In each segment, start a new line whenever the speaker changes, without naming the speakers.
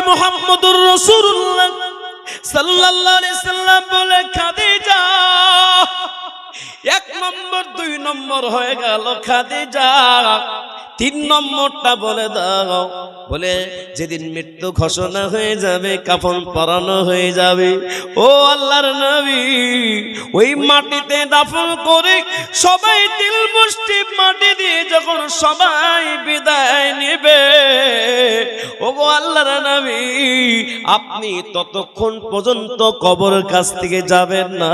মুহাম্মদুর রাসূলুল্লাহ সাল্লাল্লাহু আলাইহি সাল্লাম বলে খাদিজা এক নম্বর দুই নম্বর হয়ে গেল খাদিজা তিন নম্বরটা বলে দাও বলে যেদিন মৃত্যু ঘোষণা হয়ে যাবে কাফন পরানো হয়ে যাবে ও আল্লাহর নবী ওই মাটিতে দাফন করে সবাই দিল মুষ্টি মাটি দিয়ে যখন সবাই বিদায় নেবে ও আল্লাহর নবী আপনি ততক্ষণ পর্যন্ত কবরের কাছ থেকে যাবেন না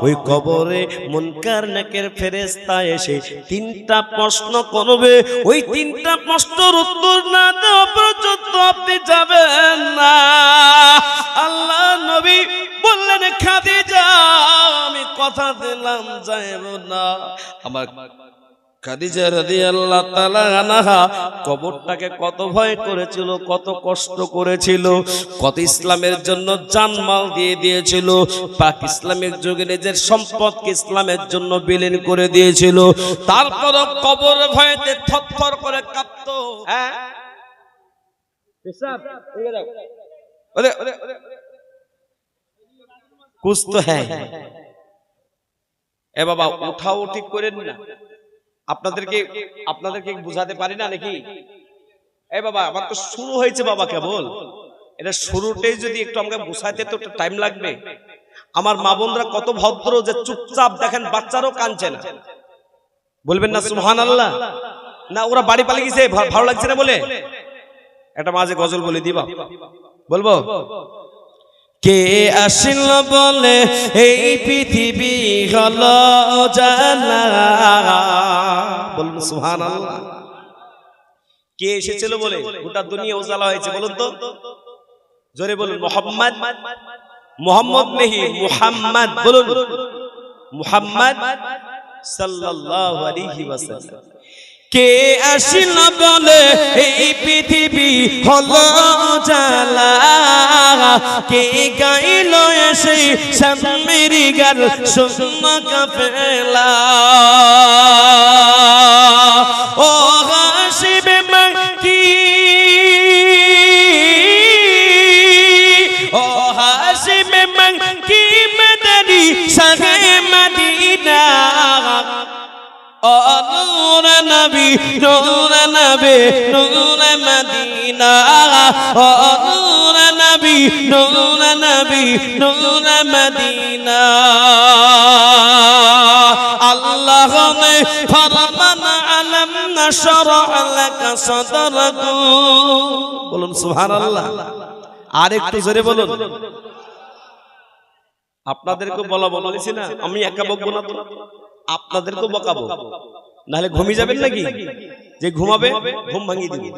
ওই কবরে মুনকার নাকির ফেরেশতা এসে তিনটা প্রশ্ন করবে ওই তিনটা প্রশ্নের উত্তর না দেওয়া পর্যন্ত আপনি যাবেন না আল্লাহ নবী বললেন খাদিজা আমি কথা দিলাম যাইব না আমার খাদিজা রাদিয়াল্লাহু তাআলা আনহা কবরটাকে কত ভয় করেছিল কত কষ্ট করেছিল কত ইসলামের জন্য জানমাল দিয়ে দিয়েছিল পাক ইসলামের যুগে নিজের সম্পদকে ইসলামের জন্য বিলীন করে দিয়েছিল তারপর কবর ভয়তে থরথর করে কাঁপতো হ্যাঁ পেশাব ওরে ওরে কুছ তো হ্যায় এ বাবা উঠাও ঠিক করেন না আপনাদেরকে বুঝাতে পারি না নাকি এই বাবা আমার তো শুরু হয়েছে বাবা কেবল এটা শুরুতেই যদি একটু আমাকে বুঝাইতে তো টাইম লাগবে আমার মা বোনরা কত ভদ্র যে চুপচাপ দেখেন বাচ্চারও কাঁদছে না বলবেন না সুবহানাল্লাহ না ওরা বাড়ি পালিয়ে গেছে ভালো লাগছে না বলে একটা মাঝে গজল বলে দিবা বলবো কে আসিল বলে এই পৃথিবী হলো জানা বলুন সুবহানাল্লাহ কে এসেছিল বলে গোটা দুনিয়া উজালা হয়েছে বলুন তো জোরে বলুন মোহাম্মদ নেহি মুহাম্মদ বলুন মুহাম্মদ সাল্লাল্লাহু আলাইহি ওয়াসাল্লাম কে আসিল বলে এই পৃথিবী হলো জালা কে গাইল এসে সামেরি গাল সুন্না কাফেলা ও হাসিবে মাকি ও হাসিবে মাকি মদনী সাহে মদিনা ও নূর নবী নূর নবী নূর মদিনা ও নূর নবী নূর নবী নূর মদিনা আল্লাহ ने फरमान अलम नशरह लक सदरक বলুন সুবহানাল্লাহ আর একটু জোরে বলুন আপনাদেরকে বলেছি না আমি একা বকবো না তো আপনাদেরকে বকাবো নাহলে ঘুমিয়ে যাবেন নাকি যে ঘুমাবে ঘুম ভাঙিয়ে দিবে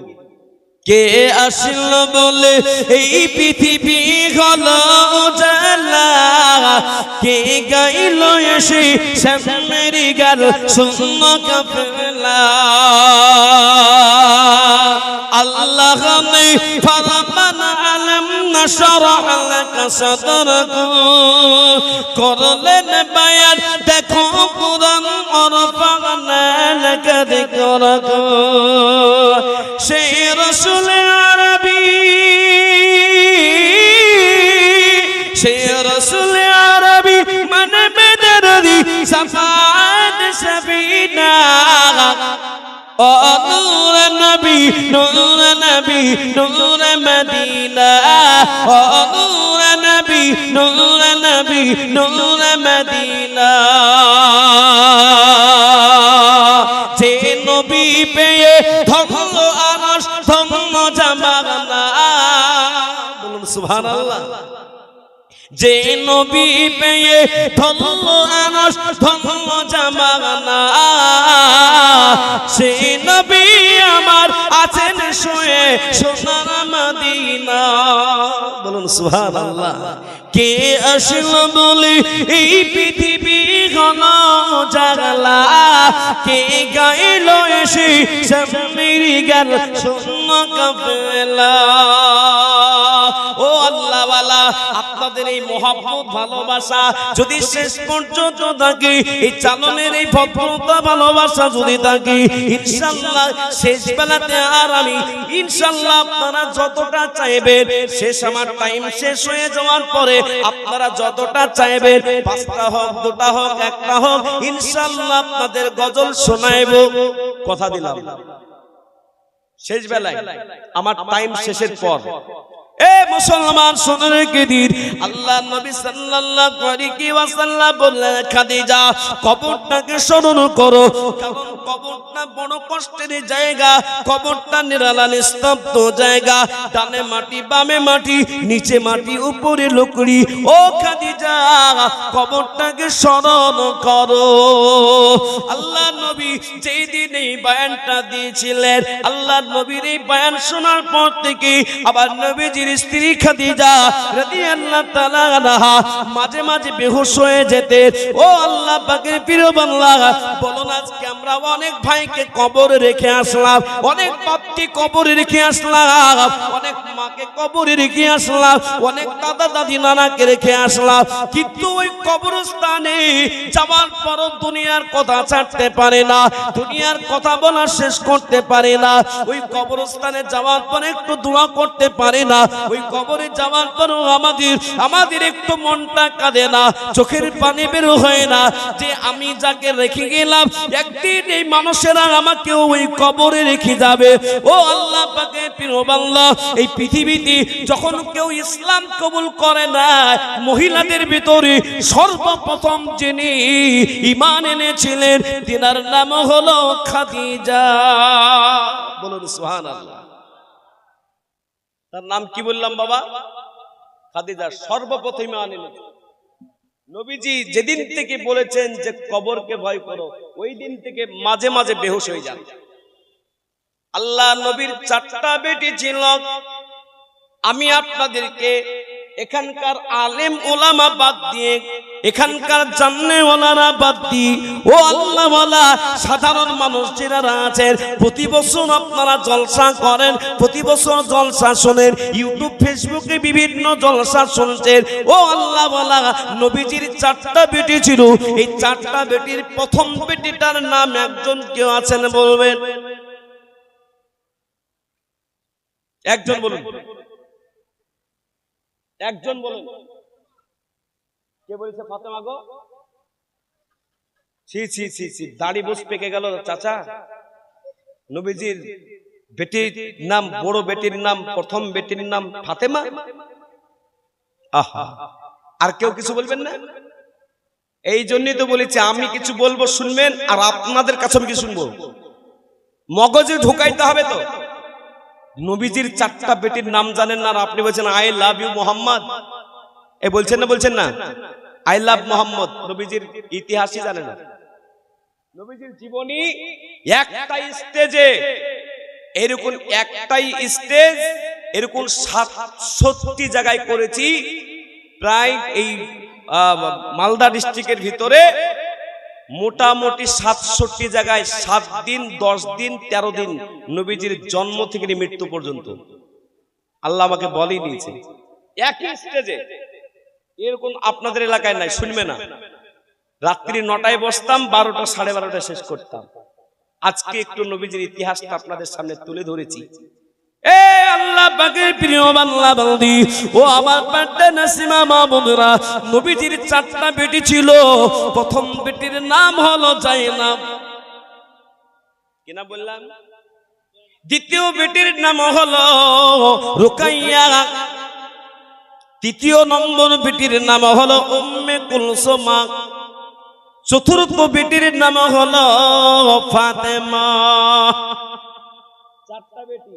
কে আসিল বলে এই পৃথিবী হলো জালা কে গাইল এসে সামেরি গাল সুন্না কাফেলা আল্লাহ ने फरमान अलम नशरह लक सदरक করলেন বায়ান দেখো কুরআন অরফানা লাক যিকরাক সেই রাসূল আরবী সেই রাসূল আরবী মানে বেদরদি সাফাত সাবিনা ও নূর নবী নূর নবী নূর মদিনা ও নূর নবী নূর নবী নূর মদিনা যে নবী পেয়ে ধন্য আরশ ধন্য জামানা বলুন সুবহানাল্লাহ যে নবী পেয়ে ধন্য আরশ ধন্য জামানা সে নবী আমার আছেন শুয়ে সোনার মদিনা বলুন সুবহানাল্লাহ কে আসল বলে এই পৃথিবী ঘন জাগলা কে গাইল এসে সামেরি গাল সোনা কাফেলা ও আল্লাহ ওয়ালা আপনাদের এই মহব্বত ভালোবাসা যদি শেষ পর্যন্ত থাকে এই চালনের এই ভদ্রতা ভালোবাসা যদি থাকে ইনশাআল্লাহ শেষ বেলাতে আর আমি ইনশাআল্লাহ আপনারা যতটা চাইবেন, শেষ আমার টাইম শেষ হয়ে যাওয়ার পরে আপনারা যতটা চাইবেন, 5টা হোক 2টা হোক 1টা হোক, ইনশাআল্লাহ আপনাদের গজল শোনাইব, কথা দিলাম। শেষ বেলায় আমার টাইম শেষের পর এ মুসলমান শুনে রেখে দিন, আল্লাহ নবী সাল্লাল্লাহু আলাইহি ওয়াসাল্লাম বললেন, খাদিজা কবরটাকে স্মরণ করো, কারণ কবরটা বড় কষ্টের জায়গা, কবরটা নিরালা নিস্তব্ধ জায়গা, ডানে মাটি বামে মাটি, নিচে মাটি উপরে লকড়ি। ও খাদিজা কবরটাকে স্মরণ করো। আল্লাহ নবী যেই দিন এই বয়ানটা দিয়েছিলেন, আল্লাহ নবীর এই বয়ান শোনার পর থেকে আবার নবীজি স্ত্রী খাদিজা রাদিয়াল্লাহু তাআলা আনহা মাঝে মাঝে বেহুশ হয়ে যেতেন। ও আল্লাহ পাকের প্রিয় বান্দা, বলুন আজকে আমরা অনেক ভাইকে কবরে রেখে আসলাম, অনেক বাপকে কবরে রেখে আসলাম, অনেক মাকে কবরে রেখে আসলাম, অনেক দাদা দাদি নানাকে রেখে আসলাম, কিন্তু ওই কবরস্থানে যাওয়ার পর দুনিয়ার কথা ছাড়তে পারে না, দুনিয়ার কথা বলা শেষ করতে পারে না। ওই কবরস্থানে যাওয়ার পর একটু দোয়া করতে পারে না। ওই কবরে যাওয়ার পরও আমাদের একটু মনটা কাঁদে না, চোখের পানি বের হয় না, যে আমি যাকে রেখে গেলাম একদিন এই মানুষেরা আমাকে ওই কবরে রেখে যাবে। ও আল্লাহ পাকের প্রিয় বান্দা, এই পৃথিবীতে যখন কেউ ইসলাম কবুল করে না, মহিলাদের ভিতরে সর্বপ্রথম যিনি ঈমান এনেছিলেন তিনার নাম হলো খাদিজা। বলুন সুবহানাল্লাহ। তার নাম কি বললাম বাবা? খাদিজা। সর্বপ্রথম ঈমান এনেছেন। নবীজি যেদিন থেকে বলেছেন যে কবরকে ভয় করো, ওই দিন থেকে মাঝে মাঝে বেহুশ হয়ে যান। আল্লাহ নবীর 4টা বেটি ছিল। আমি আপনাদেরকে এখানকার আলেম ওলামা বাদ দিয়ে, এখানকার জান্নেওয়ালারা বাদ দিয়ে, ও আল্লাহওয়ালা সাধারণ মানুষ যারা আছেন, প্রতি বছর আপনারা জলসা করেন, প্রতি বছর জলসা শোনেন, ইউটিউব ফেসবুকে বিভিন্ন জলসা শুনছেন। ও আল্লাহওয়ালা, নবীজির 4টা বেটি ছিল। এই 4টা বেটির প্রথম বেটিটার নাম একজন কেউ আছেন বলবেন? একজন বলুন, একজন বলুন। কে বলেছে? ফাতেমা গো। ছি ছি ছি ছি, দাড়ি বুঝ পেকে গেল চাচা। নবীজির বেটির নাম, বড় বেটির নাম, প্রথম বেটির নাম ফাতেমা। আহা, আর কেউ কিছু বলবেন না? এই জন্যই তো বলেছি আমি কিছু বলবো শুনবেন, আর আপনাদের কাছে আমি কি শুনবো, মগজে ঢুকাইতে হবে। তো নবীজির 4টা বেটির নাম জানেন না, আর আপনি বলছেন আই লাভ ইউ মোহাম্মদ। এ বলছেন না, বলছেন না আই লাভ মোহাম্মদ? নবীজির ইতিহাসই জানেন না, নবীজির জীবনী একটাই স্টেজে, এরকম একটাই স্টেজ এরকম 67টি জায়গায় করেছি। প্রায় এই মালদা ডিস্ট্রিক্টের ভিতরে মোটামুটি 67টি জায়গায় 7 দিন 10 দিন 13 দিন নবীজির জন্ম থেকে মৃত্যু পর্যন্ত আল্লাহ আমাকে বলেই দিয়েছে একই স্টেজে। এরকম আপনাদের এলাকায় নাই, শুনবে না। রাত্রি 9টায় বসতাম, 12টা 12:30 শেষ করতাম। আজকে একটু নবীজির ইতিহাসটা আপনাদের সামনে তুলে ধরেছি। এ আল্লাহ পাকের প্রিয় বান্দা বান্দি, ও আমার পাট্টা নাসিমা মা বোনেরা, নবীজির 4টা বেটি ছিল। প্রথম বেটির নাম হলো জাইনাব, কি নাম বললাম? দ্বিতীয় বেটির নাম হলো রুকাইয়া, তৃতীয় নম্বর বেটির নাম হলো উম্মে কুলসুমা, চতুর্থ বেটির নাম হলো ফাতেমা। 4টা বেটি।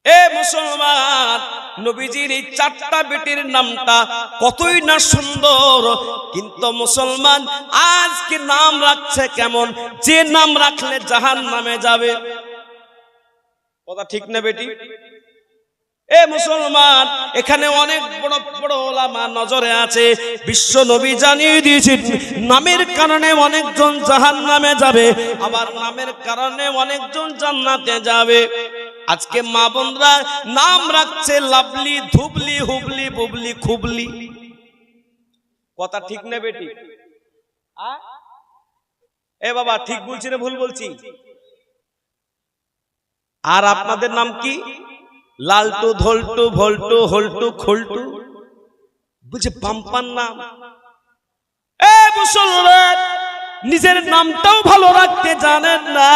এ মুসলমান, নবীজির এই 4টা বেটির নামটা কতই না সুন্দর, কিন্তু মুসলমান আজকে নাম রাখছে কেমন, যে নাম রাখলে জাহান্নামে যাবে। কথা ঠিক না বেটি? এ মুসলমান, এখানে অনেক বড় বড় ওলামা নজরে আছে। বিশ্ব নবী জানিয়ে দিয়েছেন নামের কারণে অনেকজন জাহান্নামে যাবে, আবার নামের কারণে অনেকজন জান্নাতে যাবে। আজকে মা বোনরা নাম রাখছে লাভলি, ধুবলি, হুবলি, বুবলি, খুবলি। কথা ঠিক না বেটি? এ বাবা, ঠিক বলছি না ভুল বলছি? আর আপনাদের নাম কি? লালটু, ধলটু, ভল্টু, হল্টু, খোলটু। বলছে বাম্পার নাম। এ মুসলমান, নিজের নামটাও ভালো রাখতে জানেন না।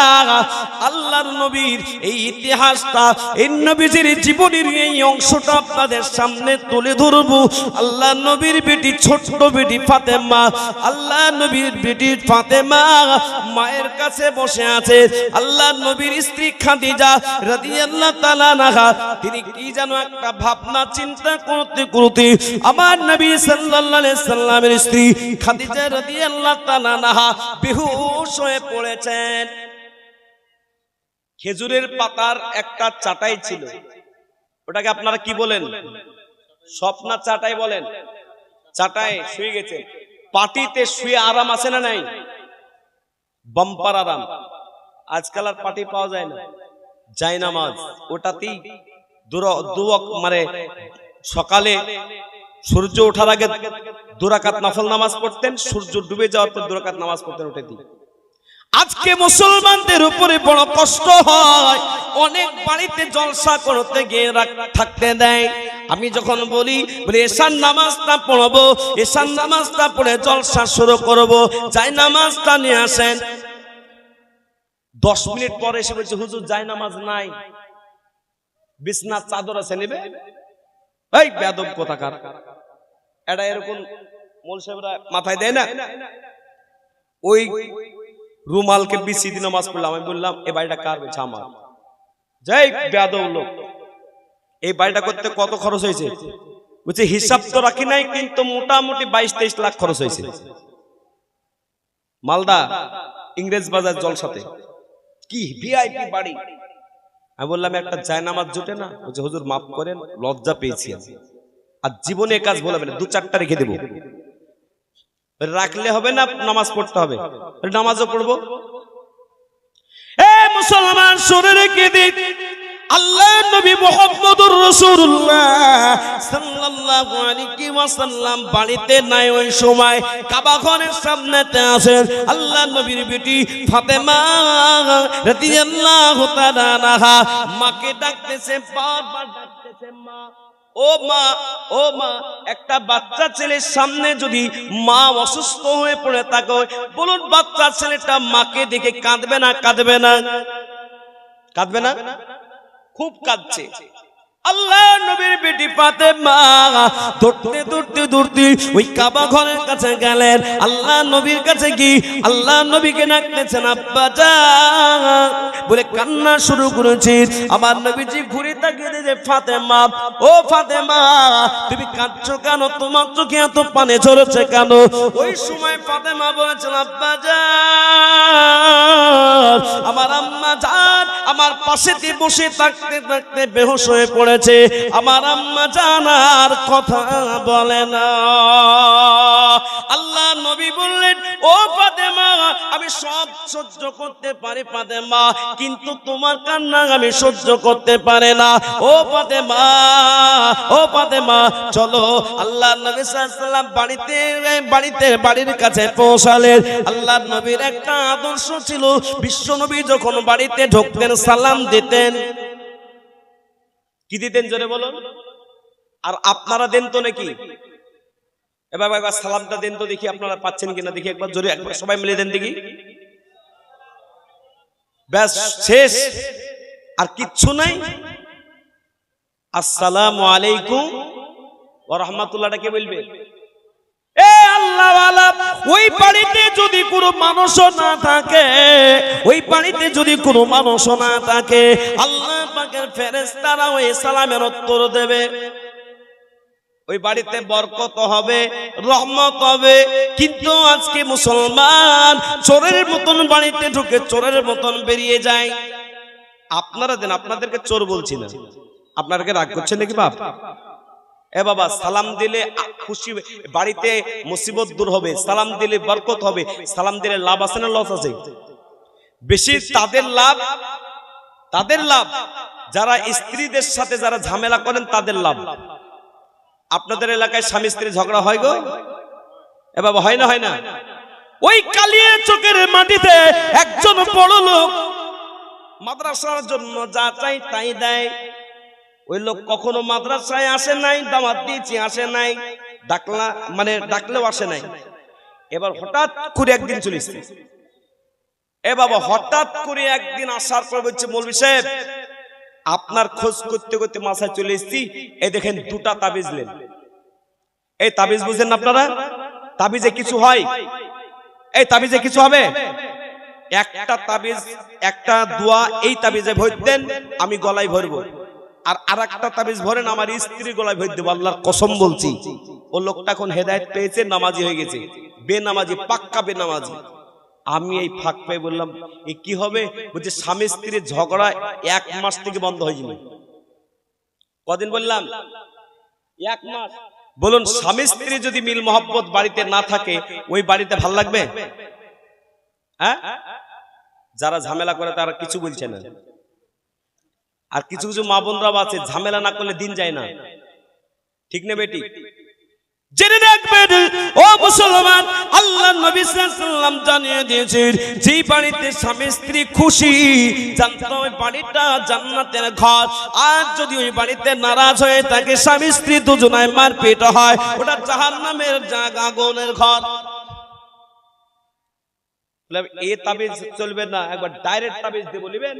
আল্লাহর নবীর এই ইতিহাসটা, এই নবীজির জীবনের এই অংশটা আপনাদের সামনে তুলে ধরবো। আল্লাহর নবীর বেটি, ছোট্ট বেটি ফাতেমা, আল্লাহর নবীর বেটি ফাতেমা মায়ের কাছে বসে আছে। আল্লাহর নবীর স্ত্রী খাদিজা রাদিয়াল্লাহু তাআলা আনহা, তিনি কি যেন একটা ভাবনা চিন্তা করতে করতে আমার নবী সাল্লাল্লাহু আলাইহি সাল্লামের স্ত্রী খাদিজা রাদিয়াল্লাহু তাআলা আনহা বেহুশ হয়ে পড়েছেন। খেজুরের পাতার একটা চাটাই ছিল, ওটাকে আপনারা কি বলেন? স্বপ্না চাটাই বলেন। চাটাই শুয়ে গেছে। পাটিতে শুয়ে আরাম আছে না নাই? বাম্পার আরাম। আজকাল আর পাটি পাওয়া যায় না। জায়নামাজ, ওটাতেই মানে সকালে সূর্য ওঠার আগে 2 রাকাত নফল নামাজ পড়তেন, সূর্য ডুবে যাওয়ার পর 2 রাকাত নামাজ পড়তেন ওটা দিয়ে। আজকে মুসলমানদের উপরে বড় কষ্ট হয়, অনেক বাড়িতে জলসা করতে গিয়ে থাকতে দেয়। আমি যখন বলি এশার নামাজটা পড়বো, এশার নামাজটা পড়ে জলসা শুরু করবো, যাই নামাজটা নিয়ে আসেন। 10 মিনিট পরে এসে বলছে হুজুর যাই নামাজ নাই, বিছনার চাদর আছে নেবে। এই বেয়াদব কোথাকার, এটা এরকম মোল সাহেবরা মাথায় দেয় না। ওই রুমালকে বিছিয়ে দিয়ে নামাজ পড়লাম। আমি বললাম এই বাড়িটা কার? বলছে আমার। যাই বেয়াদব লোক, এই বাড়িটা করতে কত খরচ হয়েছে? বলছে হিসাব তো রাখি নাই, কিন্তু মোটামুটি 22-23 লাখ খরচ হয়েছে। মালদা ইংরেজ বাজার জলসাতে, কি ভিআইপি বাড়ি। আমি বললাম একটা জায়নামাজ জোটে না? বলছে হুজুর মাফ করেন, লজ্জা পেয়েছি আর জীবনে কাজ বলবেন না, 2-4টা রেখে দেবো। রাখলে হবে না, নামাজ পড়তে হবে। নামাজও পড়বো। এ মুসলমান শুনে রেখে দিন, আল্লাহ নবী মুহাম্মদুর রাসূলুল্লাহ সাল্লাল্লাহু আলাইহি ওয়াসাল্লাম বাড়িতে নাই ওই সময়। কাবা ঘরের সামনেতে আছেন আল্লাহ নবীর বেটি ফাতেমা রাদিয়াল্লাহু তাআলা আনহা। মাকে ডাকতেছে, বারবার ডাকতেছে মা, ও মা, ও মা। একটা বাচ্চা ছেলের সামনে যদি মা অসুস্থ হয়ে পড়ে থাকে, বলুন বাচ্চা ছেলেটা মাকে দেখে কাঁদবে না? কাঁদবে না? কাঁদবে না? খুব কাঁদছে। আল্লাহ নবীর বেটি ফাতেমা দৌড়তে দৌড়তে দৌড়তে ওই কাবা ঘরের কাছে গেলেন। আল্লাহ নবীর কাছে কি আল্লাহ নবীকে ডাকতেছেন আব্বা জান বলে কান্না শুরু করেছে। আমার নবীজি ঘুরে তাকিয়ে যে ফাতেমা, ও ফাতেমা তুমি কাঁদছো কেন? তোমার চোখে এত পানি ঝরছে কেন? ওই সময় ফাতেমা বলেছেন আব্বা জান, আমার আম্মা জান আমার পাশেতে বসে থাকতে থাকতে বেহুশ হয়ে পড়ে, আমার আম্মা জানার কথা বলে না। আল্লাহ নবী বললেন, ও ফাতেমা আমি সব সহ্য করতে পারি ফাতেমা, কিন্তু তোমার কান্না আমি সহ্য করতে পারি না। ও ফাতেমা, ও ফাতেমা চলো। আল্লাহ নবী সাল্লাল্লাহু আলাইহি ওয়াসাল্লাম বাড়ির কাছে পৌঁছালেন। আল্লাহ নবীর একটা আদর্শ ছিল, বিশ্ব নবী যখন বাড়িতে ঢুকতেন সালাম দিতেন। কি দিতেন জোরে বলুন? আর আপনারা দেন তো নাকি? এবার সালামটা দেন তো দেখি, আপনারা পাচ্ছেন কিনা দেখি একবার জোরে, একবার সবাই মিলে দেন দেখি। ব্যাস শেষ, আর কিচ্ছু নাই। আসসালামু আলাইকুম ওয়া রাহমাতুল্লাহটা কে বলবে? এ আল্লাহওয়ালা, ওই বাড়িতে যদি কোনো মানুষ না থাকে, ওই বাড়িতে যদি কোনো মানুষ না থাকে, আল্লাহ পাকের ফেরেশতারা ওই সালামের উত্তর দেবে। ওই বাড়িতে বরকত হবে, রহমত হবে। কিন্তু আজকে মুসলমান চোরের মতন বাড়িতে ঢুকে চোরের মতন বেরিয়ে যায়। আপনারা দেন, আপনাদেরকে চোর বলছি না, আপনাদেরকে রাগ করছেন নাকি বাপ? এ বাবা সালাম দিলে খুশি, বাড়িতে মুসিবত দূর হবে, সালাম দিলে বরকত হবে। সালাম দিলে লাভ আছে না লস আছে? বেশি তাদের লাভ যারা স্ত্রীদের সাথে যারা ঝামেলা করেন তাদের লাভ। আপনাদের এলাকায় স্বামী স্ত্রী ঝগড়া হয় গো? এ বাবা হয় না? হয় না? ওই কালিয়া চোখের মাটিতে একজন বড় লোক মাদ্রাসার জন্য যা চাই তাই দেয়। ওই লোক কখনো মাদ্রাসায় আসে নাই, দাওয়াত দিয়েছি আসে নাই, ডাকলেও আসে নাই। এবার হঠাৎ করে একদিন চলে এসেছে। এ বাবা, হঠাৎ করে একদিন আসার পর বলছে, মৌলভী সাহেব আপনার খোঁজ করতে করতে মাথায় চলে এসেছি, এই দেখেন দুটা তাবিজ নেন। এই তাবিজ বুঝেন আপনারা? তাবিজে কিছু হয়? এই তাবিজে কিছু হবে? একটা তাবিজ, একটা দোয়া এই তাবিজে ভর দেন, আমি গলায় ভরবো। আর আরেকটা তাবিজ ভরেন, আমার স্ত্রী গলায় ভর দেবো। আল্লাহর কসম বলছি, ও লোকটা এখন হেদায়েত পেয়েছে, নামাজি হয়ে গেছে, বেনামাজি, পাক্কা বেনামাজি। আমি এই ফাঁক পেয়ে বললাম, এ কি হবে? বলছে স্বামী স্ত্রীর ঝগড়া 1 মাস থেকে বন্ধ হয়ে যাবে। কদিন বললাম? 1 মাস। বলুন, স্বামী স্ত্রী যদি মিল মহব্বত বাড়িতে না থাকে, ওই বাড়িতে ভাল লাগবে? হ্যাঁ? যারা ঝামেলা করে তারা কিছু বলছে না। আর কিছু কিছু মা বোনরাও আছে, ঝামেলা না করলে দিন যায় না। ঠিক না বেটি? জেনে রাখবেন ও মুসলমান, আল্লাহর নবী সাল্লাল্লাহু আলাইহি ওয়াসাল্লাম জানিয়ে দিয়েছেন, যে বাড়িতে স্বামী স্ত্রী খুশি, জানতে হবে বাড়িটা জান্নাতের ঘর। আর যদি ওই বাড়িতে নারাজ হয়ে থাকে, স্বামী স্ত্রী দুজনায় মারপিট হয়, ওটা জাহান্নামের জায়গা, আগুনের ঘর। এ তাবিজ চলবে না, একবার ডাইরেক্ট তাবিজ দিয়ে বলিবেন।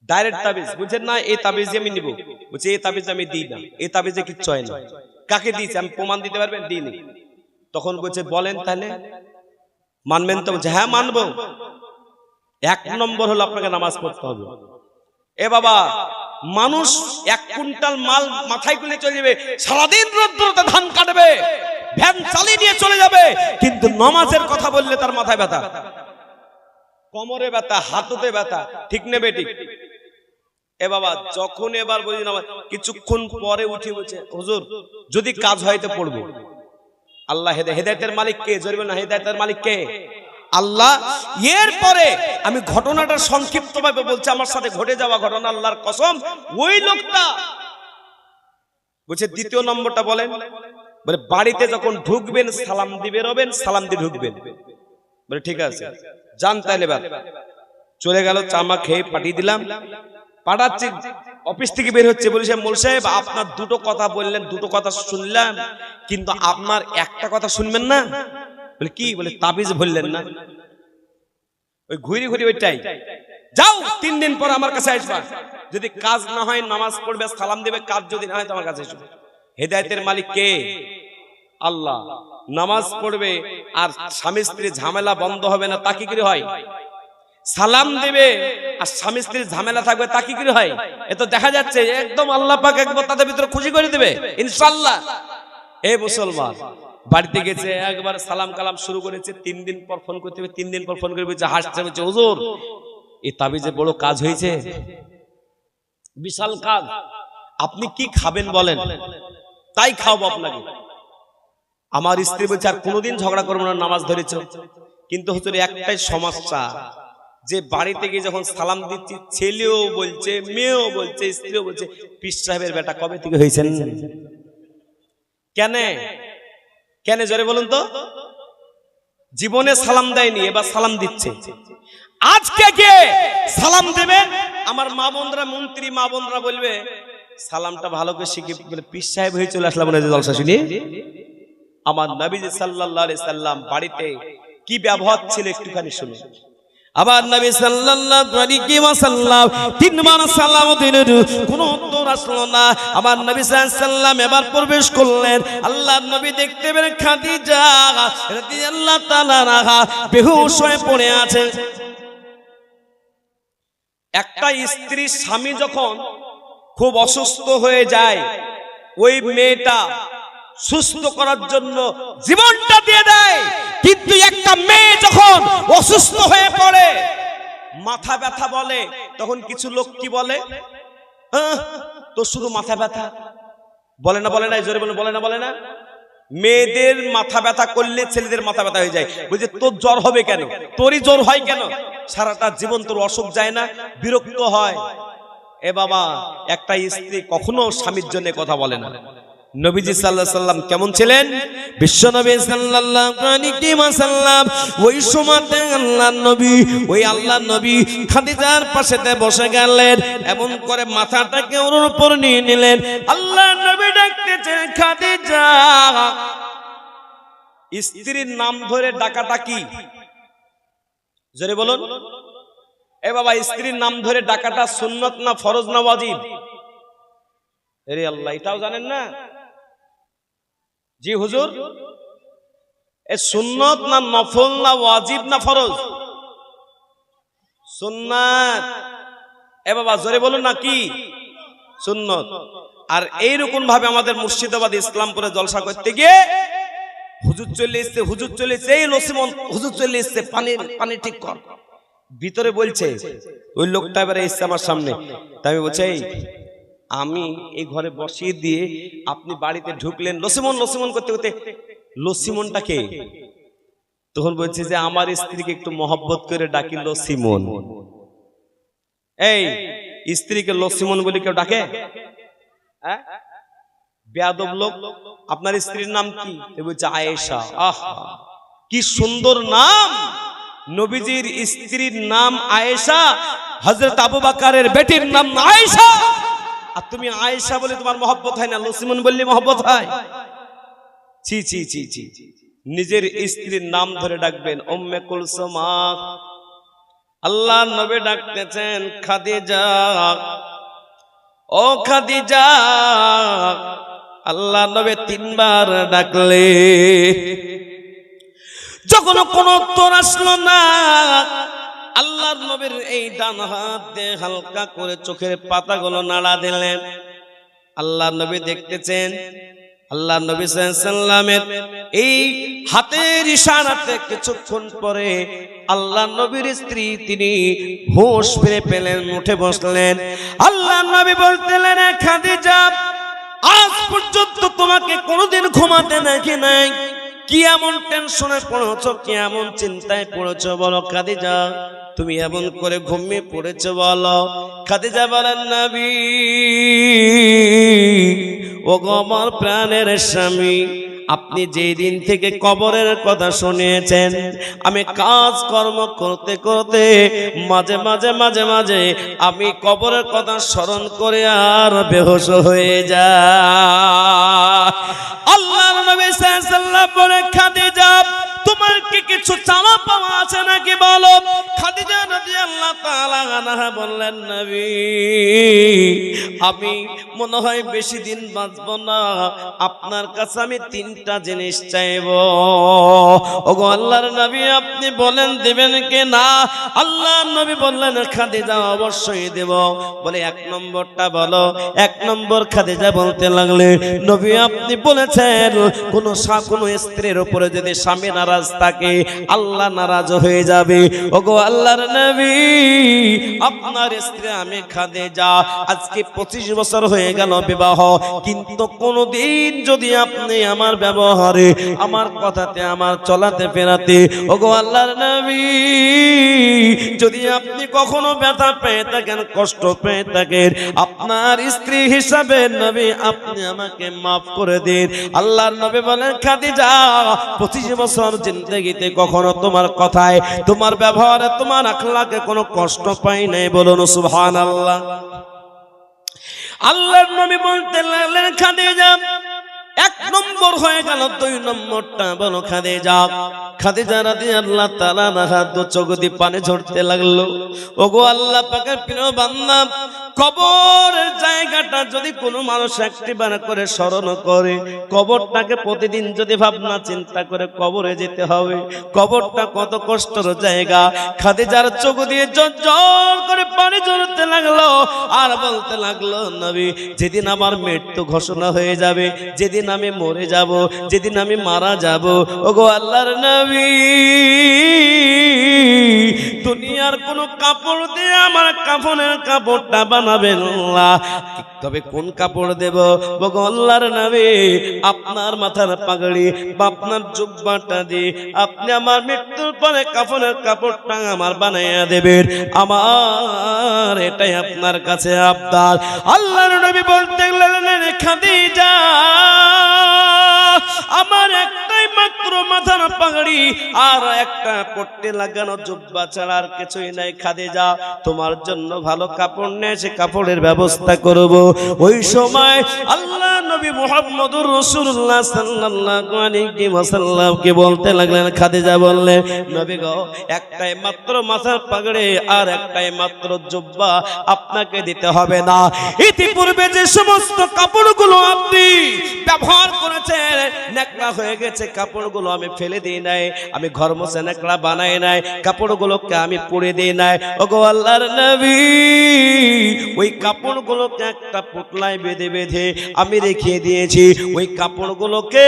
ডাইরেক্ট তাবিজ বুঝছেন না? এই তাবিজ আমি নিব, বলছে এই তাবিজ আমি দিই না, এই তাবিজে কিচ্ছু হয় না। কাকে দিয়েছে আমি প্রমাণ দিতে পারবেন? দিইনি। তখন বলছে বলেন তাহলে মানবেন তো? বলছে হ্যাঁ মানবো। 1 নম্বর হলো আপনাকে নামাজ পড়তে হবে। এ বাবা, মানুষ 1 কুইন্টাল মাল মাথায় তুলে চলে যাবে, সারাদিন রোদ্দুরতে ধান কাটবে, ভ্যান চালিয়ে নিয়ে চলে যাবে, কিন্তু নামাজের কথা বললে তার মাথায় ব্যথা, কোমরে ব্যথা, হাঁটুতে ব্যথা। ঠিক নেবে? ঠিক। এ বাবা, যখন এবার বলি নামাজ, কিছুক্ষণ পরে উঠে বলছে হুজুর যদি কাজ হয় তো পড়বো। আল্লাহ হেদায়েতের মালিক কে? জোরে না, হেদায়েতের মালিক কে? আল্লাহ। এরপরে আমি ঘটনাটা সংক্ষিপ্ত ভাবে বলছি, আমার সাথে ঘটে যাওয়া ঘটনা, আল্লাহর কসম। ওই লোকটা বলছে দ্বিতীয় নম্বরটা বলেন। বলে বাড়িতে যখন ঢুকবেন সালাম দিয়ে বেরোবেন, সালাম দিয়ে ঢুকবেন। বলে ঠিক আছে যান তাহলে। চলে গেল, চামা খেয়ে পাঠিয়ে দিলাম। পাঠাচ্ছি, অফিস থেকে বের হচ্ছে, বলেছে মোল সাহেব আপনার দুটো কথা বললেন, দুটো কথা শুনলাম, কিন্তু আপনার একটা কথা শুনবেন না। বলে কি? বলে তাবিজ বললেন না। ওই ঘুরি ঘুরি ওইটাই। যাও 3 দিন পর আমার কাছে আসবা, যদি কাজ না হয় নামাজ পড়বে, সালাম দেবে, কাজ যদি না হয় তো আমার কাছে আসবে। হেদায়েতের মালিক কে? আল্লাহ। নামাজ পড়বে আর স্বামী স্ত্রী ঝামেলা বন্ধ হবে না, তা কি করে হয়? সালাম দেবে আর স্বামী স্ত্রীর ঝামেলা থাকবে, তা কি করে হয়? এ তো দেখা যাচ্ছে একদম আল্লাহ পাক একবার তাদের ভিতরে খুশি করে দেবে ইনশাআল্লাহ। এ মুসলমান, বাড়িতে গেছে, একবার সালাম কালাম শুরু করেছে, 3 দিন পর ফোন করতে হবে, 3 দিন পর ফোন করে বলছে, হাসছে, বলছে হুজুর এই তাবিজে বড় কাজ হয়েছে, বিশাল কাজ, আপনি কি খাবেন বলেন, তাই খাওয়াবো আপনাকে। আমার স্ত্রী বলছে আর কোনোদিন ঝগড়া করবো না, নামাজ ধরেছ। কিন্তু হুজুর একটাই সমস্যা, যে বাড়িতে গিয়ে যখন সালাম দিচ্ছি, ছেলেও বলছে, মেয়েও বলছে, স্ত্রীও বলছে পীর সাহেবের বেটা কবে থেকে হয়েছেন। কেন কেন জোরে বলুন তো? জীবনে সালাম দেয়নি, এবার সালাম দিচ্ছে। আজকে কে সালাম দেবে? আমার মা বোনরা, মন্ত্রী মা বোনরা বলবে সালামটা ভালো করে শিখে, বলে পীর সাহেব হয়ে চলে আসলাম না জলসা শুনি। আমার নবীজি সাল্লাল্লাহু আলাইহি সাল্লাম বাড়িতে কি ব্যবহার ছিল একটুখানি শুনুন। আবার নবী সাল্লাল্লাহু আলাইহি ওয়াসাল্লাম 3 বার সালাম দিলেন, কোনো উত্তর আসলো না। আমার নবী সাল্লাল্লাহু আলাইহি সাল্লাম এবার প্রবেশ করলেন। আল্লাহর নবী দেখতে পেলেন খাদিজা রাদিয়াল্লাহু তাআলা আনহা বেহুশ হয়ে পড়ে আছে। একটা স্ত্রী স্বামী যখন খুব অসুস্থ হয়ে যায়, ওই মেয়েটা সুস্থ করার জন্য জীবনটা দিয়ে দেয়। কিন্তু একটা মেয়ে যখন অসুস্থ হয়ে পড়ে, মাথা ব্যথা বলে, তখন কিছু লোক কি বলে, তো শুধু মাথা ব্যথা বলে না, বলে না, জোরে বলে, বলে না, বলে না। মেয়েদের মাথা ব্যথা করলে ছেলেদের মাথা ব্যথা হয়ে যায়। বলছে তোর জ্বর হবে কেন, তোরই জ্বর হয় কেন, সারাটা জীবন তোর অসুখ যায় না, বিরক্ত হয়। এ বাবা, একটা স্ত্রী কখনো স্বামীর জন্য কথা বলে না। নবীজি সাল্লাল্লাহু আলাইহি সাল্লাম কেমন ছিলেন? বিশ্বনবী সাল্লাল্লাহু আলাইহি ওয়াসাল্লাম ওই সময়তে আল্লাহর নবী, ওই আল্লাহর নবী খাদিজার পাশেতে বসে গেলেন, এমন করে মাথাটাকে ওর উপর নিয়ে নিলেন। আল্লাহর নবী ডাকতেছেন, খাদিজা। স্ত্রীর নাম ধরে ডাকাটা কি? জোরে বলুন। এ বাবা, স্ত্রীর নাম ধরে ডাকাটা সুন্নত না ফরজ না ওয়াজিব? আরে আল্লাহ, এটাও জানেন না? জি হুজুর, এ সুন্নত না নফল না ওয়াজিব না ফরজ? সুন্নাত। এ বাবা জোরে বলুন না, কি? সুন্নত। আর এইরকম ভাবে আমাদের মুর্শিদাবাদ ইসলামপুরে জলসা করতে গিয়ে হুজুর চলে এসছে, হুজুর চলে এসছে, এই লসিমন হুজুর চলে এসছে, পানি ঠিক কর। ভিতরে বলছে ওই লোকটা এবারে এসছে আমার সামনে, তাই বলছে আমি এই ঘরে বসিয়ে দিয়ে আপনি বাড়িতে ঢুকলেন, লসিমন লসিমন করতে করতে। লসিমনটাকে তখন বলছে যে আমার স্ত্রীকে একটু মহব্বত করে ডাকি লসিমন। এই স্ত্রীকে লসিমন বলে কেউ ডাকে? বেয়াদব লোক। আপনার স্ত্রীর নাম কি? বলছে আয়েশা। আহা, কি সুন্দর নাম! নবীজির স্ত্রীর নাম আয়েশা, হযরত আবু বকরের বেটির নাম আয়েশা, আর তুমি আয়েশা বলে তোমার মহব্বত হয় না, লসিমন বললে মহব্বত হয়? ছি ছি ছি ছি। নিজের স্ত্রীর নাম ধরে ডাকবেন উম্মে কুলসুম। আল্লাহর নবী ডাকতেছেন, খাদিজা, ও খাদিজা। আল্লাহর নবী তিনবার ডাকলে যখন কোন উত্তর আসলো না, আল্লাহর নবীর এই ডান হাত দিয়ে হালকা করে চোখের পাতাগুলো নাড়া দিলেন। আল্লাহর নবী দেখতেছেন, আল্লাহ নবী সাল্লাল্লাহু আলাইহি সাল্লামের এই হাতের ইশারাতে কিছুক্ষণ পরে আল্লাহ নবীর স্ত্রী তিনি হুঁশ ফিরে পেলেন, উঠে বসলেন। আল্লাহ নবী বলতেলেন, খাদিজা, আজ পর্যন্ত তোমাকে কোনোদিন ঘুমাতে দেখি নাই, কি এমন টেনশনে পড়েছো, কি এমন চিন্তায় পড়েছো বলো খাদিজা? তুমি এমন করে ঘুমিয়ে পড়েছো বলো? খাদিজা বলেন, নবী, ও গো আমার প্রাণের স্বামী, আপনি যেই দিন থেকে কবরের কথা শুনিয়েছেন, আমি কাজ কর্ম করতে করতে মাঝে মাঝে মাঝে মাঝে আমি কবরের কথা স্মরণ করে আর বেহুশ হয়ে যায়। আল্লাহর নবী সাল্লাল্লাহু আলাইহি ওয়াসাল্লাম বলে, খাদিজা, তোমার কি কিছু চাওয়া পাওয়া আছে নাকি বলো? খাদিজা রাদিয়াল্লাহু তাআলা আনহা বললেন, নবী, আমি মনে হয় বেশি দিন বাঁচব না, আপনার কাছে আমি তিনটা জিনিস চাইব। ওগো আল্লাহর নবী, আপনি বলেন দিবেন কি না? আল্লাহর নবী বললেন, খাদিজা, অবশ্যই দেব। বলে, এক নম্বরটা বলো। এক নম্বর খাদিজা বলতে লাগলে, নবী আপনি বলেছেন কোন স্ত্রীর উপরে যদি স্বামী নারাজ থাকে আল্লাহ নারাজ হয়ে যাবে। ওগো আল্লাহর নবী, আপনার স্ত্রী আমি খাদিজা, আজকে 25 বছর হয়ে গেল বিবাহ, কিন্তু কোনদিন যদি আপনি আমার ব্যবহারে, আমার কথাতে, আমার চলাতে ফেরাতে, ওগো আল্লাহর নবী, যদি আপনি কখনো ব্যথা পেয়ে থাকেন, কষ্ট পেয়ে থাকেন, আপনার স্ত্রী হিসাবে নবী আপনি আমাকে মাফ করে দিন। আল্লাহর নবী বলেন, খাদিজা, 25 বছর জিন্দেগিতে কখনো তোমার কথায়, তোমার ব্যবহারে, তোমার আখলাকে কোনো কষ্ট পাই নাই। বলুন সুবহানাল্লাহ। আল্লাহর নবী বলতে লাগলেন, খাদিজা, এক নম্বর হয়ে গেল। দুই নম্বরটা বলো খাদিজা। খাদিজা রাদিয়াল্লাহু তাআলা আনহা দু চোখ দিয়ে পানি ঝরতে লাগলো। ওগো আল্লাহ পাকের প্রিয় বান্দা, কবরের জায়গাটা যদি কোনো মানুষ একটিবার করে স্মরণ করে, কবরটাকে প্রতিদিন যদি ভাবনা চিন্তা করে কবরে যেতে হবে, কবরটা কত কষ্টের জায়গা। খাদিজার চোখ দিয়ে ঝরঝর করে পানি ঝরতে লাগলো, আর বলতে লাগলো, নবী, যেদিন আমার মৃত্যু ঘোষণা হয়ে যাবে, যেদিন আমি মরে যাব, যেদিন আমি মারা যাব, ওগো আল্লাহর নবী, দুনিয়ার কোন কাপড় দিয়ে আমার কাফনের কাপড়টা বানাবেন না, তবে কোন কাপড় দেব? ওগো আল্লাহর নবী, আপনার মাথার পাগড়ি বা আপনার জুব্বাটা দিয়ে আপনি আমার মৃত্যুর পরে কাফনের কাপড়টা আমার বানাইয়া দেবেন, আমার এটাই আপনার কাছে আবদার। আল্লাহর নবী বলতে লাগলেন, খাদিজা, পাগড়ি আর একটা পট্টি লাগানো জুব্বা ছাড়া আর কিছুই নাই। খাদিজা তোমার জন্য ভালো কাপড় নিয়ে এসে কাপড়ের ব্যবস্থা করব। ওই সময় আল্লাহ নবী মুহাম্মদুর রাসূলুল্লাহ সাল্লাল্লাহু আলাইহি ওয়াসাল্লামকে বলতে লাগলেন, খাদিজা বললেন, নবী গো, একটাই মাত্র মাথার পাগড়ি আর একটাই মাত্র জুব্বা আপনাকে দিতে হবে না। ইতিপূর্বে যে সমস্ত কাপড়গুলো আপনি ব্যবহার করেছেন নেকড়া হয়ে গেছে, কাপড়গুলো আমি ফেলে দিই নাই, আমি ঘর মোছা নেকড়া বানাই নাই, কাপড়গুলোকে আমি পুড়ে দিই নাই। ওগো আল্লাহর নবী, ওই কাপড়গুলোকে একটা পুটলায় বেঁধে বেঁধে আমি রেখে দিয়েছি। ওই কাপড়গুলোকে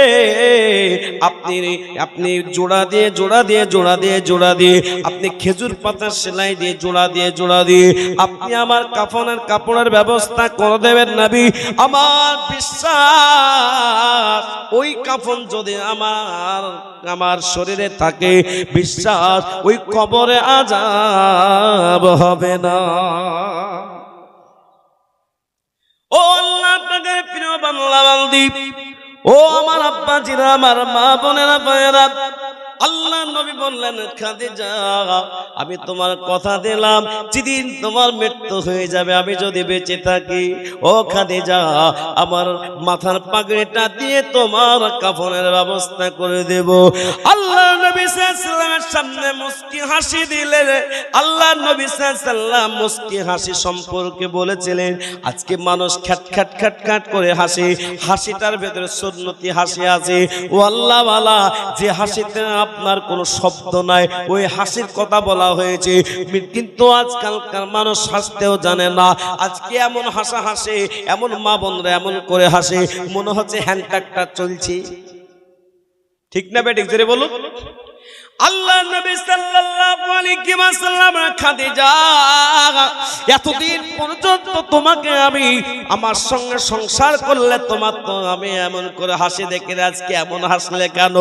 আপনি জোড়া দিয়ে জোড়া দিয়ে জোড়া দিয়ে জোড়া দিয়ে আপনি খেজুর পাতার সেলাই দিয়ে জোড়া দিয়ে জোড়া দিয়ে আপনি আমার কাফনের কাপড়ের ব্যবস্থা করে দেবেন নবী। আমার বিশ্বাস ওই কাফন যদি আমার শরীরে থাকে, বিশ্বাস ওই কবরে আযাব হবে না। ও আল্লাহ, আপনাদের প্রিয় বান্দা বান্দি, ও আমার আব্বাজিরা, আমার মা বোনেরা ভাইয়েরা, আল্লাহ নবী বললেন, খাদিজা আমি তোমার কথা দিলাম, যেদিন তোমার মৃত্যু হয়ে যাবে আমি যদি বেঁচে থাকি, ও খাদিজা আমার মাথার পাগড়িটা দিয়ে তোমার কাফনের ব্যবস্থা করে দেব। আল্লাহ নবী সাল্লাল্লাহু আলাইহি ওয়াসাল্লামের সামনে মুস্কি হাসি দিলেন। আল্লাহ নবী সাল্লাল্লাহু আলাইহি ওয়াসাল্লাম মুস্কি হাসি সম্পর্কে বলেছিলেন, আজকে মানুষ খ্যাট খ্যাট খ্যাট খ্যাট করে হাসে, হাসিটার ভেতরে সুন্নতি হাসি আছে। ও আল্লাহ ওয়ালা, যে হাসিতে আপনার কোনো শব্দ নাই, ওই হাসির কথা বলা হয়েছে। কিন্তু আজকালকার মানুষ হাসতেও জানে না। আজকে এমন হাসা হাসে, এমন মা বোনরা এমন করে হাসে, মনে হচ্ছে হ্যান্ডটাকটা চলছে। ঠিক না বেঠিক, জোরে বলুন। আল্লাহ নবী সাল্লাল্লাহু আলাইহি ওয়াসাল্লাম, খাদিজা এতদিন পর্যন্ত তোমাকে আমি আমার সঙ্গে সংসার করলে তোমার তো আমি এমন করে হাসি দেখে আজকে এমন হাসলে কেন?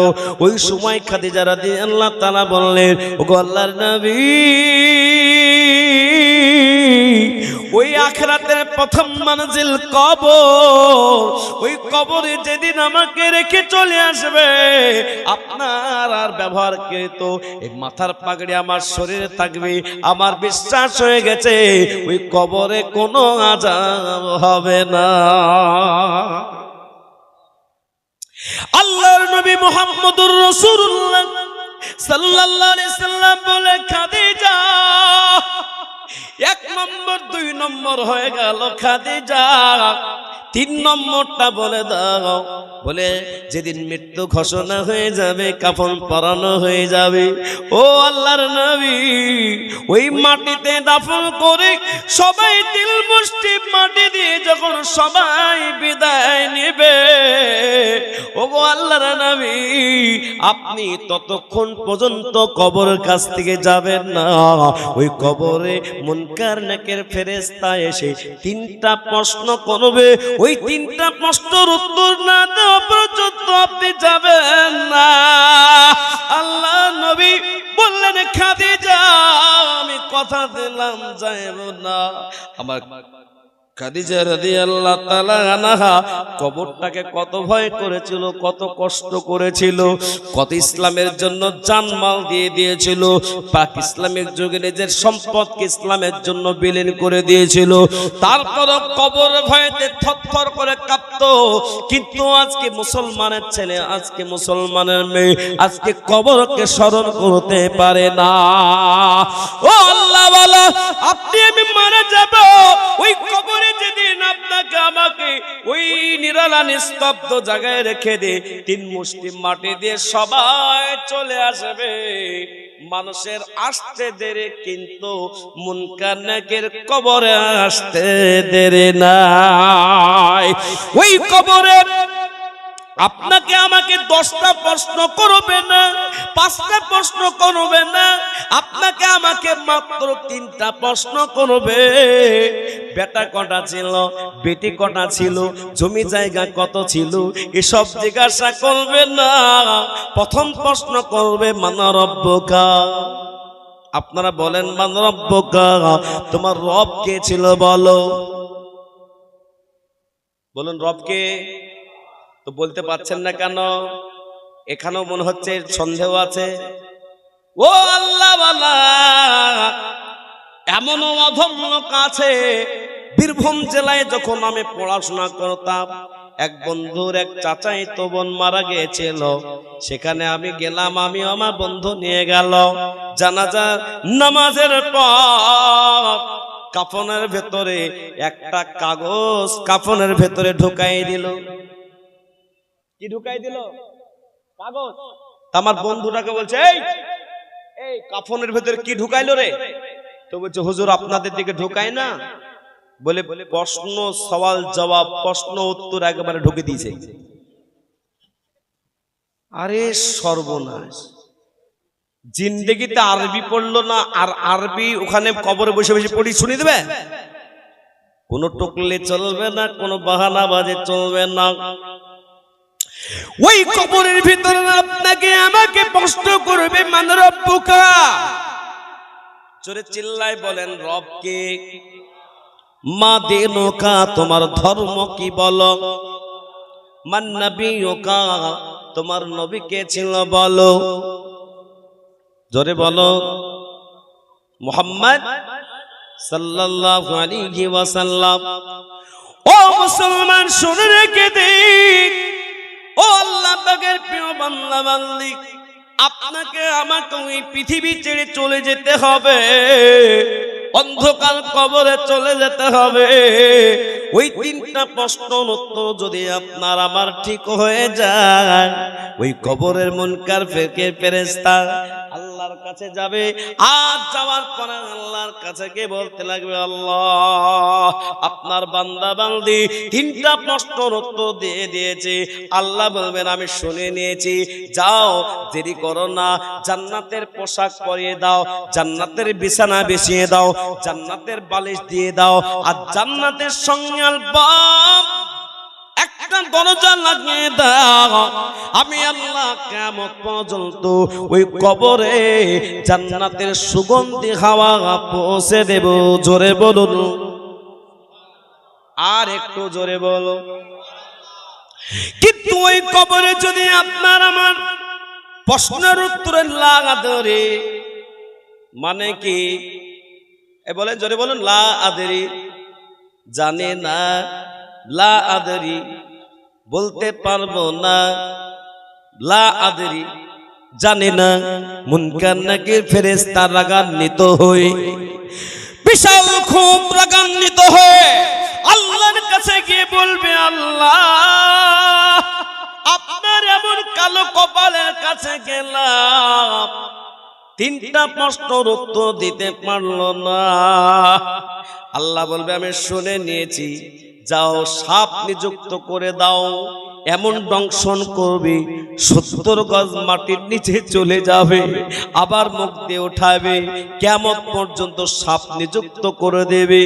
ওই সময় খাদিজা রাদিয়াল্লাহু তাআলা বললেন, ওগো আল্লাহর নবী, ওই আখিরাতের প্রথম মঞ্জিল কবর, ওই কবরে যেদিন আমাকে রেখে চলে আসবে, আপনার আর ব্যবহারকৃত এই মাথার পাগড়ি আমার শরীরে থাকবে। আমার বিশ্বাস হয়ে গেছে ওই কবরে কোনো আযাব হবে না। আল্লাহর নবী মুহাম্মদুর রাসূলুল্লাহ সাল্লাল্লাহু আলাইহি সাল্লাম বলে, খাদিজা এক নম্বর, দুই নম্বর হয়ে গেল, খাদিজা তিন নম্বরটা বলে দাও। বলে যেদিন মৃত্যু ঘোষণা হয়ে যাবে, কাফন পরানো হয়ে যাবে, ও আল্লাহর নবী, ওই মাটিতে দাফন করে সবাই তিল মুষ্টি মাটি দিয়ে যখন সবাই বিদায় নেবে, ও আল্লাহর নবী, আপনি ততক্ষণ পর্যন্ত কবরের কাছ থেকে যাবেন না। ওই কবরে মুনকার নাকির ফেরেশতা এসে তিনটা প্রশ্ন করবে। ওই তিনটা প্রশ্নের উত্তর না দেওয়া পর্যন্ত আপনি যাবেন না। আল্লাহ নবী বললেন, খাদিজা আমি কথা দিলাম যাইব না। আমার খাদিজা রাদিয়াল্লাহু তাআলা আনহা কবরটাকে কত ভয় করেছিল, কত কষ্ট করেছিল, কত ইসলামের জন্য জানমাল দিয়ে দিয়েছিল, পাক ইসলামের যুগে নিজের সম্পদকে ইসলামের জন্য বিলীন করে দিয়েছিল। তারপর কবর ভয়েতে থরথর করে কাঁপতো। কিন্তু আজকে মুসলমানের ছেলে, আজকে মুসলমানের মেয়ে আজকে কবরকে স্মরণ করতে পারে না। ও আল্লাহ ওয়ালা, আপনি আমি মারা যাব, ওই কবরে যেদিন আপনাকে আমাকে ওই নিরালা নিস্তব্ধ জায়গায় রেখে দে, তিন মুষ্টি মাটি দিয়ে সবাই চলে আসবে। মানুষের আসতে দেরি, কিন্তু মুনকার নাকির কবরে আসতে দেরি নাই। ওই কবরে আপনাকে আমাকে 10টা প্রশ্ন করবে না, 5টা প্রশ্ন করবে না, আপনাকে আমাকে মাত্র 3টা প্রশ্ন করবে। বেটা কটা ছিল, বেটি কটা ছিল, জমি জায়গা কত ছিল, এসব জিজ্ঞাসা করবে না। প্রথম প্রশ্ন করবে, মান রব্বুকা। আপনারা বলেন, মান রব্বুকা, তোমার রব কে ছিল বলো। বলুন, রব কে? তো বলতে পারছেন না কেন? এখানেও মনে হচ্ছে সন্দেহ আছে। ও আল্লাহ ওয়ালা, এমনও অধম লোক আছে। বীরভূম জেলায় যখন আমি পড়াশোনা করতাম, এক বন্ধুর এক চাচাই তো বোন মারা গিয়েছিল, সেখানে আমি গেলাম, আমি আমার বন্ধু নিয়ে গেল। জানাজা নামাজের পর কাফনের ভেতরে একটা কাগজ কাফনের ভেতরে ঢুকাই দিল। কি ঢুকাই দিল? কাগজ। আমার বন্ধুটাকে বলছে, এই কাফনের ভেতরে কি ঢুকাইলো রে? তো বলছে, হুজুর আপনাদের দিকে ঢুকায় না। বলে প্রশ্ন সওয়াল জবাব, প্রশ্ন উত্তর একেবারে ঢুকে দিয়েছে। আরে সর্বনাশ, জিন্দেগিতে আরবি পড়লো না, আর আরবি ওখানে কবরে বসে বসে পড়ি শুনি দেবে? কোনো টুকলে চলবে না, কোনো বাহানা বাজে চলবে না। ওই কবরের ভিতরে আপনাকে আমাকে প্রশ্ন করবে, মান রব্বুকা। জোরে চিল্লায় বলেন, রব কে? মা দিনুকা, তোমার ধর্ম কি বলো? মান নবিয়ুকা, তোমার নবী কে ছিল বলো? জোরে বলো। মুহাম্মদ সাল্লাল্লাহু আলাইহি ওয়াসাল্লাম। ও মুসলমান শুনে রেখে দিন, ও আল্লাহ পাকের প্রিয় বান্দা বান্দি, আপনাকে আমাকে ওই পৃথিবী ছেড়ে চলে যেতে হবে, অন্ধকার কবরে চলে যেতে হবে। ওই তিনটা প্রশ্নের উত্তর যদি আপনার আমার ঠিক হয়ে যায়, ওই কবরের মুনকার ফেরেশতা আল্লাহর কাছে যাবে। আর যাওয়ার পরে আল্লাহর কাছে গিয়ে বলতে লাগবে, আল্লাহ আপনার বান্দা বান্দি তিনটা প্রশ্নের উত্তর দিয়ে দিয়েছে। আল্লাহ বলবেন, আমি শুনে নিয়েছি, যাও দেরি করো না, জান্নাতের পোশাক পরিয়ে দাও, জান্নাতের বিছানা বিছিয়ে দাও, জান্নাতের বালিশ দিয়ে দাও, আর জান্নাতের সঙ্গে আলবাব একটা দরজা লাগিয়ে দাও। আমি আল্লাহ কিয়ামত পর্যন্ত ওই কবরে জান্নাতের সুগন্ধি হাওয়া পৌঁছে দেব। জোরে বলুন, আর একটু জোরে বলো। কিন্তু ওই কবরে যদি আপনার আমার প্রশ্নের উত্তরের লাগা ধরে, মানে কি বলেন, জোরে বলুন। লা আদরি, জানে না। লা আদরি, বলতে পারবো না। লা আদরি, জানে না। মুনকার নাকির ফেরেশতা রাগান্বিত হয়ে, বিশাল খুব রাগান্বিত হয়ে আল্লাহর কাছে গিয়ে বলবে, আল্লাহ আপনার এমন কালো কপালের কাছে গেলাম, তিনটা প্রশ্নের উত্তর দিতে পারলো না। আল্লাহ বলবে, আমি শুনে নিয়েছি, যাও সাপ নিযুক্ত করে দাও, এমন দংশন করবে 70 গজ মাটির নিচে চলে যাবে, আবার মুখ দিয়ে উঠাবে, কিয়ামত পর্যন্ত সাপ নিযুক্ত করে দেবে।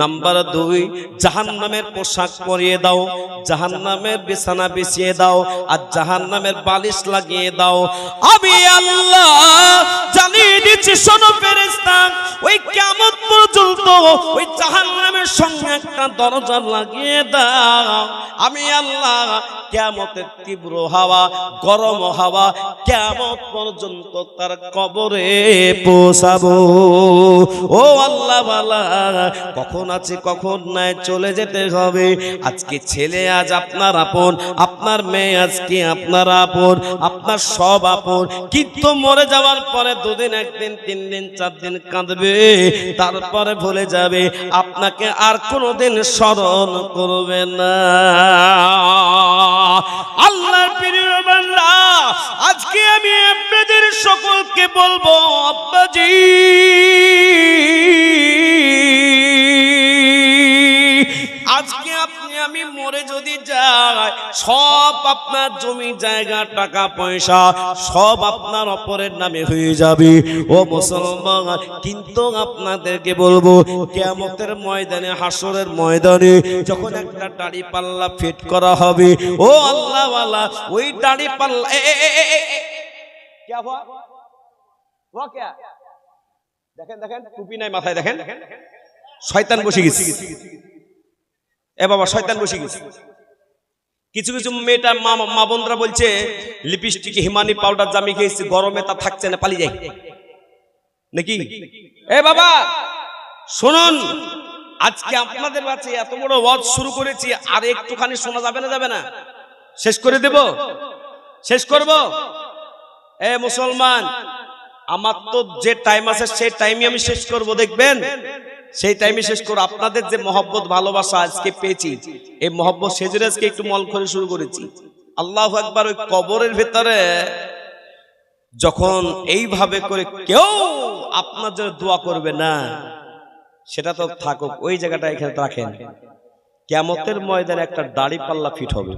নাম্বার 2, জাহান্নামের পোশাক পরিয়ে দাও, জাহান্নামের বিছানা বিছিয়ে দাও, আর জাহান্নামের বালিশ লাগিয়ে দাও। আমি আল্লাহ জানিয়ে দিচ্ছি, শোনো ফেরেশতা, ওই কিয়ামত পর্যন্ত ওই জাহান্নামের সঙ্গে একটা দরজা লাগিয়ে দাও। আমি আল্লাহ কিয়ামতের তীব্র হাওয়া, গরম হাওয়া কিয়ামত পর্যন্ত তার কবরে পৌঁছাবো। ও আল্লাহ বালা, কখন আছে কখন নাই, চলে যেতে হবে। আজকে ছেলে আজ আপনার আপন, আপনার মেয়ে আজকে আপনার আপন, আপনার সব আপন, কিন্তু মরে যাওয়ার পরে 2 দিন 1 দিন 3 দিন 4 দিন কাঁদবে, তারপরে ভুলে যাবে, আপনাকে আর কোনোদিন স্মরণ করবে না। আল্লাহর প্রিয় বান্দা, আজকে আমি আপনাদের সকলকে বলবো, আব্বাজি আজকে আপনি আমি মরে যদি যাই, সব আপনার জমি জায়গা টাকা পয়সা সব আপনার অপরের নামে হয়ে যাবে। ও মুসলমান, কিন্তু আপনাদেরকে বলবো, কিয়ামতের ময়দানে, হাসরের ময়দানে যখন একটা দাড়ি পাল্লা ফিট করা হবে, ও আল্লাহ ওয়ালা, ওই দাড়ি পাল্লা দেখেন দেখেন, টুপি নাই মাথায়, দেখেন শয়তান বসে গেছে। এ বাবা, শয়তান বসে গেছে। কিছু কিছু মেয়েটা মা বোনরা বলছে লিপস্টিক হিমানি পাউডার জামি খেয়েছি, গরমে তা থাকছে না, পালিয়ে যায় নাকি? এ বাবা শুনুন, আজকে আপনাদের কাছে এত বড় ওয়াজ শুরু করেছি, আর একটুখানি শোনা যাবে না? যাবে না? শেষ করে দেব? শেষ করব? এ মুসলমান, আমার তো যে টাইম আছে সেই টাইমে আমি শেষ করব, দেখবেন সেই টাইমে শেষ করব। আপনাদের যে মহব্বত ভালোবাসা আজকে পেয়েছি, এই মহব্বত সেজন্য আজকে একটু মল করে শুরু করেছি। আল্লাহু আকবার। ওই কবরের ভেতরে যখন এইভাবে করে কেউ আপনার জন্য দোয়া করবে না, সেটা তো থাকুক, ওই জায়গাটা এখানে রাখেন। কিয়ামতের ময়দানে একটা দাড়ি পাল্লা ফিট হবে।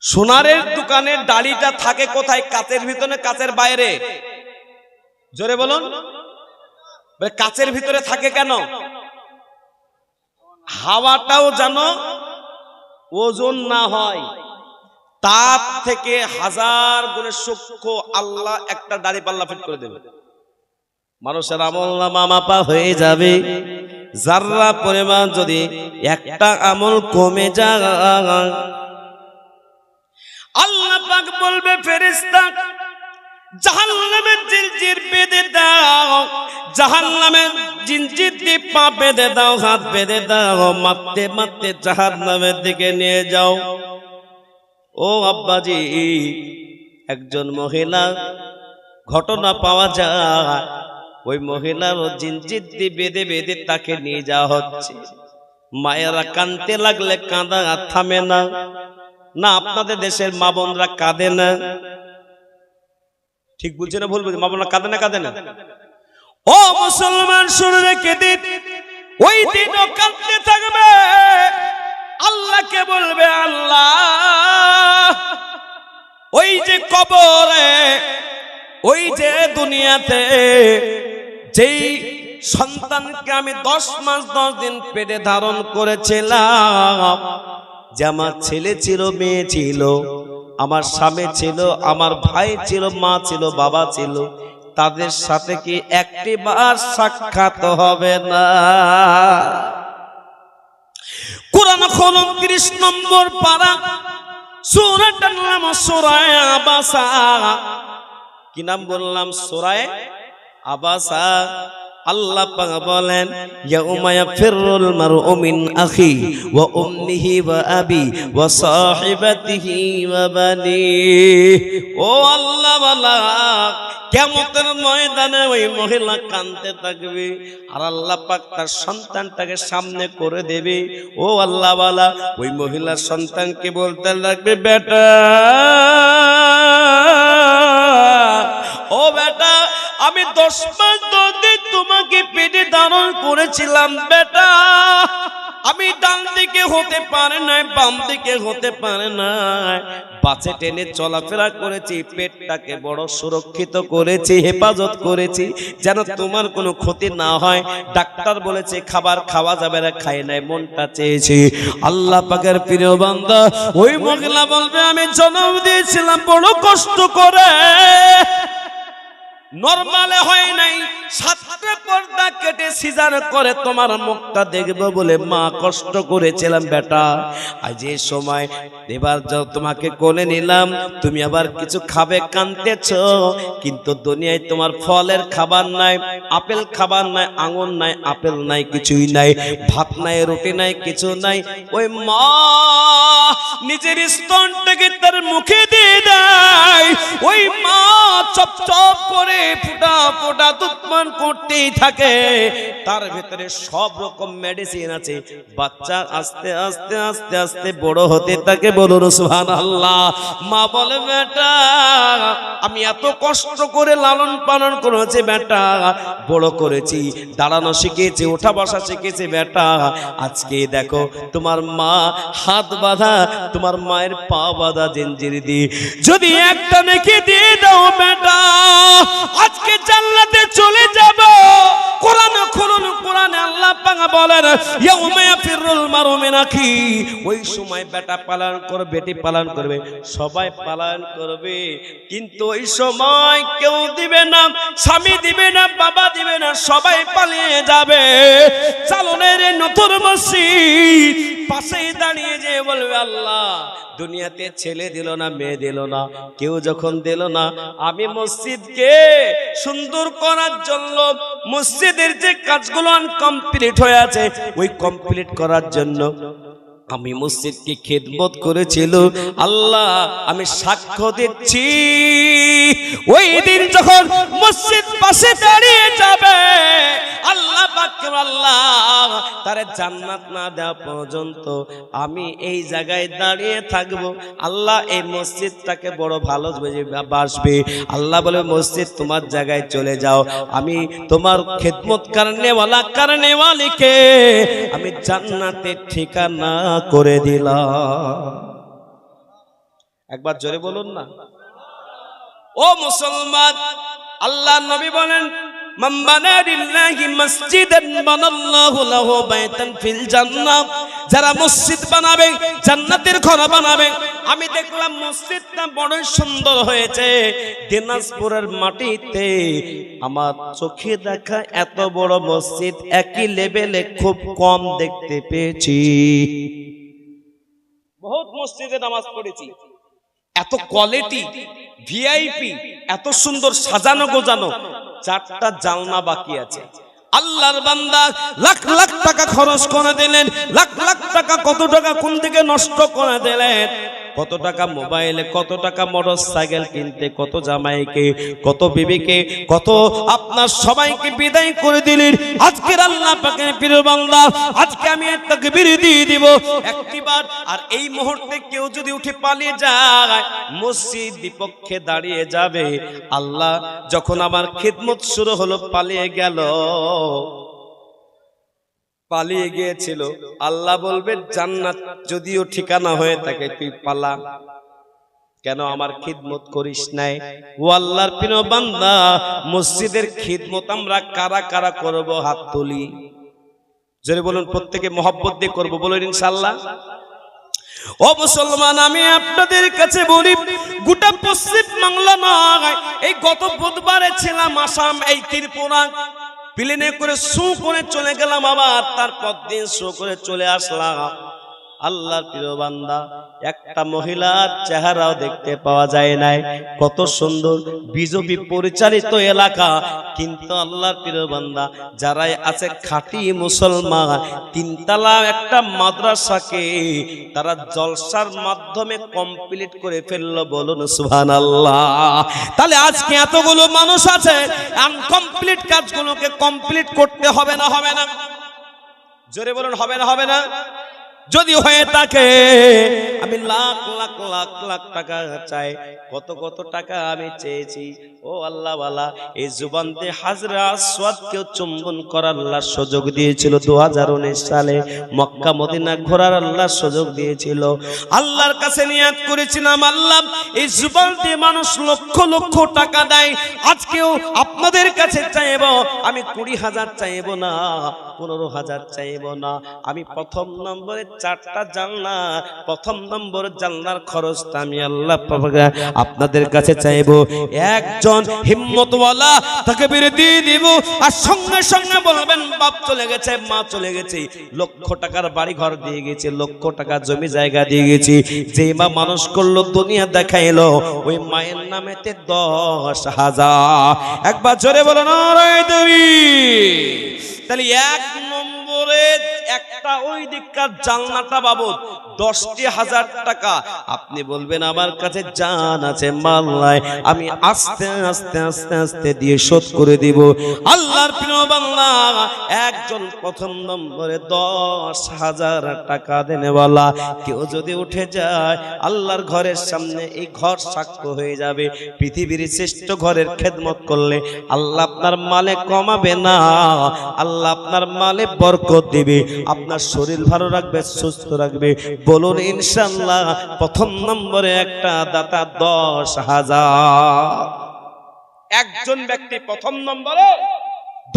সোনারের দোকানের দাড়িটা থাকে কোথায়? কাচের ভিতরে, কাচের বাইরে? জোরে বলুন। কাচের ভিতরে থাকে কেন? হাওয়াটাও যেন ওজন না হয়, তার থেকে 1000 গুণে সূক্ষ্ম আল্লাহ একটা দাড়ি পাল্লা ফিট করে দেবে। মানুষের আমলনামা মাপা হয়ে যাবে। যাররা পরিমাণ যদি একটা আমল কমে যায়, আল্লাহ পাক বলবে ফেরেশতা জাহান্নামের জিনজির বেঁধে দাও, জাহান্নামের জিনজির দিয়ে পা বেঁধে দাও, হাত বেঁধে দাও, মারতে মারতে জাহান্নামের দিকে নিয়ে যাও। ও আব্বাজি, একজন মহিলা ঘটনা পাওয়া যায়, ওই মহিলার জিনজির দিয়ে বেঁধে বেঁধে তাকে নিয়ে যাওয়া হচ্ছে। মায়েরা কাঁদতে লাগলে কাঁদা থামে না। না, আপনাদের দেশের মা বোনরা কাঁদে না? ঠিক বলছে না ভুল বলছে? মা বোনরা কাঁদে না? কাঁদে না? ও মুসলমান শুনে রেখে দিন, ওই দিনও কাঁদতে থাকবে। আল্লাহকে বলবে, আল্লাহ ওই যে কবরে, ওই যে দুনিয়াতে যেই সন্তানকে আমি 10 মাস 10 দিন পেটে ধারণ করেছিলাম, যে আমার ছেলে ছিল, মেয়ে ছিল, আমার স্বামী ছিল, আমার ভাই ছিল, মা ছিল, বাবা ছিল, তাদের সাথে কি একটি বার সাক্ষাৎ হবে না? কোরআন খুলুন 30 নম্বর পারা, সূরাটার নাম সূরা আবাসা। কি নাম বললাম? সূরা আবাসা। আল্লাহ পাক বলেন, ইয়াউমা ইয়াফিরুল মারউ মিন আখি ওয়া উম্মিহি ওয়া আবি ওয়া সাহিবাতিহি ওয়া বানিহি। ও আল্লাহ বালা, কিয়ামতের ময়দানে ওই মহিলা কাঁদতে থাকবে, আর আল্লাহ পাক তার সন্তানটাকে সামনে করে দেবে। ও আল্লাহ বালা, ওই মহিলার সন্তানকে বলতে লাগবে, বেটা, ও বেটা, আমি 10 মাস 10 দিন তোমাকে পেটে ধারণ করেছিলাম। বেটা, আমি ডান দিকে হতে পারে নাই, বাম দিকে হতে পারে নাই, বাঁচে টেনে চলাফেরা করেছি, পেটটাকে বড় সুরক্ষিত করেছি, হেফাজত করেছি, যেন তোমার কোনো ক্ষতি না হয়। ডাক্তার বলেছে খাবার খাওয়া যাবে না, খাই নাই, মনটা চেয়েছি। আল্লাহ পাকের প্রিয় বান্দা, ওই মহিলা বলবে, আমি জন্ম দিয়েছিলাম বড় কষ্ট করে, নরমালে হয় নাই, 7টা পর্দা কেটে সিজার করে তোমার মুখটা দেখবো বলে মা কষ্ট করেছিলাম। বেটা, আজ এই সময় এবার যাও, তোমাকে কোলে নিলাম, তুমি আবার কিছু খাবে, কাঁদতেছো, কিন্তু দুনিয়ায় তোমার ফলের খাবার নাই, আপেল খাবার নাই, আঙুর নাই, আপেল নাই, কিছুই নাই, ভাত নাই, রুটি নাই, কিছু নাই। ওই মা নিজের স্তনটাকে তার মুখে দিয়ে দেয়। ওই মা চপ চপ করে ফুটা ফুটা দুধ পান করতেই থাকে, তার ভিতরে সব রকম মেডিসিন আছে। বাচ্চা আস্তে আস্তে আস্তে আস্তে বড় হতে থাকে। বলুন সুবহানাল্লাহ। মা বলে, বেটা, আমি এত কষ্ট করে লালন পালন করেছি, বেটা, বড় করেছি, দাঁড়ানো শিখেছি, ওঠা বসা শিখেছি, বেটা, আজকে দেখো তোমার মা হাত বাঁধা, তোমার মায়ের পা বাঁধা জিঞ্জির দিয়ে, যদি একটা নেকি দিয়ে দাও বেটা, আজকে জান্নাতে চলে যাব। কোরআন খুলুন, কোরআনে আল্লাহ পাক বলেন, ইয়াউমা ইয়াফিরুল মারউ মিন আখি। ওই সময় বেটা পালন করবে, বেটি পালন করবে, সবাই পালন করবে, কিন্তু ওই সময় কেউ দিবে না, স্বামী দিবে না, বাবা দিবে না, সবাই পালিয়ে যাবে। চালনের নতুন মসজিদ পাশেই দাঁড়িয়ে যে বলবে আল্লাহ দুনিয়াতে ছেলে দিল না মেয়ে দিল না কেউ যখন দিল না আমি মসজিদকে সুন্দর করার জন্য মসজিদের যে কাজগুলো আনকমপ্লিট হয়ে আছে ওই কমপ্লিট করার জন্য আমি মসজিদকে খেদমত করেছিল আল্লাহ আমি সাক্ষ্য দিচ্ছি ওই দিন যখন মসজিদ পাশে দাঁড়িয়ে যাবে আল্লাহ পাক আল্লাহ তারে জান্নাত না দেওয়া পর্যন্ত আমি এই জায়গায় দাঁড়িয়ে থাকবো আল্লাহ এই মসজিদটাকে বড় ভালো বাসবে আল্লাহ বলে মসজিদ তোমার জায়গায় চলে যাও আমি তোমার খেদমত করনে ওয়ালিকে আমি জান্নাতের ঠিকানা করে দিলাম একবার জোরে বলুন না ও মুসলমান আল্লাহ নবী বলেন মান বানা লিল্লাহি মসজিদান বানাল্লাহু লাহু বাইতান ফিল জান্নাহ যারা মসজিদ বানাবে জান্নাতের ঘর বানাবে আমি দেখলাম মসজিদটা বড় সুন্দর হয়েছে দিনাজপুরের মাটিতে আমার চোখে দেখা এত বড় মসজিদ একই লেভেলে খুব কম দেখতে পেয়েছি বহুত মসজিদে নামাজ পড়েছি এত কোয়ালিটি ভিআইপি এত সুন্দর সাজানো গোজানো চারটা জালনা বাকি আছে আল্লাহর বান্দা লাখ লাখ টাকা খরচ করে দিলেন লাখ লাখ টাকা কত টাকা কোন দিকে নষ্ট করে দিলেন কত টাকা মোবাইলে কত টাকা মোটরসাইকেল কিনতে কত জামাইকে কত বিবিকে কত আপনার সবাইকে বিদায় করে দিলেন আজকের আল্লাহ পাকের প্রিয় বান্দা আজকে আমি তাকবীর দিয়ে দিব একটিবার আর এই মুহূর্তে কেউ যদি উঠে পালিয়ে যায় মসজিদ বিপক্ষে দাঁড়িয়ে যাবে আল্লাহ যখন আমার খিদমত শুরু হলো পালিয়ে গেল পালিয়ে গিয়েছিল আল্লাহ বলবে জান্নাত যদিও ঠিকানা হয়ে থাকে তুই পালা কেন আমার খিদমত করিস নাই ও আল্লাহর প্রিয় বান্দা মসজিদের খিদমত আমরা কারা কারা করব হাত তুলি জোরে বলুন প্রত্যেকে মহব্বত দিয়ে করব বলুন ইনশাআল্লাহ ও মুসলমান আমি আপনাদের কাছে বলি গোটা পশ্চিম বাংলা নয় এই গত বুধবারে ছিলাম আসাম এই ত্রিপুরা প্লেনে করে শো করে চলে গেলাম আবার তারপর দিন শো করে চলে আসলাম আল্লাহর প্রিয় বান্দা একটা মহিলার চেহারাও দেখতে পাওয়া যায় নাই কত সুন্দর বিজেপি পরিচালিত এলাকা কিন্তু আল্লাহর প্রিয় বান্দা যারাই আছে খাঁটি মুসলমান তিনতলা একটা মাদ্রাসাকে তারা জলসার মাধ্যমে কমপ্লিট করে ফেললো বলুন সুবহানাল্লাহ তাহলে আজকে এতগুলো মানুষ আছে আনকমপ্লিট কাজগুলোকে কমপ্লিট করতে হবে না জোরে বলুন হবে না যদি হয়ে থাকে আমি লাখ লাখ লাখ লাখ টাকা চাই কত কত টাকা আমি চেয়েছি ও আল্লাহ ওয়ালা এই জুবানতে হাজরা আসওয়াদকে চুম্বন করার আল্লাহ সুযোগ দিয়েছিল 2019 সালে মক্কা মদিনা ঘোরার আল্লাহ সুযোগ দিয়েছিল আল্লাহর কাছে নিয়াত করেছিলাম আল্লাহ এই জুবানতে মানুষ লক্ষ লক্ষ টাকা দেয় আজকেও আপনাদের কাছে চাইবো আমি 20,000 চাইবো না 15,000 চাইবো না আমি প্রথম নম্বরে 4টা জানলা প্রথম নম্বর জানলার খরচটা আমি আল্লাহ আপনাদের কাছে চাইবো একজন হিম্মতওয়ালা তাকবীর দিয়ে দিব আর সঙ্গে সঙ্গে বলবেন বাপ চলে গেছে মা চলে গেছে লক্ষ টাকার বাড়ি ঘর দিয়ে গেছে লক্ষ টাকা জমি জায়গা দিয়ে গেছে যে মা মানুষ করলো দুনিয়া দেখাইলো ওই মায়ের নামেতে 10,000 একবার জোরে বলো নারায়ে তাকবীর তাহলে এক নম্বরে একটা ওই দিককার জানলাটা বাবদ 10,000 টাকা আপনি বলবেন আমার কাছে জান আছে মাল নাই আমি আস্তে আস্তে আস্তে আস্তে দিয়ে শোধ করে দিব আল্লাহর প্রিয় বান্দা একজন প্রথম নম্বরে 10,000 টাকা দেনেওয়ালা কেউ যদি উঠে যায় আল্লাহর ঘরের সামনে এই ঘর সাক্ষ্য হয়ে যাবে পৃথিবীর শ্রেষ্ঠ ঘরের খেদমত করলে আল্লাহ আপনার মালে কমাবে না আল্লাহ আপনার মালে বরকত দিবে আপনার শরীর ভালো রাখবে সুস্থ রাখবে বলুন ইনশাআল্লাহ প্রথম নম্বরে একটা দাতা 10,000 একজন ব্যক্তি প্রথম নম্বরে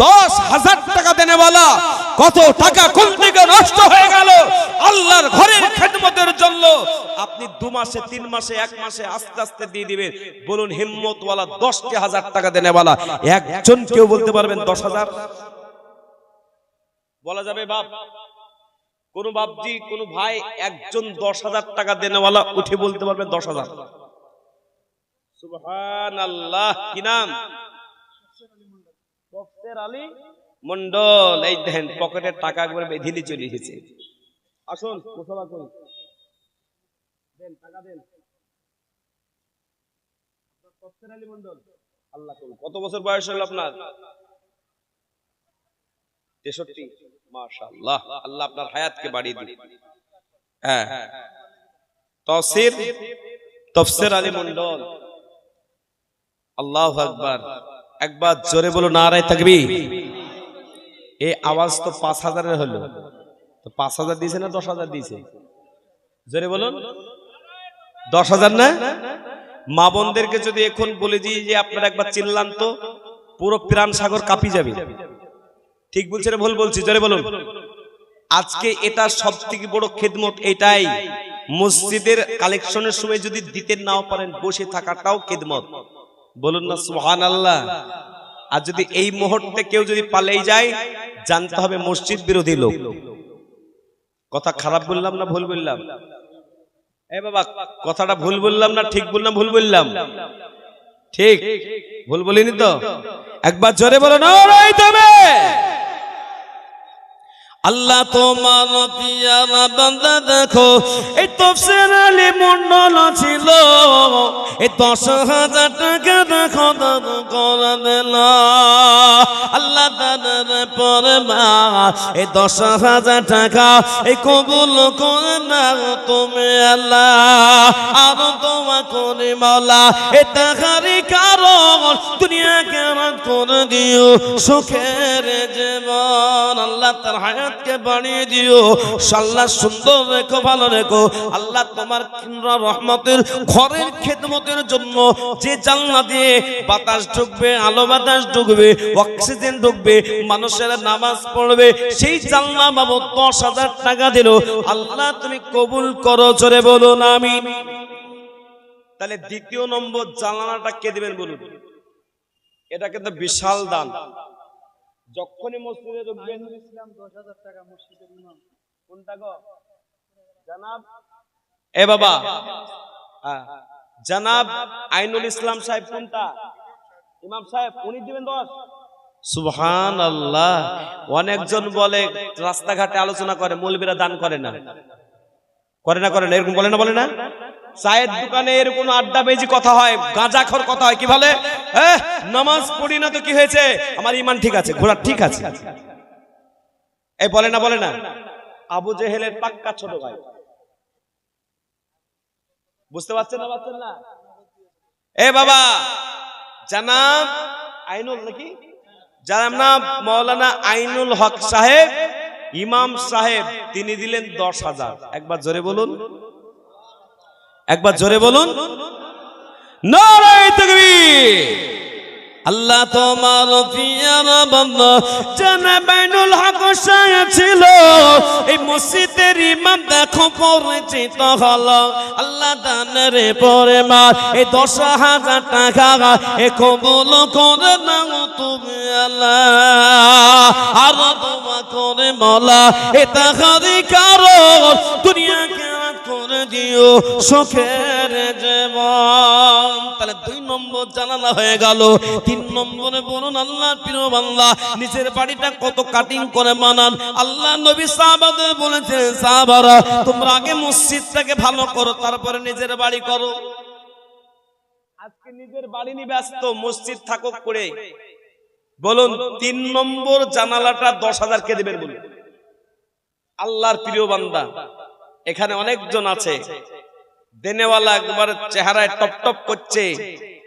10,000 টাকা দেনেওয়ালা কত টাকা কোন দিকে নষ্ট হয়ে গেল আল্লাহর ঘরের খেদমতের জন্য আপনি 2 মাসে 3 মাসে 1 মাসে আস্তে আস্তে দিয়ে দিবেন বলুন হিম্মতওয়ালা 10,000 টাকা দেনেওয়ালা একজন কেউ বলতে পারবেন 10,000 বলা যাবে বাপ কোন বাপজি কোন ভাই একজন 10,000 টাকা দেনেওয়ালা উঠে বলতে পারবে 10,000? সুবহানাল্লাহ। কি নাম? তফসির আলী মন্ডল। এই দেখেন পকেটের টাকা একবারে বেঁধিলি চলে এসেছে। আসুন মুসাফা করুন, দেন টাকা দেন। তফসির আলী মন্ডল, আল্লাহ করুন। কত বছর বয়স হলো আপনার? 63। মাশাআল্লাহ, আল্লাহ আপনার হায়াতকে বাড়িয়ে দিন। হ্যাঁ, তফসির আলী মন্ডল। আল্লাহু আকবার। একবার জোরে বলো নারে তাকবীর। এই আওয়াজ তো 5,000 এর হলো, তো 5,000 দিয়েছে না 10,000 দিয়েছে? জোরে বলুন। 10,000 না? মা বোনদেরকে যদি এখন বলে দিই যে আপনারা একবার চিল্লান তো, পুরো প্রাণ সাগর কাঁপি যাবে। ঠিক বলছে না ভুল বলছি? জোরে বলুন। আজকে এটা সবথেকে বড় খেদমত এটাই, মসজিদের কালেকশনের সময় যদি দিতে নাও পারেন বসে থাকাটাও খেদমত। বলুন না সুবহানাল্লাহ। আর যদি এই মুহূর্তে কেউ যদি পালিয়ে যায় জানতে হবে মসজিদ বিরোধী লোক। কথা খারাপ বললাম না ভুল বললাম? এ বাবা কথাটা ভুল বললাম না ঠিক বললাম? ভুল বললাম? ঠিক ভুল বলিনি তো? একবার জোরে বলো নারে তাকবীর। আল্লাহ তোমার পিয়ারা বান্দা দেখো, এই তফসির আলী মন্ডল ছিল, এই 10,000 টাকা দেখো দান করে দিল আল্লাহ তাদের পরে মা। এই 10,000 টাকা এই কবুল করে নাও তুমি আল্লাহ, আর তোমা করে মাওলা এ টাকারই কারণ দুনিয়াকে রাত করে দিও সুখের জীবন। আল্লাহ তার হায়াত কে বানিয়ে দিও আল্লাহ, সুন্দর রেখো ভালো রেখো আল্লাহ। তোমার রহমতের ঘরের খেদমতের জন্য যে জানলা দিয়ে বাতাস ঢুকবে, আলো বাতাস ঢুকবে, অক্সিজেন ঢুকবে, মানুষের নামাজ পড়বে, সেই জানলা বাবদ 10,000 টাকা দিল আল্লাহ, তুমি কবুল করো। জোরে বলুন আমিন। তাহলে দ্বিতীয় নম্বর জানালাটা কে দিবেন বলুন? এটা কিন্তু বিশাল দান। যখনই মসজিদে ঢুকবেন 10,000 টাকা মসজিদের ইমাম কোনটা গো জনাব? এ বাবা জনাব আইনুল ইসলাম সাহেব কোনটা? ইমাম সাহেব উনি দিবেন 10। সুবহানাল্লাহ। অনেকজন বলে রাস্তাঘাটে আলোচনা করে মৌলবীরা দান করে না, করে না, করে না, এরকম বলে না, বলে না? চায়ের দোকানে এরকম আড্ডা বেজি কথা হয়, গাঁজাখোর কথা হয়, কি বলে? নামাজ পড়ি না তো কি হয়েছে, আমার ইমান ঠিক আছে, ঘোড়া ঠিক আছে, এই বলে না, বলে না? আবু জেহেলের পাক্কা ছোট ভাই। বুঝতে পারছেন না? পারছেন না? এ বাবা জনাব আইনুল নাকি জনাব মাওলানা আইনুল হক সাহেব ইমাম সাহেব, তিনি দিলেন 10,000। একবার জোরে বলুন, একবার জোরে বলুন নারে তাকবীর। আল্লাহ তোমার পিয়ারা বান্দা জনাব আইনুল হক সাহেব ছিল এই মসজিদের ইমাম, দেখো পরিচিত হলো আল্লাহ দানের পরে মা এই 10,000 টাকা এ কবুল করে নাও তুমি আল্লাহ, আর তোমা করে মাওলা এ টাকারই কারণ দুনিয়াকে রাত করে দিও সুখের জীবন। তাহলে 2 নম্বর জানালা হয়ে গেল। 3 নম্বরে বলুন আল্লাহর প্রিয় বান্দা নিজের বাড়িটা কত কাটিং করে বানান। আল্লাহ নবী সাহাবাদের বলেছেন, সাহাবারা তোমরা আগে মসজিদটাকে ভালো করো তারপরে নিজের বাড়ি করো। আজকে নিজের বাড়ি নিয়ে ব্যস্ত, মসজিদ থাকুক করে। বলুন 3 নম্বর জানালাটা 10,000 কে দিবেন বলুন? আল্লাহর প্রিয় বান্দা এখানে অনেকজন আছে দেনেওয়ালা, একবার চেহারায় টপ টপ করছে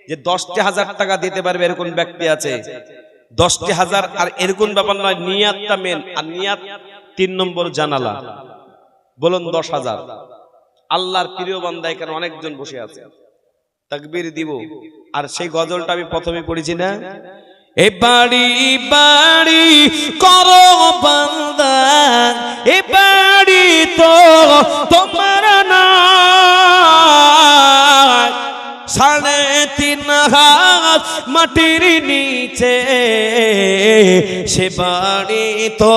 যে 10,000 টাকা দিতে পারবে এরকম ব্যক্তি আছে। 10,000 আর এরকম ব্যাপার নয়, নিয়াতটা মেন। আর নিয়াত 3 নম্বর জানালা। বলুন 10,000। আল্লাহর প্রিয় বান্দা এখানে অনেকজন বসে আছে, তাকবীর দিব। আর সেই গজলটা আমি প্রথমে পড়েছি না, এ বাড়ি বাড়ি করো বান্দা, এ বাড়ি তো তোমার না, 3.5 মাটির নিচে, সে বাড়ি তো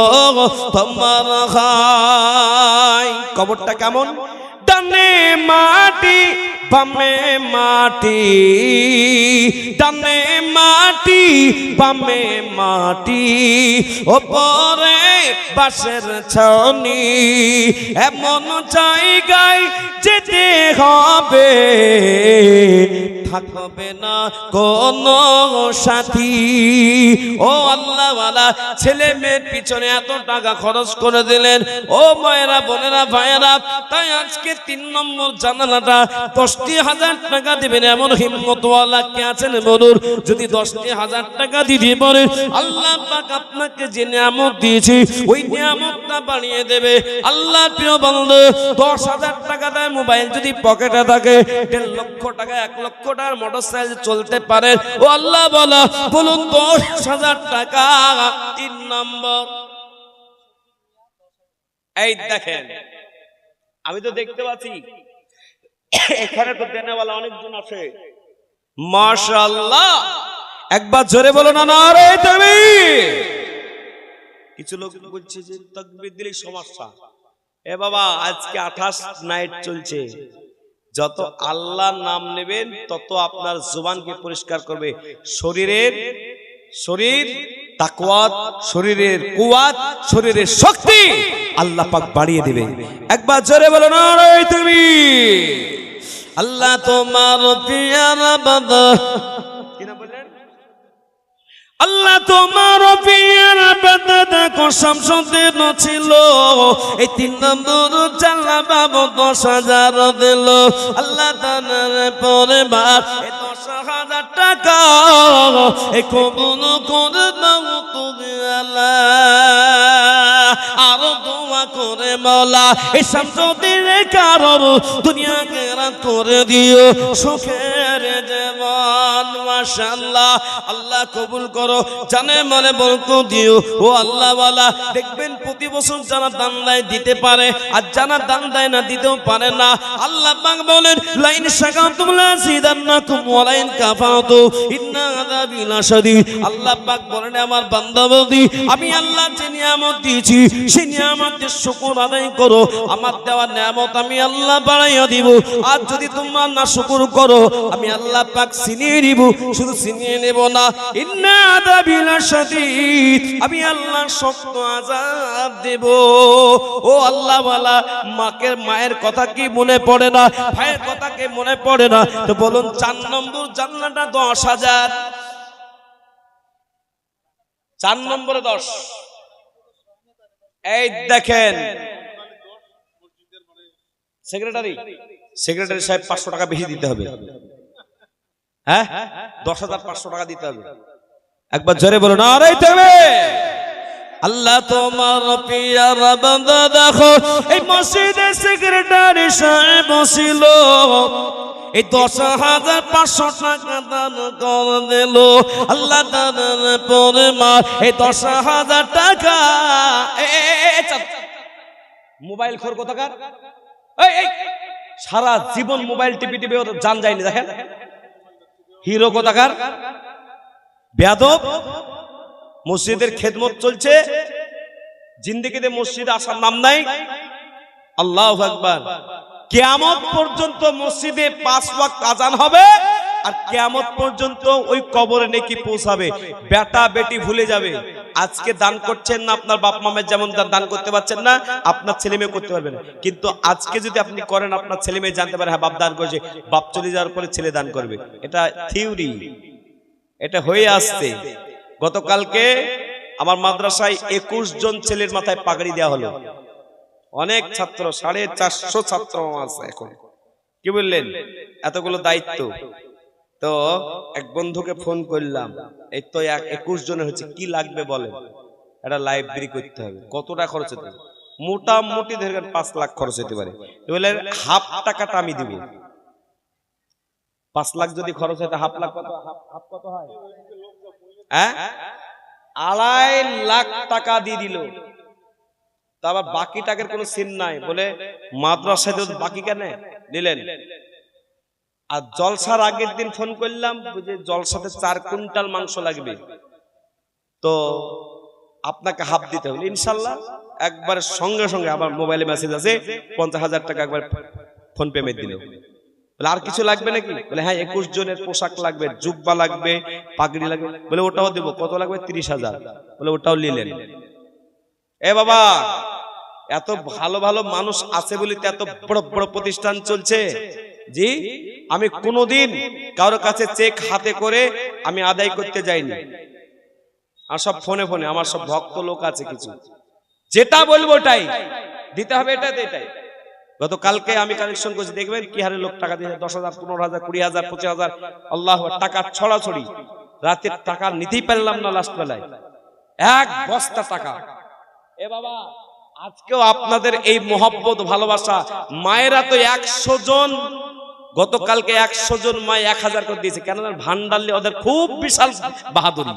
তোমার হয়। কবরটা কেমন? ডানে মাটি বামে মাটি, ডানে মাটি বামে মাটি, ওপরে বাঁশের ছাউনি। এমন জায়গায় যেতে হবে থাকবে না কোনো সাথী। ও আল্লাহওয়ালা, ছেলে মেয়ের পিছনে এত টাকা খরচ করে দিলেন। ও মায়েরা, বোনেরা, ভাইয়েরা, তাই আজকে 3 নম্বর জানালাটা 10,000 টাকা দিবেন এমন হিম্মতওয়ালা কে আছেন বলুন? যদি 10,000 টাকা দিতে পারেন, আল্লাহ পাক আপনাকে যে নিয়ামত দিয়েছে ওই নিয়ামতটা বাড়িয়ে দেবে। আল্লাহ প্রিয় বান্দা, 10,000 টাকা দেয় মোবাইল যদি পকেটে থাকে, 1.5 লক্ষ টাকা 1 লক্ষ টাকার মোটরসাইকেল চলতে পারেন। ও আল্লাহ বলা বলুন 10,000 টাকা। 3 নম্বর, এই দেখেন, আমি তো দেখতে পাচ্ছি এখানে তো দেনেওয়ালা অনেকজন আছে, মাশাআল্লাহ। একবার জোরে বলো না নারে তাকবীর। কিছু লোক বলছে যে তাকবীর দিলেই সমস্যা। এ বাবা, আজকে 28 নাইট চলছে। যত আল্লাহর নাম নেবেন তত আপনার জবানকে পরিষ্কার করবে। শরীর তাকওয়াত, শরীরের কুওয়াত, শরীরের শক্তি আল্লাহ পাক বাড়িয়ে দিবে। একবার জোরে বলো নারে তাকবীর। আল্লাহ তোমার পিয়ারা বান্দা, কি নাম বললেন? আল্লাহ তোমার পিয়ারা বান্দা দেখো শামসুদ্দিন ছিল, এই 3 নম্বর জানলা বাবু 10,000 দিল। আল্লাহ তাআলার পরে বাপ এই 10,000 টাকা এই কবুল করে দাও তুমি আল্লাহ। আর দোয়া করে মাওলা এই শামসুদ্দিনের কারণ দুনিয়াকে রাত করে দিও সুখের জীবন। মাশাআল্লাহ, আল্লাহ কবুল করো, জানে মানে বরকত দিও। ও আল্লাহ ওয়ালা, দেখবেন প্রতি বছর যারা দান দেয় দিতে পারে, আর যারা দান দেয় না দিতেও পারে না। আল্লাহ পাক বলেন লাইন শাকারতুম লাযিদান্নাকুম ওয়া লাইন কাফারতুম ইন্না আযাবি লাশাদীদ। আল্লাহ পাক বলেন আমার বান্দা বন্দি, আমি আল্লাহ যে নিয়ামত দিয়েছি সেই নিয়ামতের শুকর আদায় করো। আমার দেওয়া নিয়ামত আমি আল্লাহ বাড়াইয়া দিব। আর যদি তোমরা না শুকর করো, আমি আল্লাহ পাক ছিনিয়ে নিব। শুধু ছিনিয়ে নেব না, ইন্না আযাবি লাশাদীদ, আমি আল্লাহ শক্ত আযাব দেব। ও আল্লাহ ওয়ালা, মায়ের কথা কি মনে পড়ে না? ভাইয়ের কথা কি মনে পড়ে না? তো বলুন 4 নম্বর জান্নাতটা 10,000। 4 নম্বরে 10। এই দেখেন সেক্রেটারি সাহেব 500 টাকা বেশি দিতে হবে। হ্যাঁ, 10,500 টাকা দিতে হবে। একবার জোরে বলো নারে তাকবীর। আল্লাহ তোমার পিয়ারা বান্দা দেখো এই মসজিদে সেক্রেটারি সাহেব ছিল, এই 10,500 টাকা দান করে দিল। আল্লাহ তাআলার পরে মা এই 10,000 টাকা। মোবাইল খোর কোথাকার, এই সারা জীবন মোবাইল টিপি টিপি ওর জান যায়নি। দেখেন হিরো কোথাকার, বেয়াদব। মসজিদের খেদমত চলছে, জিন্দেগিতে মসজিদে আসার নাম নাই। আল্লাহু আকবার। কিয়ামত পর্যন্ত মসজিদে 5 ওয়াক্ত আজান হবে, আর কিয়ামত পর্যন্ত ওই কবরে নেকি পৌঁছাবে। বেটা বেটি ভুলে যাবে। আজকে দান করছেন না, আপনার বাপ মামের যেমন দান করতে পারছেন না, আপনার ছেলে মেয়ে করতে পারবেন। কিন্তু আজকে যদি আপনি করেন, আপনার ছেলে মেয়ে জানতে পারে হ্যাঁ বাপ দান করেছে। বাপ চলে যাওয়ার পরে ছেলে দান করবে। এটা থিওরি, এটা হয়ে আসছে। গতকালকে আমার মাদ্রাসায় 21 জন ছেলের মাথায় পাগড়ি দেওয়া হলো। অনেক ছাত্র, 450 ছাত্র আছে এখন। কি বললেন? এতগুলো দায়িত্ব। তো এক বন্ধুকে ফোন করলাম, এই তো 21 জনের হচ্ছে, কি লাগবে বলেন? একটা লাইব্রেরি করতে হবে। কত টাকা খরচ হতে পারে? মোটামুটি ধরেন 5 লাখ খরচ হতে পারে। বললেন হাফ টাকাটা আমি দিব। 5 লাখ যদি খরচ হয়, হাফ লাখ কত? হাফ কত হয়? হ্যাঁ, 2.5 লাখ টাকা দিয়ে দিল। তারপর বাকি টাকার কোনো সিন নাই। বলে মাদ্রাসায় বাকি কেন নিলেন? আর জলসার আগের দিন ফোন করলাম যে জলসাতে 4 কুইন্টাল মাংস লাগবে, তো আপনাকে হাফ দিতে হবে ইনশাল্লাহ। একবার সঙ্গে সঙ্গে আমার মোবাইলে মেসেজ আছে 50,000 টাকা একবার ফোন পেমেন্ট দিল। বলে আর কিছু লাগবে নাকি? বলে হ্যাঁ 21 জনের পোশাক লাগবে, জুব্বা লাগবে, পাগড়ি লাগবে। বলে ওটাও দেবো। কত লাগবে? 30,000। বলে ওটাও নিলেন। এ বাবা, এত ভালো ভালো মানুষ আছে বলে তো এত বড় বড় প্রতিষ্ঠান চলছে। জি, আমি কোনোদিন কারোর কাছে চেক হাতে করে আমি আদায় করতে যাইনি। আর সব ফোনে ফোনে আমার সব ভক্ত লোক আছে, কিছু যেটা বলবো ওটাই দিতে হবে, এটাই। গতকালকে আমি কালেকশন করছি, দেখবেন কি হারে লোক টাকা দিয়ে 10,000, 15,000, 20,000, 25,000, আল্লাহ টাকা ছড়াছড়ি। রাতের টাকা নিতেই পারলাম না, লাস্ট বেলায় 1 বস্তা টাকা। এ বাবা, আজকেও আপনাদের এই মোহব্বত ভালোবাসা, মায়েরা তো 100 জন, গতকালকে 100 জন মায় 1,000 করে দিয়েছে। কেন? ভান্ডারলে ওদের খুব বিশাল বাহাদুরি।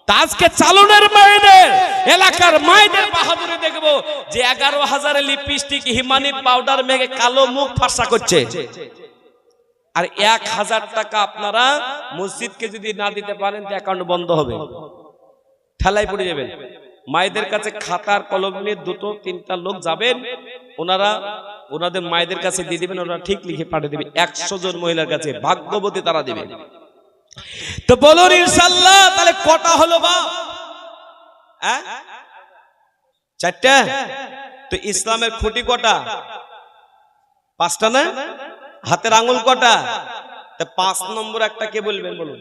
আজকে চালনের মায়েদের, এলাকার মায়েদের বাহাদুরি দেখবো যে 11,000 লিপস্টিক, হিমানি পাউডার মেখে কালো মুখ ফাঁসা করছে। আর 1,000 টাকা আপনারা মসজিদকে যদি না দিতে পারেন তো অ্যাকাউন্ট বন্ধ হবে, ঠেলায় পড়ে যাবেন। মায়েদের কাছে খাতার কলম নিয়ে 2-3টা লোক যাবেন, ওনাদের মায়েদের কাছে দিয়ে দিবেন, ওরা ঠিক লিখে পাঠিয়ে দেবে। 100 জন মহিলার কাছে, ভাগ্যবতী তারা দেবে। তো বলুন ইনশাআল্লাহ, তাহলে কটা হলো বা? 4টা। তো ইসলামের খুঁটি কটা? 5টা না? হাতের আঙ্গুল কটা? তো 5 নম্বর একটা কে বলবেন? বলুন।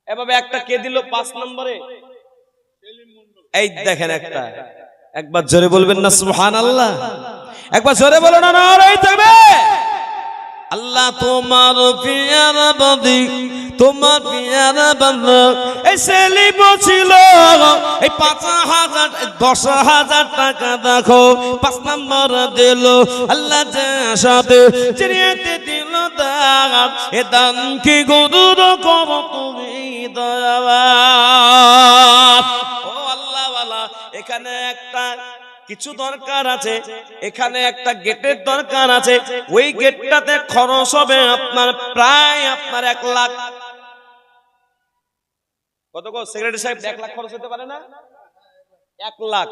এভাবে একটা কে দিল 5 নম্বরে? এই দেখেন একটা। একবার জোরে বলবেন না সুবহানাল্লাহ? একবার জোরে বলো না, নারায়ে তাকবীর। আল্লাহ তোমার পিয়ারা বান্দি, তোমার পিয়ারা বান্দা, এই সেলিম ছিল এই 5,000 10,000 টাকা দেখো 5 নম্বর দিল আল্লাহ, যে সাথে চিনিয়েতে দিল দান, এ দান কি গরুর করো তুমি দয়াবান। ও আল্লাহ ওয়ালা, এখানে একটা কিছু দরকার আছে, এখানে একটা গেটের দরকার আছে। ওই গেটটাতে খরচ হবে আপনার প্রায় 1 লাখ। কত গো সেক্রেটারি সাহেব? 1 লাখ খরচ হতে পারে না? 1 লাখ।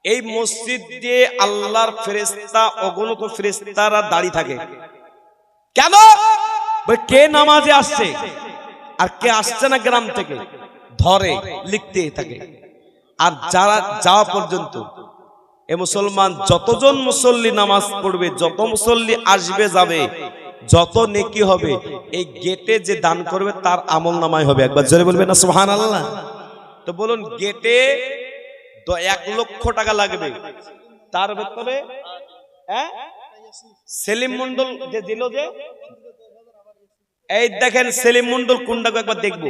এই মসজিদ দিয়ে আল্লাহর ফেরেশতা, অগণিত ফেরেশতারা দাঁড়িয়ে থাকে। কেন? কে নামাজে আসছে আর কে আসছে না গ্রাম থেকে ধরে লিখতে থাকে। আর যারা যাওয়া পর্যন্ত এ মুসলমান যতজন মুসল্লি নামাজ পড়বে, যত মুসল্লি আসবে যাবে, যত নেকি হবে, এই গেটে যে দান করবে তার আমল নামায় হবে। একবার জোরে বলবেন না সুবহানাল্লাহ? তো বলুন, গেটে 1 লক্ষ টাকা লাগবে, তার ভেতরে সেলিম মন্ডল যে দিল, যে এই দেখেন সেলিম মন্ডল কোনটা একবার দেখবো,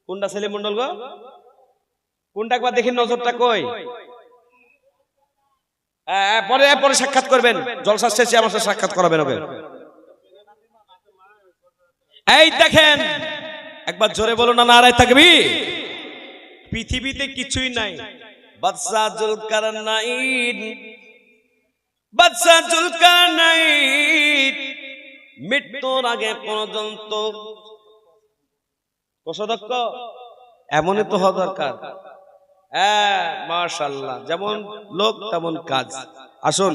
কোনটা সেলিম মন্ডল গো? কোনটা একবার দেখি, নজরটা কই? পরে সাক্ষাৎ করবেন, জলসা শেষে আমার সাথে সাক্ষাৎ করাবেন ওকে। এই দেখেন, একবার জোরে বলো না নারায়ে তাকবীর। পৃথিবীতে কিছুই নাই, বাদশা জুলকারনাইন, বাদশা জুলকারনাইন মৃত্যুর আগে পর্যন্ত কোষাধ্যক্ষ এমনই তো হওয়া দরকার। মাশাআল্লাহ, যেমন লোক তেমন কাজ। আসুন,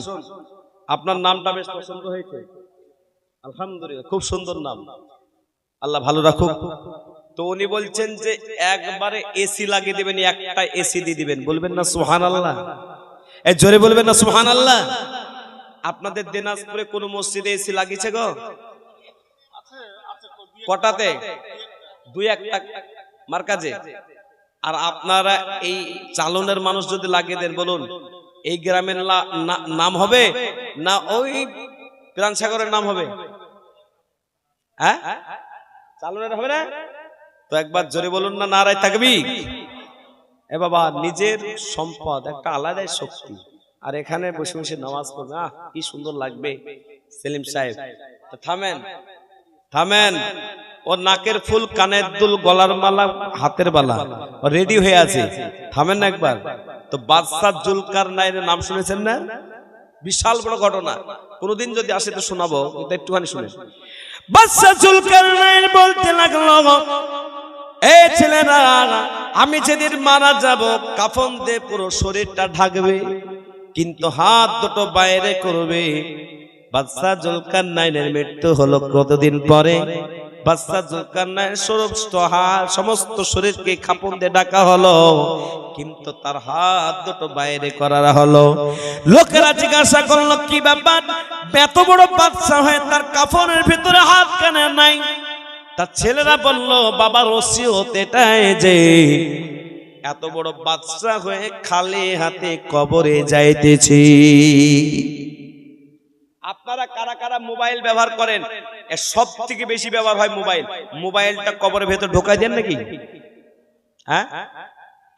আপনার নামটা বেশ পছন্দ হয়েছে, আলহামদুলিল্লাহ, খুব সুন্দর নাম, আল্লাহ ভালো রাখুক। তো উনি বলছেন যে একবারে এসি লাগিয়ে দিবেন, একটা এসি দিয়ে দিবেন। বলবেন না সুবহানাল্লাহ? এই জোরে বলবেন না সুবহানাল্লাহ? আপনাদের দিনাজপুরে কোন মসজিদে এসি লাগিয়েছে গো? কটাতে? 2-1টা মার্কাজে। আর আপনারা এই চালনের মানুষ যদি লাগিয়ে দেন, বলুন এই গ্রামের নাম হবে না ওই প্রাণসাগরের নাম হবে? চালনের হবে না? তো একবার জোরে বলুন না নারায়ে তাকবীর। এ বাবা, নিজের সম্পদ একটা আলাদাই শক্তি। আর এখানে বসে বসে নামাজ পড়বে, কি সুন্দর লাগবে। সেলিম সাহেব, তো থামেন। ও নাকের ফুল, কানের দুল, গলার মালা, হাতের বালা রেডি হয়ে আছে, থামেন না একবার। তো বাদশা জুলকারনাইনের নাম শুনেছেন না? বিশাল বড় ঘটনা, কোনদিন যদি আসে তো শোনাবো, কিন্তু একটুখানি শুনে। বাদশা জুলকারনাইন বলতে লাগলো, এই ছেলেরা, আমি যেদিন মারা যাব কাফন দিয়ে পুরো শরীরটা ঢাকবে, কিন্তু হাত দুটো বাইরে করবে। বাদশা জুলকারনাইনের মৃত্যু হলো কতদিন পরে? বাদশা জুলকারনাইন সমস্ত শরীরকে কাফন দিয়ে ঢাকা হলো, কিন্তু তার হাত দুটো বাইরে করা হলো। লোকেরা জিজ্ঞাসা করলো, কি ব্যাপার, এত বড় বাদশা হয়ে তার কাফনের ভিতরে হাত কেন নাই? তার ছেলেরা বলল, বাবার ওসিয়ত এটাই যে এত বড় বাদশা হয়ে খালি হাতে কবরে যাইতেছি। আপনারা কারা কারা মোবাইল ব্যবহার করেন? সব থেকে বেশি ব্যবহার হয় মোবাইল। মোবাইলটা কবরের ভেতর ঢোকাই দেন নাকি? হ্যাঁ,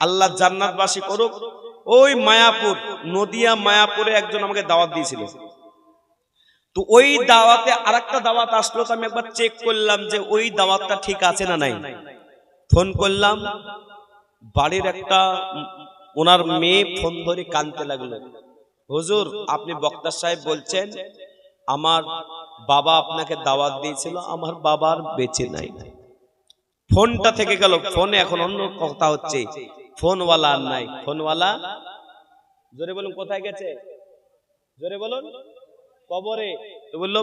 আল্লাহ জান্নাতবাসী করুক। ওই মায়াপুর, নদিয়া মায়াপুরে একজন আমাকে দাওয়াত দিয়েছিল, তো ওই দাওয়াতে আরেকটা দাওয়াত আসলো, তো আমি একবার চেক করলাম যে ওই দাওয়াতটা ঠিক আছে না নাই। ফোন করলাম, বাড়ির একটা ওনার মেয়ে ফোন ধরে কাঁদতে লাগলো, হুজুর আপনি বক্তা সাহেব বলছেন আমার বাবা আপনাকে দাওয়াত দিয়েছিল, আমার বাবার বেঁচে নাই। ফোনটা থেকে গেল, ফোনে এখন অন্য কথা হচ্ছে, ফোনওয়ালা আর নাই। ফোনওয়ালা জোরে বলুন কোথায় গেছে? জোরে বলুন। কবরে। তো বললো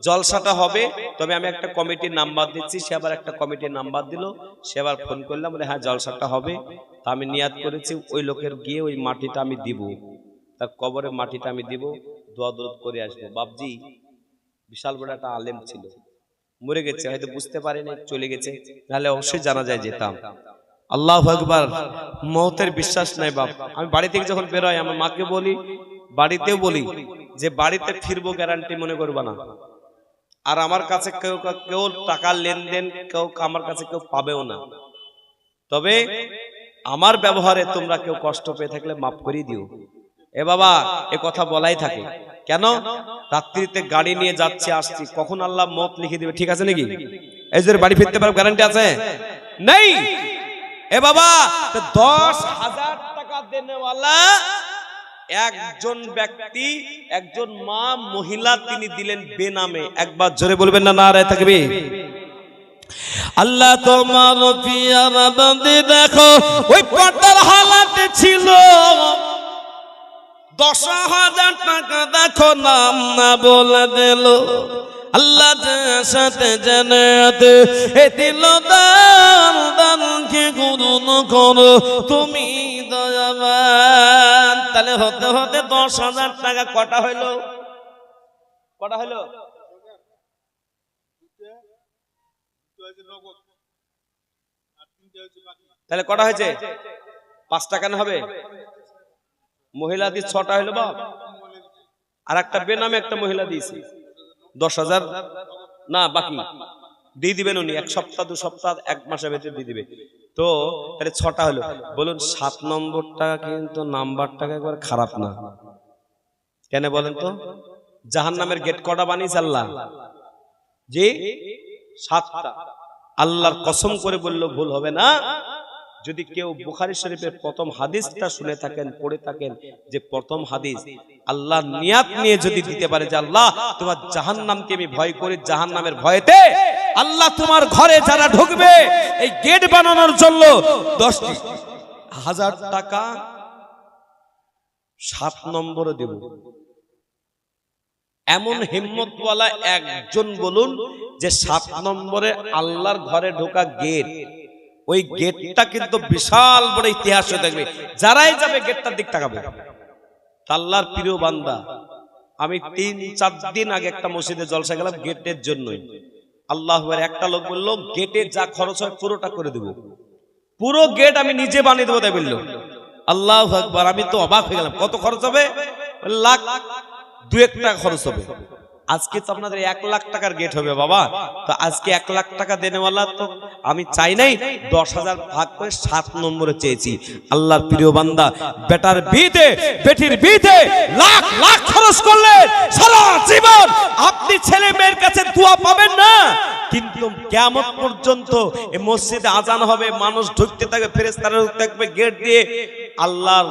জলসাটা হবে, তবে আমি একটা কমিটির নাম্বার দিচ্ছি। সে আবার একটা কমিটির নাম্বার দিল, সে আবার ফোন করলাম, বলে হ্যাঁ জলসাটা হবে। তা আমি নিয়াত করেছি ওই লোকের গিয়ে ওই মাটিটা আমি দিব, তার কবরে মাটিটা আমি দিব, দোয়া দরুদ করে আসবো। বাপজি বিশাল বড় একটা আলেম ছিল, মরে গেছে, হয়তো বুঝতে পারেনি, চলে গেছে, নাহলে অবশ্যই জানা যায় যেতাম। আল্লাহু আকবার। মওতের বিশ্বাস নাই বাপ। আমি বাড়ি থেকে যখন বের হয় আমার মাকে বলি, বাড়িতেও বলি যে বাড়িতে ফিরবো গ্যারান্টি মনে করবা না। আর আমার কাছে কেউ টাকার লেনদেন কেউ আমার কাছে কেউ পাবেও না। তবে আমার ব্যবহারে তোমরা কেউ কষ্ট পেয়ে থাকলে মাফ করে দিও। এ বাবা এ কথা বলাই থাকে, কেন? রাত্রিতে গাড়ি নিয়ে যাচ্ছি আসছি, কখন আল্লাহ মত লিখে দিবে ঠিক আছে নাকি? এই যে বাড়ি ফিরতে পারো গ্যারান্টি আছে নেই? এ বাবা 10,000 টাকা দেনেওয়ালা একজন ব্যক্তি, একজন মা মহিলা, তিনি দিলেন বেনামে। একবার জোরে বলবেন না নারে তাকবীর। আল্লাহ তোমার পিয়ারা বান্দে দেখো ওই পর্দার হালাতে ছিল, 10,000 টাকা দেখো নাম না বলে দিল। আল্লাহ সাথে জানাত এ দিল দান, দানকে গ্রহণ করো তুমি দয়াবান। তাহলে হতে হতে 10,000 টাকা কটা হইল? কটা হইল? তাহলে কটা হয়েছে? 5টা কেন হবে? মহিলা দিয়ে 6টা হইলো বাপ, আর একটা বেনামে একটা মহিলা দিয়েছি 10,000 না বাকি দিয়ে দিবেন উনি, 1 সপ্তাহ 2 সপ্তাহ 1 মাসের ভেতরে দিয়ে দিবে। তো তাহলে 6টা হলো। বলুন 7 নম্বরটা কিন্তু নাম্বারটাকে একবার খারাপ না, কেন বলেন তো? জাহান্নামের গেট কটা বানিয়েছে আল্লাহ? জি 7টা। আল্লাহর কসম করে বললো ভুল হবে না, যদি কেউ বুখারী শরীফের প্রথম হাদিসটা শুনে থাকেন, পড়ে থাকেন, যে প্রথম হাদিস আল্লাহ নিয়াত নিয়ে যদি দিতে পারে যে আল্লাহ তোমার জাহান্নামকে আমি ভয় করি, জাহান্নামের ভয়েতে আল্লাহ তোমার ঘরে যারা ঢুকবে এই গেট বানানোর জন্য 10,000 টাকা 7 নম্বরে দেব। এমন হিম্মতওয়ালা একজন বলুন যে 7 নম্বরে আল্লাহর ঘরে ঢোকা গেট, ওই গেটটা কিন্তু বিশাল বড় ইতিহাস হয়ে থাকবে। যারাই যাবে গেটটার দিক তাকাবে। আল্লাহর প্রিয় বান্দা, আমি 3-4 দিন আগে একটা মসজিদে জলসা গেলাম গেটের জন্যই। আল্লাহু আকবার। একটা লোক বলল গেটে যা খরচ হয় পুরোটা করে দেব, পুরো গেট আমি নিজে বানিয়ে দেবো তাই বললো। আল্লাহু আকবার। আমি তো অবাক হয়ে গেলাম, কত খরচ হবে? লাখ 2-1 টাকা খরচ হবে। আজকে তো আপনাদের 1 লাখ টাকার গেট হবে বাবা। তো আজকে 1 লাখ টাকা দেনেওয়ালা তো আমি চাই নাই, 10,000 ভাগ করে 7 নম্বরে চেয়েছি। আল্লাহর প্রিয় বান্দা, বেটার বিয়েতে বেটির বিয়েতে লাখ লাখ খরচ করলে সারা জীবন আপনি ছেলে মেয়ের কাছে দোয়া পাবেন না। কিন্তু কিয়ামত পর্যন্ত এই মসজিদে আজান হবে, মানুষ ঢুকতে থাকবে, ফেরেশতারা থাকবে গেট দিয়ে। আল্লাহর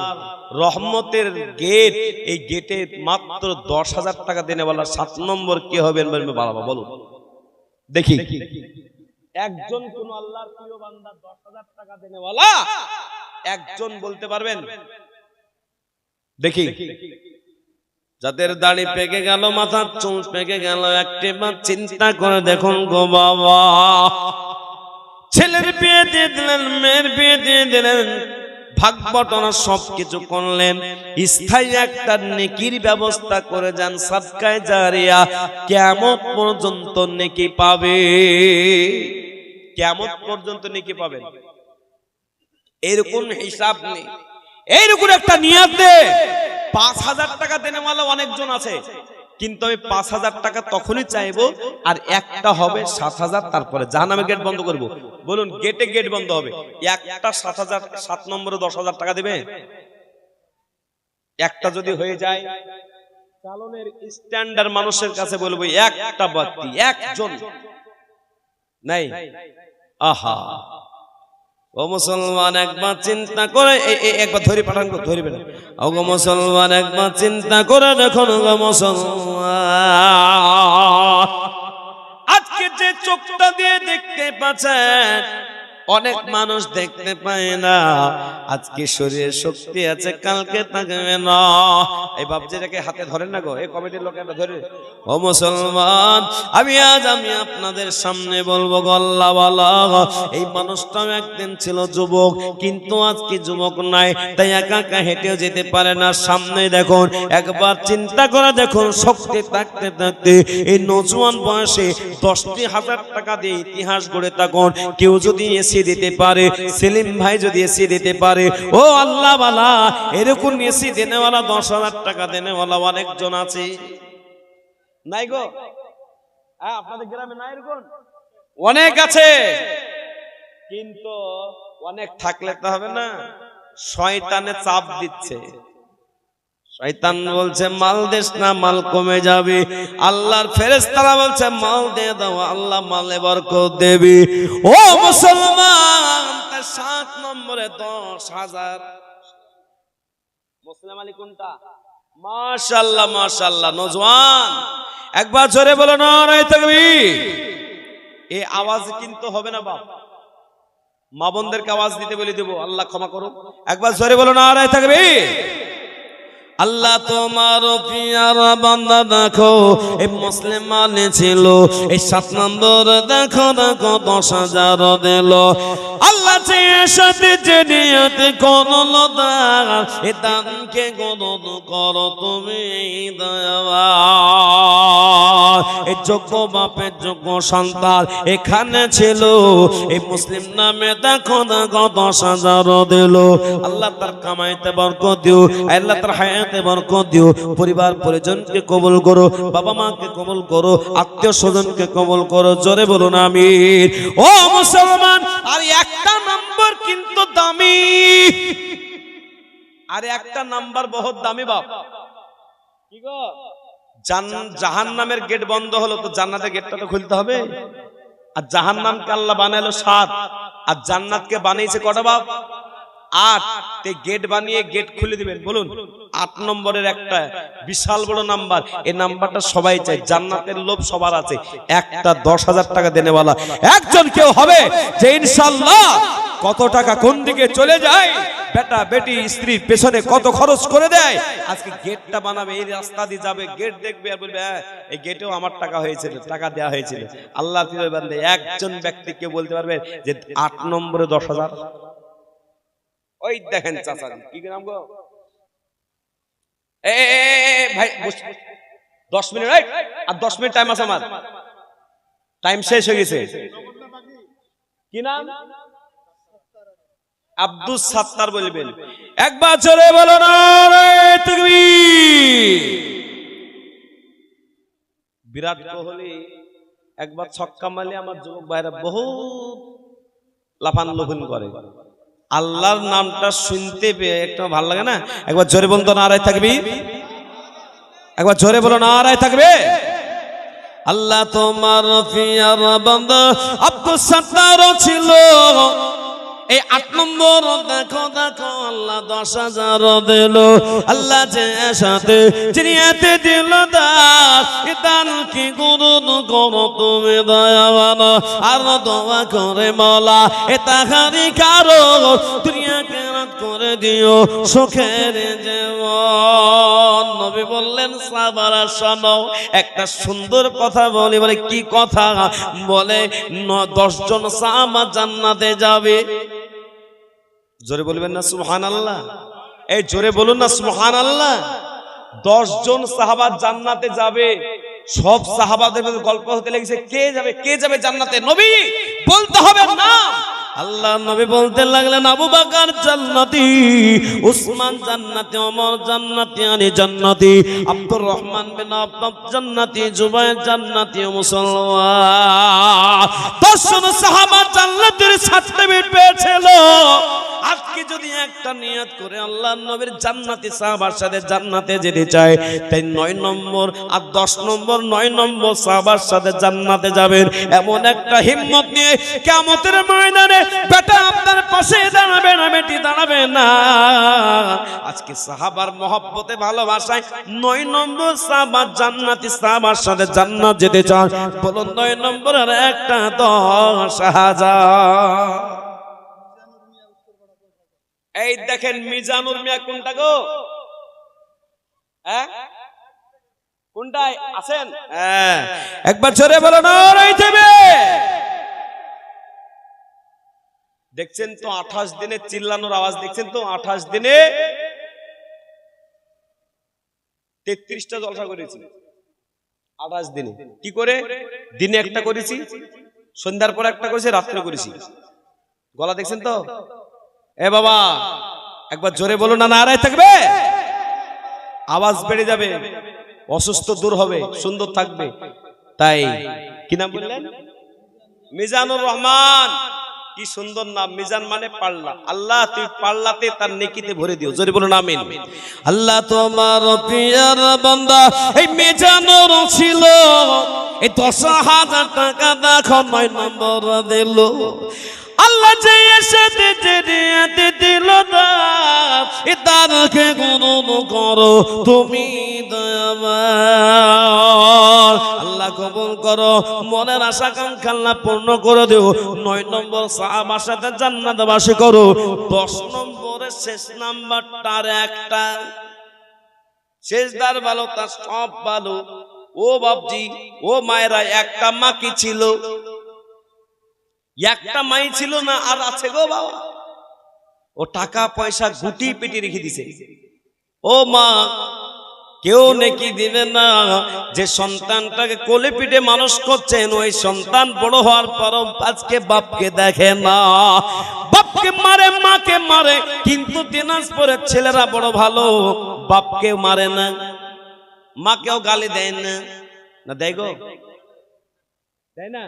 রহমতের গেট, এই গেটে মাত্র 10,000 টাকা দেনে বলা 7 নম্বর কি হবে বাবা বলো দেখি। একজন কোন আল্লাহর প্রিয় বান্দা 10,000 টাকা দেনে বলা একজন বলতে পারবেন? দেখি। যাদের দাড়ি পেকে গেল, মাথার চুল পেকে গেল, একটিবার চিন্তা করে দেখুন গো বাবা, ছেলের বিয়ে দিয়ে দিলেন, মেয়ের বিয়ে দিয়ে দিলেন, ভাগ বটনা সবকিছু করলেন, স্থায়ী একটা নেকির ব্যবস্থা করে যান, সাদকায়ে জারিয়া, কিয়ামত পর্যন্ত নেকি পাবে, কিয়ামত পর্যন্ত নেকি পাবেন। এরকম হিসাব নেই, এইরকম একটা নিয়ত দে। 5,000 টাকা দেনেওয়ালা অনেকজন আছে, কিন্তু আমি 5,000 টাকা তখনই চাইবো আর একটা হবে 7,000, তারপরে জাহান্নামের গেট বন্ধ করব। বলুন গেটে গেট বন্ধ হবে, একটা 7,000, 7 নম্বরে 10,000 টাকা দেবে। একটা যদি হয়ে যায়, চালনের স্ট্যান্ডার্ড মানুষের কাছে বলবো একটা বাতি, একজন নাই। আহা ও মুসলমান, একবার চিন্তা করে, একবার ধরে পাঠান, ধরবে না। ও গো মুসলমান, একবার চিন্তা করে দেখুন গো মুসলমান, আজকে যে চোখটা দিয়ে দেখতে পাচ্ছেন, অনেক মানুষ দেখতে পায় না। আজকে শরীরে শক্তি আছে, কালকে থাকবে না। এই বাপজিটাকে হাতে ধরেন না গো, এই কমিটির লোক একটা ধরে। ও মুসলমান, আমি আপনাদের সামনে বলবো গো, আল্লাহ ওয়ালা, এই মানুষটাও একদিন ছিল যুবক, কিন্তু আজকে যুবক নাই, তাই একা একা হেঁটেও যেতে পারে না। সামনে দেখুন, একবার চিন্তা করে দেখুন, শক্তি থাকতে থাকতে এই নজওয়ান বয়সে 10,000 টাকা দিয়ে ইতিহাস গড়ে থাকুন। কেউ যদি এসে দিতে পারে, সেলিম ভাই যদি এসে দিতে পারে, ও আল্লাহ ওয়ালা, এরকম এসে দেনেওয়ালা 10,000 টাকা দেনেওয়ালা অনেকজন আছে, নাই গো? হ্যাঁ, আপনাদের গ্রামে নাই এরকম? অনেক আছে, কিন্তু অনেক থাকলে তো হবে না, শয়তানে চাপ দিচ্ছে। শয়তান বলছে মাল দেস না, মাল কমে যাবে। আল্লাহর ফেরেশতারা বলছে মাল দিয়ে দাও, আল্লাহ মালে বরকত দেবে। ও মুসলমান, 7 নম্বরে 10,000। মুসলিম আলী কোনটা? মাশাআল্লাহ মাশাআল্লাহ। নওজওয়ান একবার জোরে বলো নারায়ে তাকবীর। এই আওয়াজ কিন্তু হবে না বাপ, মা বোনদেরকে আওয়াজ দিতে বলে দেব, আল্লাহ ক্ষমা করো। একবার জোরে বলো নারায়ে তাকবীর। আল্লাহ তোমার পিয়ারা বান্দা দেখো, এই মুসলমানে ছিল, এই 7 নম্বর দেখো দেখো 10,000 দিল। আল্লাহ চেয়ে সাথে যে নিয়ত করলো দান, এ দানকে গণন করো তুমি দয়াবান। এই যোগ্য বাপের যোগ্য সন্তান এখানে ছিল, এই মুসলিম নামে দেখো দেখো 10,000 দিল। আল্লাহ তার কামাইতে বরকত দিও, আল্লাহ তার হায়াতে বরকত দিও, পরিবার পরিজনকে কবুল করো, বাবা মাকে কবুল করো, আত্মীয় স্বজনকে কবুল করো। জোরে বলুন আমিন। ও মুসলমান, আর একটা নাম্বার কিন্তু দামি, আর একটা নাম্বার বহুত দামি বাপ। কি গো, জাহান্নামের গেট বন্ধ হলো, তো জান্নাতের গেটটা তো খুলতে হবে। আর জাহান্নামকে আল্লাহ বানালো 7, আর জান্নাতকে বানিয়েছে কটা বাপ? 8। তে গেট বানিয়ে গেট খুলে দিবেন। বলুন 8 নম্বরের একটা বিশাল বড় নাম্বার, এই নাম্বারটা সবাই চাই। জান্নাতের লোভ সবার আছে, একটা 10,000 টাকা দেনেওয়ালা একজন কেউ হবে যে ইনশাআল্লাহ কত টাকা কোন দিকে চলে যায়, বেটা বেটি স্ত্রীর পেছনে কত খরচ করে দেয়। আজকে গেটটা বানাবে, এই রাস্তা দিয়ে যাবে, গেট দেখবে আর বলবে হ্যাঁ এই গেটেও আমার টাকা হয়েছিল, টাকা দেওয়া হয়েছিল। আল্লাহ প্রিয় বান্দা, একজন ব্যক্তিকে বলতে পারবে যে 8 নম্বরে 10,000? ওই দেখেন চাচা, কি নাম গো? ভাই 10 মিনিট, আর 10 মিনিট টাইম আছে, আমার টাইম শেষ হয়ে গেছে। কি নাম? আব্দুল সাত্তার বলবেন। একবার জোরে বলো নারায়ে তাকবীর। বিরাট কোহলি একবার ছক্কা মারলে আমার যুবক ভাইরা বহুত লাফান লুফান করে। আল্লাহর নামটা শুনতে পেয়ে একটু ভালো লাগে না? একবার জোরে বলতো নারায়ে তাকবীর। একবার জোরে বলো নারায়ে তাকবীর। আল্লাহ তোমার পিয়ার বান্দা আব্দুল সাত্তার ছিল এই 8 নম্বর দেখো দেখো আল্লাহ 10,000 দিল আল্লাহ যে সাথে জিনিয়াতে দিল দান কি গুরুদ করো তুমি দয়াবান আর দোয়া করে মাওলা এ তাহারি কারো দুনিয়াকে রাত করে দিও সুখের জীবন নবী বললেন সাহাবারা শোনো একটা সুন্দর কথা বলি বলে কি কথা বলে 10 জন সাহাবা জান্নাতে যাবে জোরে বলবেন না সুবহানাল্লাহ এই জোরে বলুন না সুবহানাল্লাহ 10 জন সাহাবা জান্নাতে যাবে সব সাহাবাদের গল্প হতে লেগেছে কে যাবে জান্নাতে নবী বলতে হবে না আল্লাহ নবী বলতে লাগলেন আবু বকর জান্নাতি উসমান জান্নাতি ওমর জান্নাতি আলী জান্নাতি আব্দুর রহমান বিন আব্বাস জান্নাতি জুবায়ের জান্নাতি মুসলমান 10 জন সাহাবা জান্নাতের সার্টিফিকেট পেয়েছিল আজকে যদি একটা নিয়ত করে আল্লাহর নবীর জান্নাতি সাহাবার সাথে জান্নাতে যেতে চায় তাই 9 নম্বর আর 10 নম্বর 9 নম্বর সাহাবার সাথে জান্নাতে যাবেন এমন একটা হিম্মত নিয়ে কিয়ামতের ময়দানে বেটা আপনার পাশে দাঁড়াবে না বেটি দাঁড়াবে না আজকে সাহাবার মহব্বতে ভালোবাসায় 9 নম্বর সাহাবা জান্নাতি সাহাবার সাথে জান্নাত যেতে চান বলুন 9 নম্বর আর একটা 10,000 এই দেখেন মিজানুর মিয়া কোনটা গো কোনটায় আছেন একবার জোরে বলো নারায়ে তাকবীর দেখছেন তো 28 দিনে চিল্লানোর আওয়াজ দেখছেন তো 28 দিনে 33টা জলসা করেছি 28 দিনে কি করে দিনে একটা করেছি সন্ধ্যার পর একটা করেছি রাত্রে করেছি গলা দেখছেন তো এ বাবা একবার জোরে বলো না নারায়ে তাকবীর আওয়াজ বেড়ে যাবে অসুস্থ দূর হবে সুন্দর থাকবে তাই কি নাম বললেন মিজানুর রহমান কি সুন্দর নাম মিজান মানে পাল্লা আল্লাহ তুই পাল্লাতে তার নেকিতে ভরে দিও জোরে বলুন আমিন আল্লাহ তোমার পিয়ার বান্দা এই মিজানুর ছিল এই 10,000 টাকা দেখো 9 নম্বর দিল আল্লাহ যে সাথে জিনিয়াতে দিল দান ইতারকে গুরুদ করো তুমি দয়াবান আল্লাহ কবুল করো মনের আশা আকাঙ্ক্ষা আল্লাহ পূর্ণ করে দিও 9 নম্বর সাহাবার সাথে জান্নাতবাসী করো 10 নম্বরের শেষ নাম্বারটার একটা শেষদার ভালো তার সব ভালো ও বাপজি ও মায়েরা একটা মা কি ছিল একটা মাই ছিল না আর আছে গো বাবা ও টাকা পয়সা গুটি পেটি রেখে দিছে ও মা কেউ নেকি দিবে না যে সন্তানটাকে কোলে পিঠে মানুষ করছেন ওই সন্তান বড় হওয়ার পর আজকে বাপকে দেখে না বাপকে মারে মাকে মারে কিন্তু দিনাজপুরের ছেলেরা বড় ভালো বাপকে মারে না মাকেও গালি দেয় না না দেয় গো দেয় না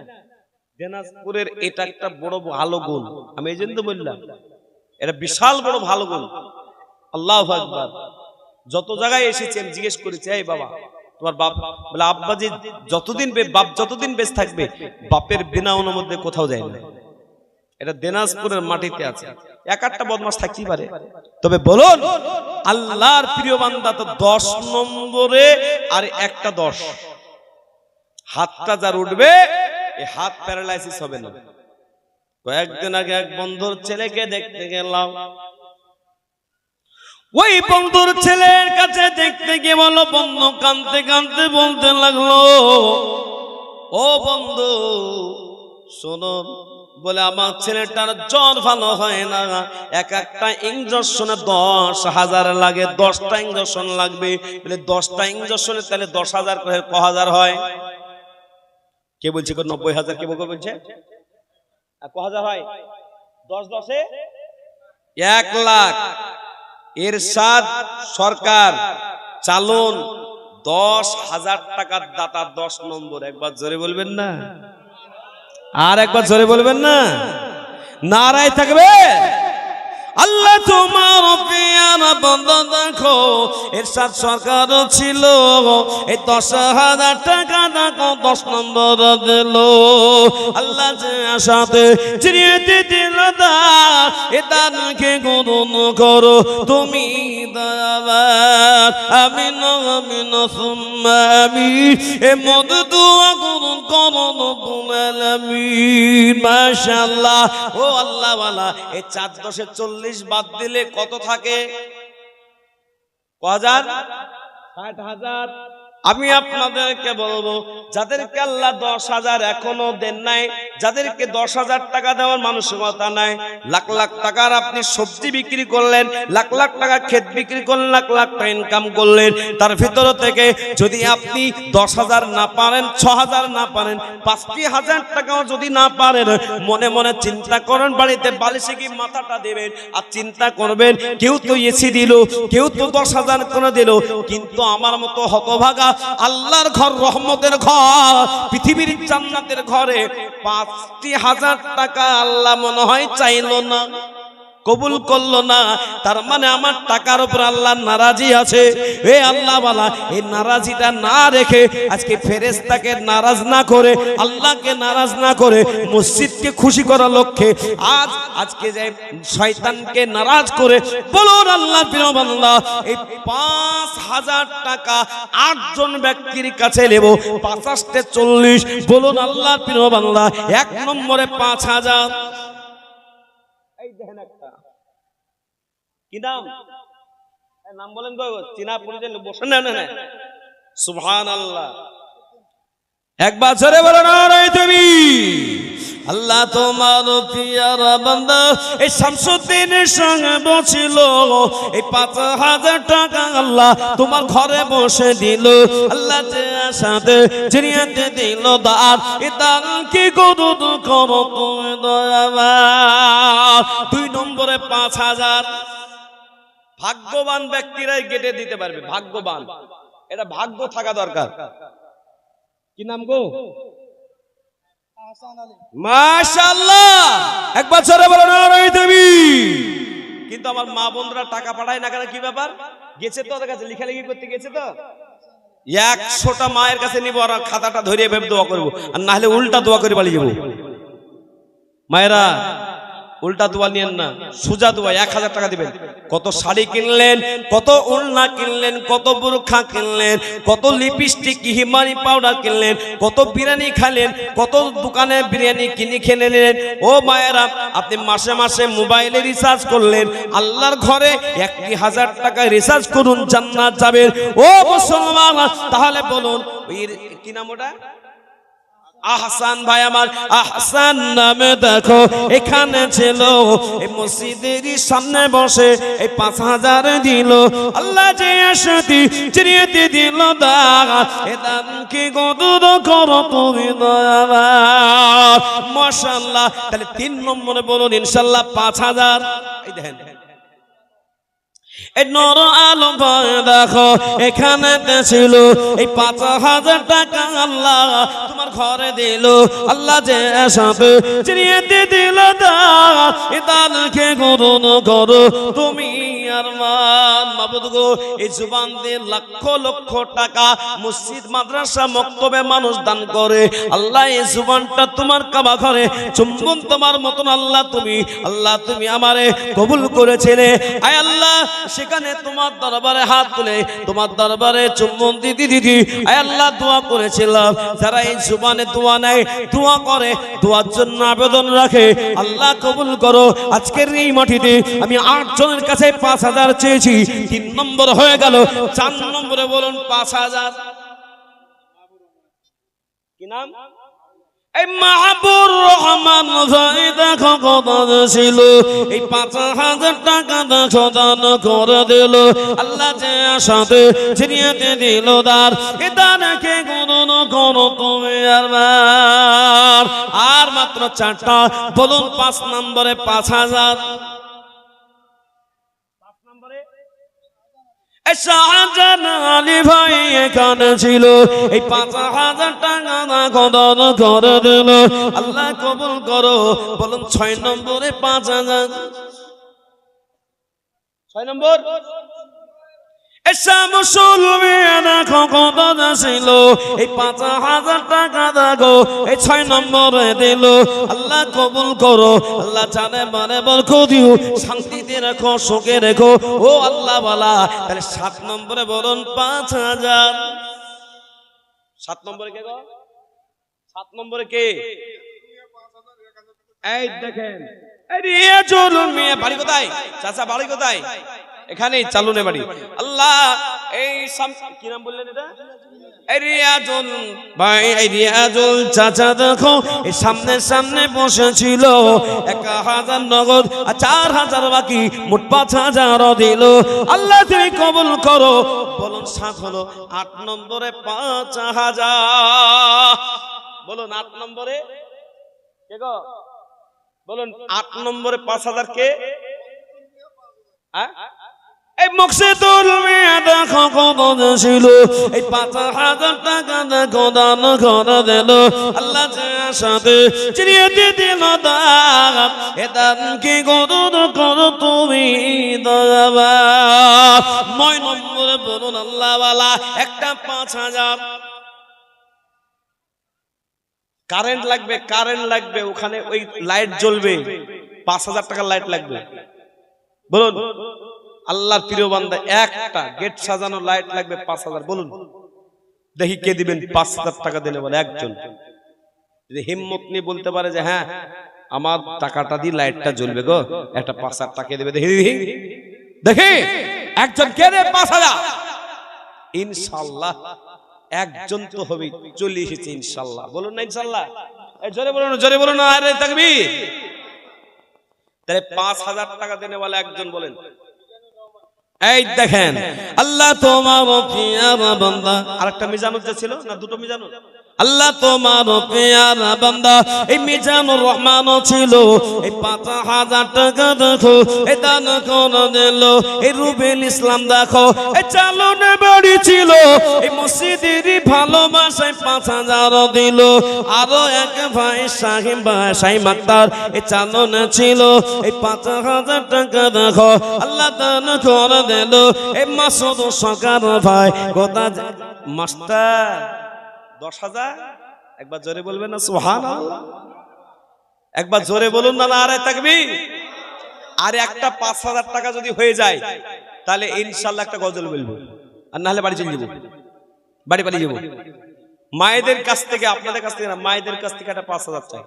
দিনাজপুরের এটা একটা বড় ভালো গুণ আমি এই জন্য বললাম এটা বিশাল বড় ভালো গুণ আল্লাহু আকবার যত জায়গায় এসেছেন জিজ্ঞেস করেছে এই বাবা তোমার বাপ বলে আব্বাজি বাপ যতদিন বেঁচে থাকবে বাপের বিনা অনুমোদনে কোথাও যায় না এটা দিনাজপুরের মাটিতে আছে এক একটা বদমাশ থাকতেই পারে তবে বলুন আল্লাহর প্রিয় বান্দা তো 10 নম্বরে আর একটা 10 হাতটা যার উঠবে এই হাত প্যারালাইসিস হবে না কয়েকদিন আগে এক বন্ধুর ছেলেকে দেখতে গেলাম ওই বন্ধুর ছেলের কাছে দেখতে গিয়ে বলো বন্ধু কাঁদতে কাঁদতে বলতে লাগলো ও বন্ধু শোনো বলে আমার ছেলেটার জ্বর ভালো হয় না একটা ইনজেকশনে 10,000 লাগে 10টা ইনজেকশন লাগবে বলে 10টা ইনজেকশনে তাহলে 10,000 করে কয় হয় কে বলছে 90,000 কে বলছে কয় হয় 10 1 লাখ এরশাদ সরকার চালন 10,000 টাকার দাতা 10 নম্বর একবার জোরে বলবেন না আর একবার জোরে বলবেন না নারায়ে তাকবীর আল্লাহ তোমার পেয়ারা বান্দা দেখো এরশাদ সরকার ছিল এই 10,000 টাকা দেখো 10 নম্বর দিল আল্লাহ যে আশাতে চিনিয়ে দিল দা এ দানকে গ্রহণ করো তুমি দয়াবান আমিন আমিন সুম্মা আমিন এ মদ দোয়া করুন করো রব্বুল আলামিন মাশাআল্লাহ ও আল্লাহ ওয়ালা এই 4 10 40 বাদ দিলে কত থাকে কত হাজার 60,000 আমি আপনাদেরকে বলবো যাদেরকে আল্লাহ 10,000 এখনো দেন নাই যাদেরকে 10,000 টাকা দেওয়ার মানসিকতা নাই লাখ লাখ টাকার আপনি সবজি বিক্রি করলেন লাখ লাখ টাকা ক্ষেত বিক্রি করলেন লাখ লাখ টাকা ইনকাম করলেন তার ভিতর থেকে যদি আপনি 10,000 না পারেন 6,000 না পারেন 5,000 টাকাও যদি না পারেন মনে মনে চিন্তা করেন বাড়িতে বালিশে কি মাথাটা দেবেন আর চিন্তা করবেন কেউ তো এসি দিল কেউ তো 10,000 করে দিল কিন্তু আমার মতো হতভাগা আল্লাহর ঘর রহমতের ঘর পৃথিবীর জান্নাতের ঘরে 5,000 টাকা আল্লাহ মনে হয় চাইলো না কবুল করলো না তার মানে আমার টাকার উপর আল্লাহ নারাজি আছে হে আল্লাহ ওয়ালা এই নারাজিটা না রেখে আজকে ফেরেশতাকে নারাজ না করে আল্লাহকে নারাজ না করে মসজিদকে খুশি করার লক্ষ্যে আজকে যে শয়তানকে নারাজ করে বলুন আল্লাহর প্রিয় বান্দা এই 5,000 টাকা 8 জন ব্যক্তির কাছে নেব 50 তে 40 বলুন আল্লাহর প্রিয় বান্দা 1 নম্বরে 5,000 এই দেখেন একটা কি নাম নাম বলেন গো চিনা পরিচয় বসে না না সুবহানাল্লাহ একবার জোরে বলো নারায়ে তাকবীর আল্লাহ তোমার পিয়ারা বান্দা এই শামসুদ্দিনের সঙ্গে বসিল এই 5,000 টাকা আল্লাহ তোমার ঘরে বসে দিল আল্লাহ যে আশাতে চিনিয়ে দিল দান এ দান কি করো তুমি দয়াবান 2 নম্বরে 5,000 ভাগ্যবান ব্যক্তিরাই গেটে দিতে পারবে ভাগ্যবান এটা ভাগ্য থাকা দরকার কি নাম গো মাশাআল্লাহ একবার জোরে বলো নারায়ে তাকবীর কিন্তু আমার মা বোনরা টাকা পাঠায় না কেন কি ব্যাপার গেছে তো ওদের কাছে লেখালেখি করতে গেছে তো 100টা মায়ের কাছে নিব আর খাতাটা ধরিয়ে ভেবে দোয়া করব আর না হলে উল্টা দোয়া করে পালিয়ে যাব মায়েরা উল্টা দোয়া নিয়েন না সোজা দোয়া 1,000 টাকা দিবেন কত শাড়ি কিনলেন কত ওড়না কিনলেন কত বুরখা কিনলেন কত লিপস্টিক হিমারি পাউডার কিনলেন কত বিরিয়ানি খেলেন কত দোকানে বিরিয়ানি কিনে খেয়ে নিলেন ও মায়েরা আপনি মাসে মাসে মোবাইলে রিচার্জ করলেন আল্লাহর ঘরে 1,000 টাকা রিচার্জ করুন জান্নাত যাবেন ও মুসলমান তাহলে বলুন কি নাম ওটা আহসান ভাই আমার আহসান নামে দেখো এখানে ছিল এই মসজিদের সামনে বসে এই 5,000 দিল আল্লাহ যে আশাতি চিনিয়ে দিল দান এ দান কি গদুর করো তুমি দয়াবান মাশাআল্লাহ তাহলে 3 নম্বরে বলুন ইনশাআল্লাহ 5,000 এই দেখেন এই নর আলম দেখো এখানে ছিল এই 5,000 টাকা আল্লাহ তোমার ঘরে দিল আল্লাহ যে আশাতে চিনিয়ে দিল দান এ দানকে গ্রহণ করো তুমি আরমান মাবুদ গো এই জবান দিয়ে লক্ষ লক্ষ টাকা মসজিদ মাদ্রাসা মক্তবে মানুষ দান করে আল্লাহ এই জবানটা তোমার কাবা ঘরে চুম্বন তোমার মতন আল্লাহ তুমি আমারে কবুল করেছিলে আয় আল্লাহ সেখানে তোমার দরবারে হাত তুলে তোমার দরবারে চুম্বন দিদি আয় আল্লাহ দোয়া করেছিলাম যারা এই জবানে দোয়া নেয় দোয়া করে দোয়ার জন্য আবেদন রাখে আল্লাহ কবুল করো আজকের এই মাটিতে আমি 8 জনের কাছে 5,000 চেয়েছি 3 নম্বর হয়ে গেল 4 নম্বরে বলুন 5,000 কি নাম এই মাহবুর রহমান ভাই দেখো কত ছিল এই 5,000 টাকা দেখো দান করে দিল আল্লাহ যে আশাতে চিনিয়ে দিল দান এ দানকে গ্রহণ করো তুমি আর মাত্র 4টা বলুন 5 নম্বরে 5,000 শাহজাহান আলী ভাই এখানে ছিল এই 5,000 টাকা দান করে দিল আল্লাহ কবুল করো বলুন 6 নম্বরে 5,000 6 নম্বর এসা মুসলমানা কত ছিল এই 5000 টাকা দাও এই 6 নম্বরে দিল আল্লাহ কবুল করো আল্লাহ জানে মানে বরকত দিও শান্তিতে রাখো সুখে রাখো ও আল্লাহ ওয়ালা তাহলে 7 নম্বরে বলুন 5000 7 নম্বরে কে গো 7 নম্বরে কে এই দেখেন এই রিয়াজুল মিয়া বাড়ি কোথায় চাচা বাড়ি কোথায় এখানে চালুনে বাড়ি আল্লাহ এই কি নাম বললেন এটা এই রিয়াজুল ভাই এই রিয়াজুল চাচা দেখো এই সামনে বসেছিল 1000 নগদ আর 4000 বাকি মোট 5000 দিল আল্লাহ তুমি কবুল করো বলুন 7 হলো 8 নম্বরে 5000 বলুন 8 নম্বরে কে গো বলুন 8 নম্বরে 5000 কে এই মকসুদুল মিয়া দেখো কত ছিল এই 5000 টাকা দেখো দান করে দিল আল্লাহ সাথে চিনিয়ে দিল দান এ দান কি করো তুমি দয়াবা 9 নম্বরে বলুন আল্লাহ ওয়ালা একটা 5000 কারেন্ট লাগবে ওখানে ওই লাইট জ্বলবে 5000 টাকার লাইট লাগবে বলুন আল্লাহর প্রিয় বান্দা একটা গেট সাজানো লাইট লাগবে 5000 বলুন দেখি কে দিবেন 5000 টাকা দিলে বলে একজন যদি হিম্মত নিয়ে বলতে পারে যে হ্যাঁ আমার টাকাটা দিয়ে লাইটটা জ্বলবে গো একটা 5000 টাকা দেবে দেখি একজন কে দেবে 5000 ইনশাআল্লাহ একজন তো হবে চলে এসেছে ইনশাআল্লাহ বলুন না ইনশাআল্লাহ এই জোরে বলুন না আরে তাকবীর তাহলে 5000 টাকা দেনে वाला একজন বলেন এই দেখেন আল্লাহ তোমার পিয়ারা বান্দা আরেকটা মিজানুর যে ছিল না দুটো মিজানুর আল্লাহ তোমার পিয়ারা বান্দা এই মিজানুর রহমান ছিল এই 5000 টাকা দেখো এই দান করে দিল এই রুবেল ইসলাম দেখো এই চালনে বাড়ি ছিল এই মসজিদেরই ভালোবাসায় 5000 দিল আরো এক ভাই শাহিম ভাই শাহিম আক্তার এই চালনে ছিল এই 5000 টাকা দেখো আল্লাহ দান করে দিল এই মাসুদ সরকার ভাই কথা মাস্টার 10,000 একবার জোরে বলবেন না সুবহানাল্লাহ একবার জোরে বলুন না নারে তাকবীর আর একটা 5000 টাকা যদি হয়ে যায় তাহলে ইনশাআল্লাহ একটা গজল বলবো আর না হলে বাড়ি চলে যাব বাড়ি যাব মায়েদের কাছ থেকে আপনাদের কাছ থেকে না মায়েদের কাছ থেকে একটা 5000 চাই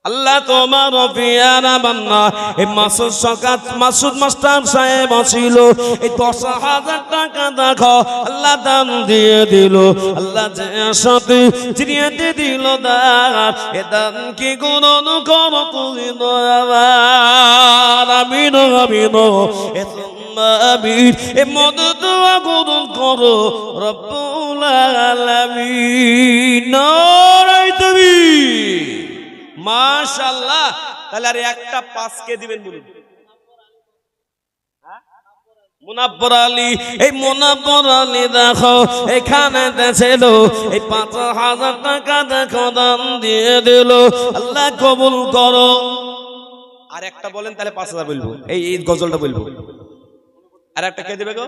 আল্লাহ তোমার পিয়ারা বান্দা এই মাসুদ মাস্টার সাহেব ছিল এই 10,000 টাকা দেখো আল্লাহ দান দিয়ে দিল আল্লাহ যে সাথে চিনিয়ে দিল দান এ দান কি গুণন করো তুমি দয়াবান আমিন এ আমিন এ মদদ দোয়া করো রব্বুল আলামিন নারে তাকবীর মাশাআল্লাহ তাহলে আর একটা 5 কে দিবেন বলুন মুনাব্বর আলী এই মুনাব্বর আলী দেখো এখানে ছিল এই 5000 টাকা দেখো দান দিয়ে দিল আল্লাহ কবুল করো আর একটা বলেন তাহলে 5000 বলবো এই গজলটা বলবো আর একটা কে দিবে গো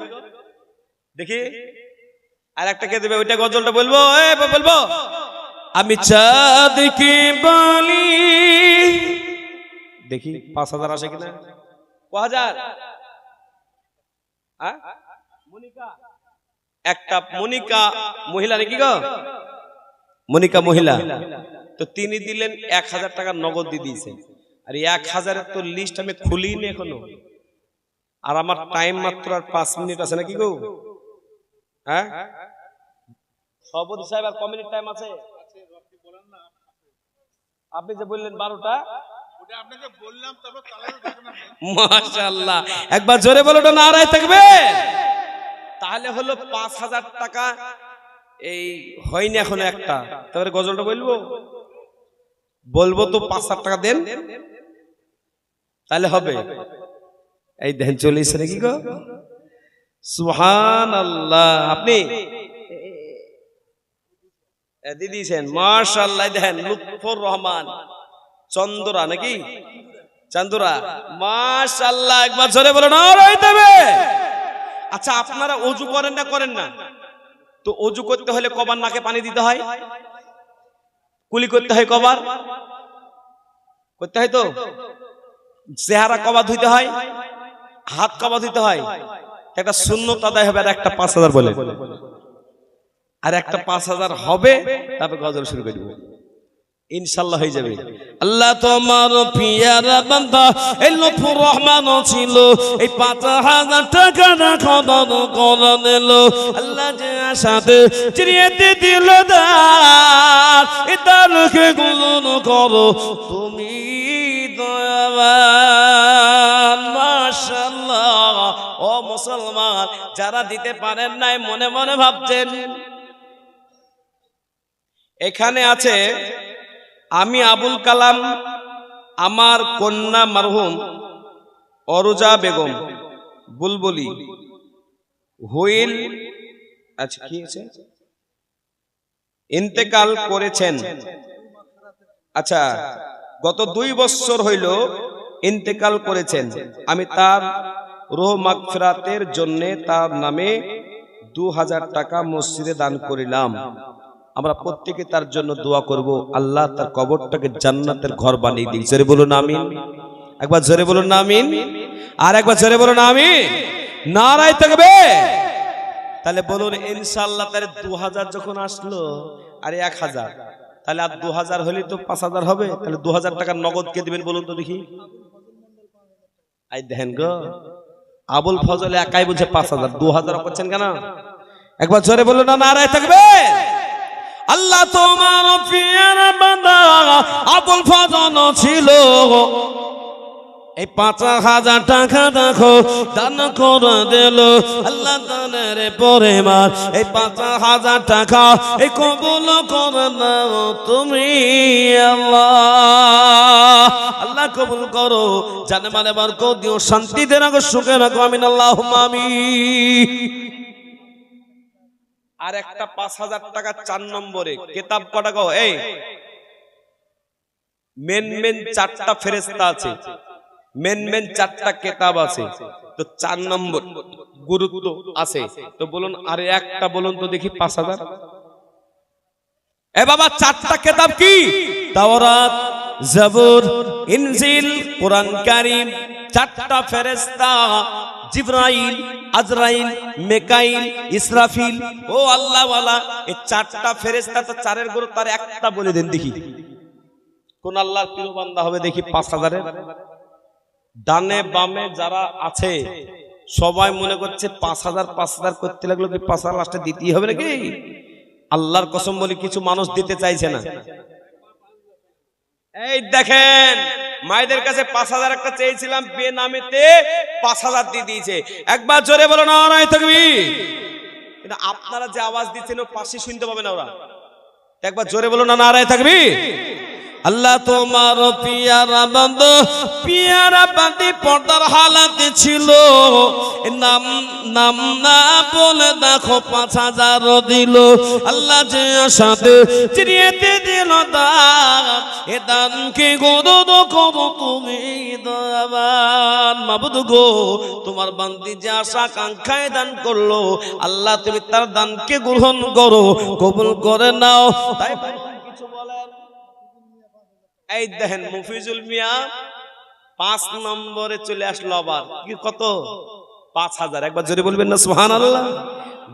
দেখি আর একটা কে দিবে ওইটা গজলটা বলবো বলবো আমি চাঁদ কি বলি দেখি 5000 আসে কিনা কয় মনিকা একটা মনিকা মহিলা নাকি গো মনিকা মহিলা তো তিনি দিলেন 1000 টাকা নগদ দিয়ে দিয়েছেন আর 1000 এর তো লিস্ট আমি খুলিনি এখনো আর আমার টাইম মাত্র আর 5 মিনিট আছে নাকি গো হ্যাঁ সভাপতি সাহেব আর কমিউনিটি টাইম আছে আপনি যে বললেন 12টা ওটা আপনাকে বললাম তবে তাহলে দেখেন মাশাআল্লাহ একবার জোরে বলো না নারায়ে তাকবীর তাহলে হলো 5000 টাকা এই হয়নি এখনো একটা তাহলে গজলটা বলবো তো 5000 টাকা দেন তাহলে হবে এই দেখেন চলে এসে নাকি গো সুবহানাল্লাহ আপনি দিদিছেন মাশাআল্লাহ দেখেন লুৎফর রহমান চন্দ্রা নাকি চান্দুরা মাশাআল্লাহ, একবার জোরে বলো নারায়ে তাকবীর। আচ্ছা আপনারা ওযু করেন না? তো ওযু করতে হলে কবার নাকে পানি দিতে হয়? কুলি করতে হয় কবার? করতে হয় তো। চেহারা কবার ধুইতে হয়? হাত কবার ধুইতে হয়? একটা সুন্নত আদায় হবে, আর একটা 5000 বলে, আর একটা 5000 হবে, তারপর গজল শুরু করে দেব, ইনশাআল্লাহ হয়ে যাবে। আল্লাহ তোমার পিয়ারা বান্দা এই লুৎফুর রহমান ছিল, এই 5000 টাকা খবর করে দিল। আল্লাহ যে আশাতে চিরিয়ে দিল দার, এ দারকে গুণ করো তুমি দয়াবান। মাশাআল্লাহ। ও মুসলমান, যারা দিতে পারেন নাই মনে মনে ভাবছেন, এখানে আছে আমি আবুল কালাম, আমার কন্যা মারহুম অরুজা বেগম বুলবুলি হুইল, আচ্ছা কি আছে, ইন্তেকাল করেছেন। আচ্ছা গত 2 বছর হইল ইন্তেকাল করেছেন। আমি তার রূহ মাগফিরাতের জন্য তার নামে 2000 টাকা মসজিদে দান করিলাম। আমরা প্রত্যেকে তার জন্য দোয়া করব, আল্লাহ তার কবরটাকে জান্নাতের ঘর বানিয়ে দিই। জোরে বলুন আমিন। একবার জোরে বলুন আমিন, আর একবার জোরে বলুন আমিন। নারায়ে তাকবীর। তাহলে বলুন ইনশাআল্লাহ, তাহলে 2000 যখন আসলো আর 1000, তাহলে আর 2000 হলে তো 5000 হবে। তাহলে 2000 টাকা নগদ কে দিবেন বলুন তো দেখি? আই দেখেন গো, আবুল ফজল একাই বলছে 5000, 2000 করছেন কেন? একবার জোরে বলুন না নারায়ে তাকবীর। আল্লাহ তোমার পিয়ারা বান্দা আবুল ফজল ছিল, এই 5000 টাকা দেখো দান করে দিল। আল্লাহ দানের পরিমাণ এই 5000 টাকা এই কবুল করে নাও তুমি আল্লাহ। আল্লাহ কবুল করো, জানে মানে বরকত দিও, শান্তিতে রাখো, সুখে রাখো, আমিন আল্লাহুম্মা আমিন। আর একটা 5000 টাকা 4 নম্বরে কিতাব কটা গো? এই মেন 4টা ফেরেশতা আছে, মেন 4টা কিতাব আছে, তো 4 নম্বর গুরুত্ব আছে। তো বলুন আর একটা বলুন তো দেখি 5000। এ বাবা 4টা কিতাব কি? তাওরাত, জাবুর, ইনজিল, কোরআন কারীম। 4টা ফেরেশতা, জিবরাইল, আজরাইল, মিকাইল, ইসরাফিল। ও আল্লাহ ওয়ালা, এই 4টা ফেরেশতা, তো 4 এর গুরুত্ব আর একটা বলে দেন দেখি, কোন আল্লাহর প্রিয় বান্দা হবে দেখি 5000 এর? ডানে বামে যারা আছে সবাই মনে করছে 5000 করতে লাগলো কি 5000 লাস্টে দিতেই হবে নাকি? আল্লাহর কসম বলি কিছু মানুষ দিতে চাইছে না। এই দেখেন মায়েদের কাছে 5000 একটা চেয়েছিলাম, বেনামেতে 5000 দিয়ে দিয়েছে। একবার জোরে বলো নারায়ে তাকবীর। কিন্তু আপনারা যে আওয়াজ দিচ্ছেন ও পাশে শুনতে পাবে না ওরা। একবার জোরে বলো না নারায়ে তাকবীর। আল্লাহ তোমার পিয়ারা বান্দা, পিয়ারা বান্দি পর্দার হালাতে ছিল, নাম নাম না বলে দেখো 5000 দিল। আল্লাহ যে আশাতে চিরিয়ে দিল দান, এ দানকে গ্রহণ করো তুমি দয়াবান। মাবুদ গো, তোমার বান্দি যে আশা আকাঙ্ক্ষায় দান করলো, আল্লাহ তুমি তার দানকে গ্রহণ করো, কবুল করে নাও। তাই কিছু বলেন। এই দেখেন মুফিজুল মিয়া 5 নম্বরে চলে আসলো আবার। কি কত? 5000। একবার জোরে বলবেন না সুবহানাল্লাহ।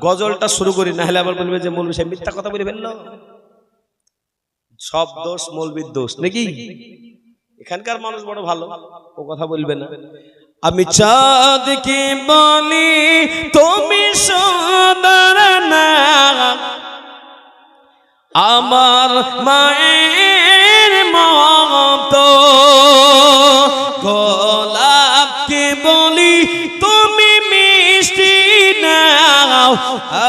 গজলটা শুরু করি, না হলে আবার বলবে যে মৌলভী সাহেব মিথ্যা কথা বলে ফেললো। সব দোষ মৌলভীর দোষ নাকি? এখানকার মানুষ বড় ভালো, ও কথা বলবে না। আমি চাঁদকে বলি তুমি সুন্দর না, আমার মায়ের মতো, গোলাপকে বলি তুমি মিষ্টি না,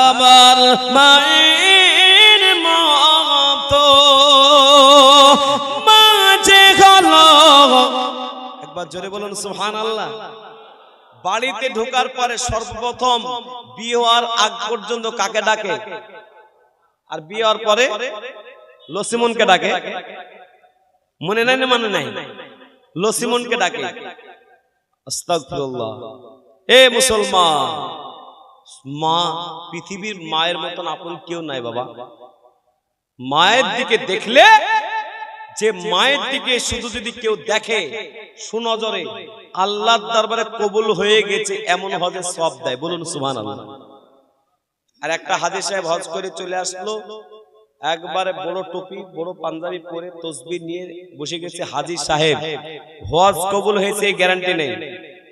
আমার মায়ের মতো, মাঝে হলো। একবার জোরে বলুন সুবহানাল্লাহ। বাড়িতে ঢোকার পরে সর্বপ্রথম বিয়ে হওয়ার আগ পর্যন্ত কাকে ডাকে? আর বিয়ে হওয়ার পরে লসিমনকে ডাকে। মনে নাই না? মানে নাই? লসিমনকে ডাকে। আস্তাগফিরুল্লাহ। এ মুসলমান, মা পৃথিবীর মায়ের মতন আপন কেউ নাই বাবা। মায়ের দিকে দেখলে, যে মায়ের দিকে শুধু যদি কেউ দেখে সুনজরে, আল্লাহর দরবারে কবুল হয়ে গেছে এমন হজের সওয়াব দেয়। বলুন সুবহানাল্লাহ। আর একটা হাজী সাহেব হজ করে চলে আসলো, একবারে বড় টুপি বড় পাঞ্জাবি পরে তসবিহ নিয়ে বসে গেছে। হাজী সাহেব হজ কবুল হয়েছে গ্যারান্টি নেই,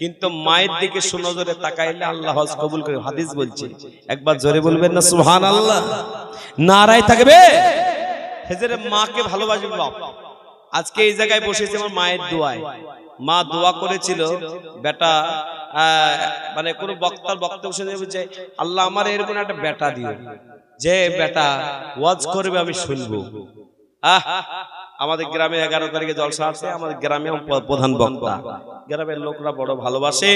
কিন্তু মায়ের দিকে সুনজরে তাকাইলে আল্লাহ হজ কবুল করে। হাদিস বলছে, একবার জোরে বলবেন না সুবহানাল্লাহ? নারায়ে থাকবে। হেজরে মাকে ভালোবাসি বাপ। আজকে এই জায়গায় বসেছে আমার মায়ের দোয়ায়। মা দোয়া করেছিল, বেটা মানে কোন বক্তার বক্তব্য শুনে বলছে, আল্লাহ আমার এরকম একটা বেটা দিও, যে বেটা ওয়াজ করবে আমি শুনবো। আমাদের গ্রামে 11 তারিখে জলসা আছে, আমাদের গ্রামে প্রধান বক্তা, গ্রামের লোকরা বড় ভালোবাসে,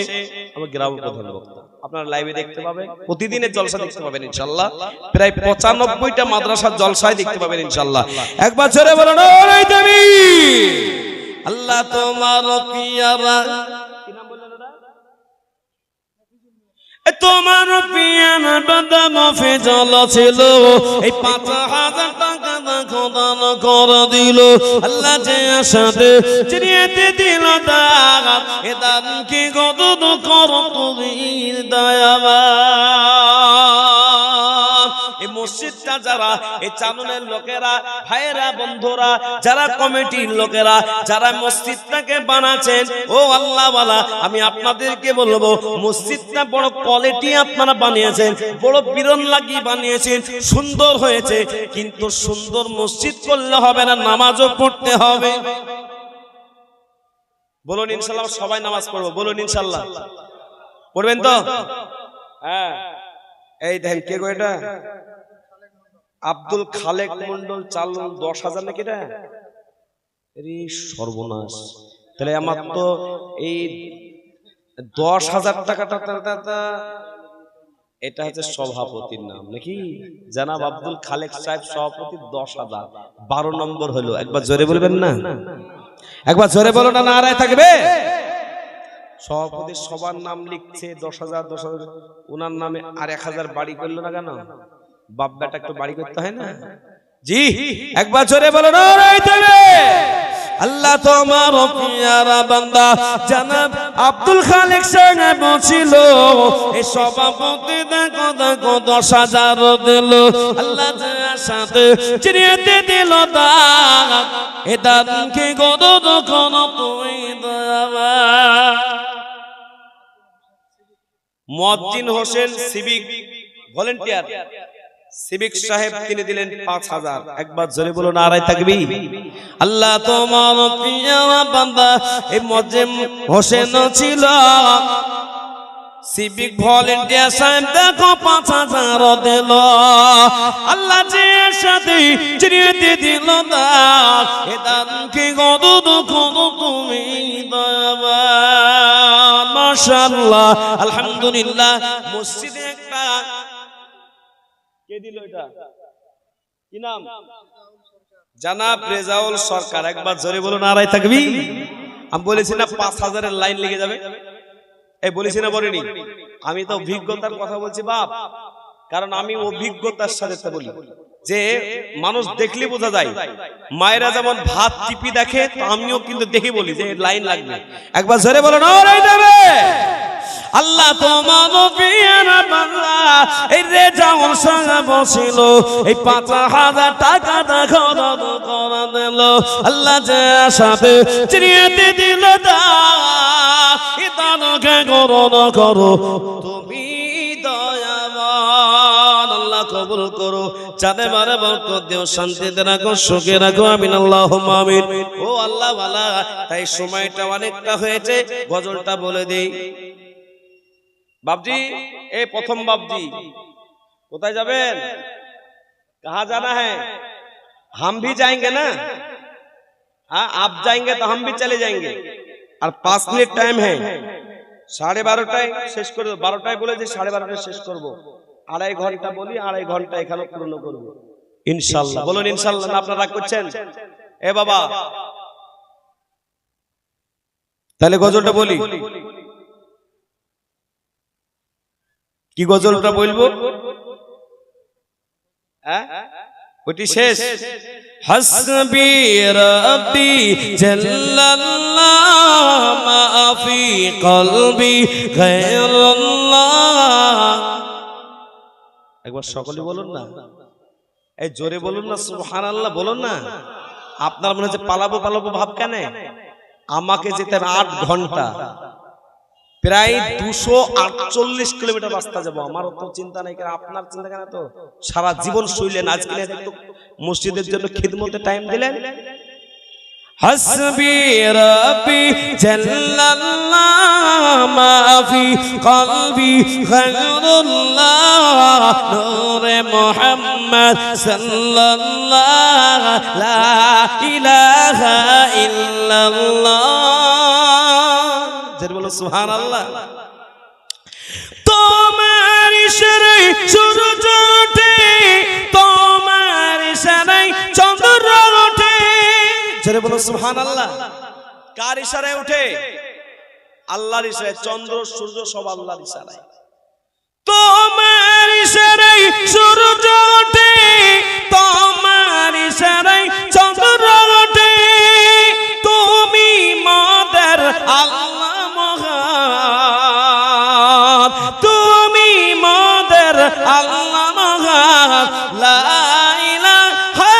আমার গ্রাম প্রধান বক্তা। আপনারা লাইভে দেখতে পাবেন, প্রতিদিনের জলসা দেখতে পাবেন ইনশাআল্লাহ। প্রায় 95টা মাদ্রাসার জলসায় দেখতে পাবেন ইনশাআল্লাহ। একবার জোরে বলুন ওই তুমি আল্লাহ তোমার পিয়ারা, তোমার পিয়ারা বান্দা মফিজল ছিল, এই 5000 টাকা দেখো দান করে দিল। আল্লাহ যে আশাতে চিনিয়ে দিল দান, এ দান কি কত করো তুমি দয়াবান। এই মসজিদটা যারা, এই চালনের লোকেরা, ভাইয়েরা, বন্ধুরা, যারা কমিটির লোকেরা, যারা মসজিদটাকে বানাচ্ছেন, ও আল্লাহ ওয়ালা, আমি আপনাদেরকে বলবো, মসজিদটা বড় কোয়ালিটি আপনারা বানিয়েছেন, বড় বিরন লাগিয়ে বানিয়েছেন, সুন্দর হয়েছে। কিন্তু সুন্দর মসজিদ করলে হবে না, নামাজও পড়তে হবে। বলুন ইনশাআল্লাহ। সবাই নামাজ পড়বো, বলুন ইনশাআল্লাহ। পড়বেন তো? হ্যাঁ। এই দেখেন কে গো এটা? আব্দুল খালেক মন্ডল, চালন 10,000 নাকি এটা? আরে সর্বনাশ। তাহলে আমার তো এই 10,000 টাকাটা, এটা হচ্ছে সভাপতির নাম নাকি? জানাব আব্দুল খালেক সাহেব সভাপতি, 10,000, 12 নম্বর হলো। একবার জোরে বলবেন না? একবার জোরে বলো না, নারায়ে থাকবে। সভাপতি সবার নাম লিখছে 10,000 10,000, ওনার নামে আর 1,000 বাড়ি করলো না কেন? বাপ বেটা একটু বাড়ি করতে হয় না? জি, একবার জোরে বলো নারায়ে থাকবে। আল্লাহ তোমার পিয়ারা বান্দা জনাব আব্দুল খালেক সাহেব ছিল, এই সভাপতি দেখো দেখো 10,000 দিল। আল্লাহ সাথে চিনিয়ে দিল দান, এ দান কি কত করো তুমি দয়াবান। মুয়াজ্জিন হোসেন সিভিক ভলান্টিয়ার, সিভিক সাহেব তিনি দিলেন 5,000। একবার জোরে বলো নারায়ে তাকবীর। আল্লাহ তোমার পিয়ারা বান্দা এই মুয়াজ্জিন হোসেন ছিল, সিভিক ভলান্টিয়ার সাহেব দেখো 5,000 দিল। আল্লাহ যে সাথে চিনিয়ে দিল দান, এ দান কি কত করো তুমি দয়াবান। মাশাআল্লাহ, আলহামদুলিল্লাহ। মসজিদে একটা কে দিল এটা? কি নাম? জানাব রেজাউল সরকার। একবার জোরে বলো নারায়ে তাকবীর। আমি বলেছি না 5,000 এর লাইন লেগে যাবে? এই বলেছি না বলিনি? আমি তো অভিজ্ঞতার কথা বলছি বাপ, কারণ আমি অভিজ্ঞতার সাথে বলি যে মানুষ দেখলে বোঝা যায়। মায়েরা যেমন ভাত টিপি দেখে, তো আমিও কিন্তু দেখে বলি যে লাইন লাগবে। একবার জোরে বলো নারায়ে তাকবীর। আল্লাহ তোমার পিয়ারা বান্দা এই রেজাউল সাহেব ছিল, এই 5,000 টাকা দেখো দান করে দিল। আল্লাহ যে সাথে চিনিয়ে দিল দান, এ দান কে করো না করো তুমি দয়াবান। আল্লাহ কবুল করো, জানে বারে বরকত দিও, শান্তিতে রাখো, সুখে রাখো, আমিন আল্লাহুম্মা আমিন। ও আল্লাহ ওয়ালা, তাই সময়টা অনেকটা হয়েছে, গজলটা বলে দেই। बाबजी, ए प्रथम बाबजी कोথায় যাবেন? कहाँ जाना है? हम भी जाएंगे ना? हाँ, आप जाएंगे तो हम भी चले जाएंगे। और 5 मिनट टाइम है, 12:30টায় শেষ করে 12টায় বলে যে 12:30টায় শেষ করব। 2.5 ঘন্টা বলি, 2.5 ঘন্টা এখানে পূর্ণ করব ইনশাআল্লাহ। বলুন ইনশাআল্লাহ। না আপনারা রাগ করছেন? এ বাবা তাহলে গজলটা বলি, কি গজলটা বলবো? ওটি শেষ। হাসবি রাব্বি জাল্লাল্লাহ মা ফি কলবি গায়রুল্লাহ। একবার সকলে বলুন না, এই জোরে বলুন না, সুবহানাল্লাহ বলুন না। আপনার মনে হচ্ছে পালাবো পালাবো ভাব কেন? আমাকে যেতে 8 ঘন্টা, প্রায় 248 কিলোমিটার রাস্তা যাবো। আমার তো চিন্তা নাই, কারণ আপনার চিন্তা কেন? তো সারা জীবন শুইলেন, আজকে একটু মসজিদের জন্য খিদমতে টাইম দিলেন। হাসবি রাব্বি জাল্লাল্লাহ মা ফি কলবি গায়রুল্লাহ নূরে মুহাম্মদ সাল্লাল্লাহ লা ইলাহা ইল্লাল্লাহ। যেটা বলো সুবহানাল্লাহ। তোমার ইশারায় সূর্য ওঠে, তোমার ইশারায় চন্দ্র ওঠে। যেটা বলো সুবহানাল্লাহ। কার ইশারায় ওঠে? আল্লাহর ইশারায়। চন্দ্র সূর্য সব আল্লাহর ইশারায়। তোমার ইশারায় সূর্য ওঠে, তোমার ইশারায় চন্দ্র ওঠে। তুমি মাদার আল্লাহ মহান, তুমি মাদার আল্লাহ মহান। লা ইলাহা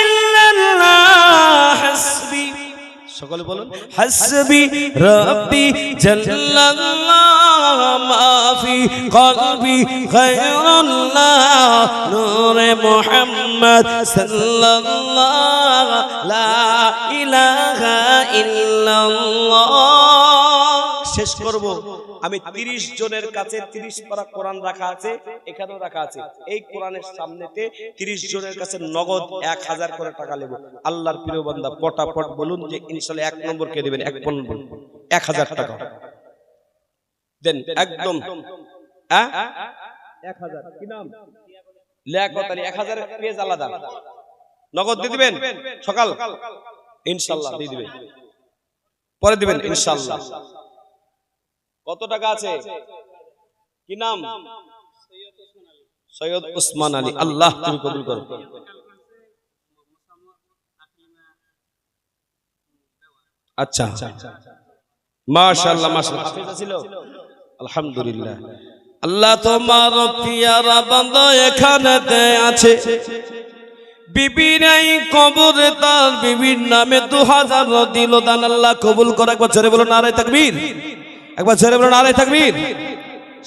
ইল্লাল্লাহ। হাসবি, সকলে বলুন হাসবি রাব্বি জাল্লাল্লাহ মা ফি কলবি গায়রুল্লাহ নূরে মুহাম্মদ সাল্লাল্লাহ লা ইলাহা ইল্লাল্লাহ। শেষ করব। আমি 30 জনের কাছে 30 পারা কোরআন রাখা আছে, এখানেও রাখা আছে। এই কোরআনের সামনেতে 30 জনের কাছে নগদ 1000 করে টাকা নেব। আল্লাহর প্রিয় বান্দা পটাপট বলুন যে ইনশাআল্লাহ 1 নম্বর কে দিবেন? 1 নম্বর 1000 টাকা দেন একদম। 1000 কি নাম? লিয়াকত আলী। 1000 পেজ আলাদা, নগদ দিয়ে দিবেন সকাল ইনশাআল্লাহ দিয়ে দিবেন, পরে দিবেন ইনশাআল্লাহ। কত টাকা আছে? কি নাম? সৈয়দ উসমান আলী। আল্লাহ তুমি কবুল করো। আচ্ছা মাশাআল্লাহ মাশাআল্লাহ। হাফেজ ছিল আলহামদুলিল্লাহ। আল্লাহ তোমার পিয়ারা বান্দা এখানেতে আছে, বিবি নাই কবরে, তার বিবির নামে 2000 দিল দান। আল্লাহ কবুল করে। একবার ছেড়ে বলো নারে তাকবীর, একবার ছেড়ে বলো নারে তাকবীর।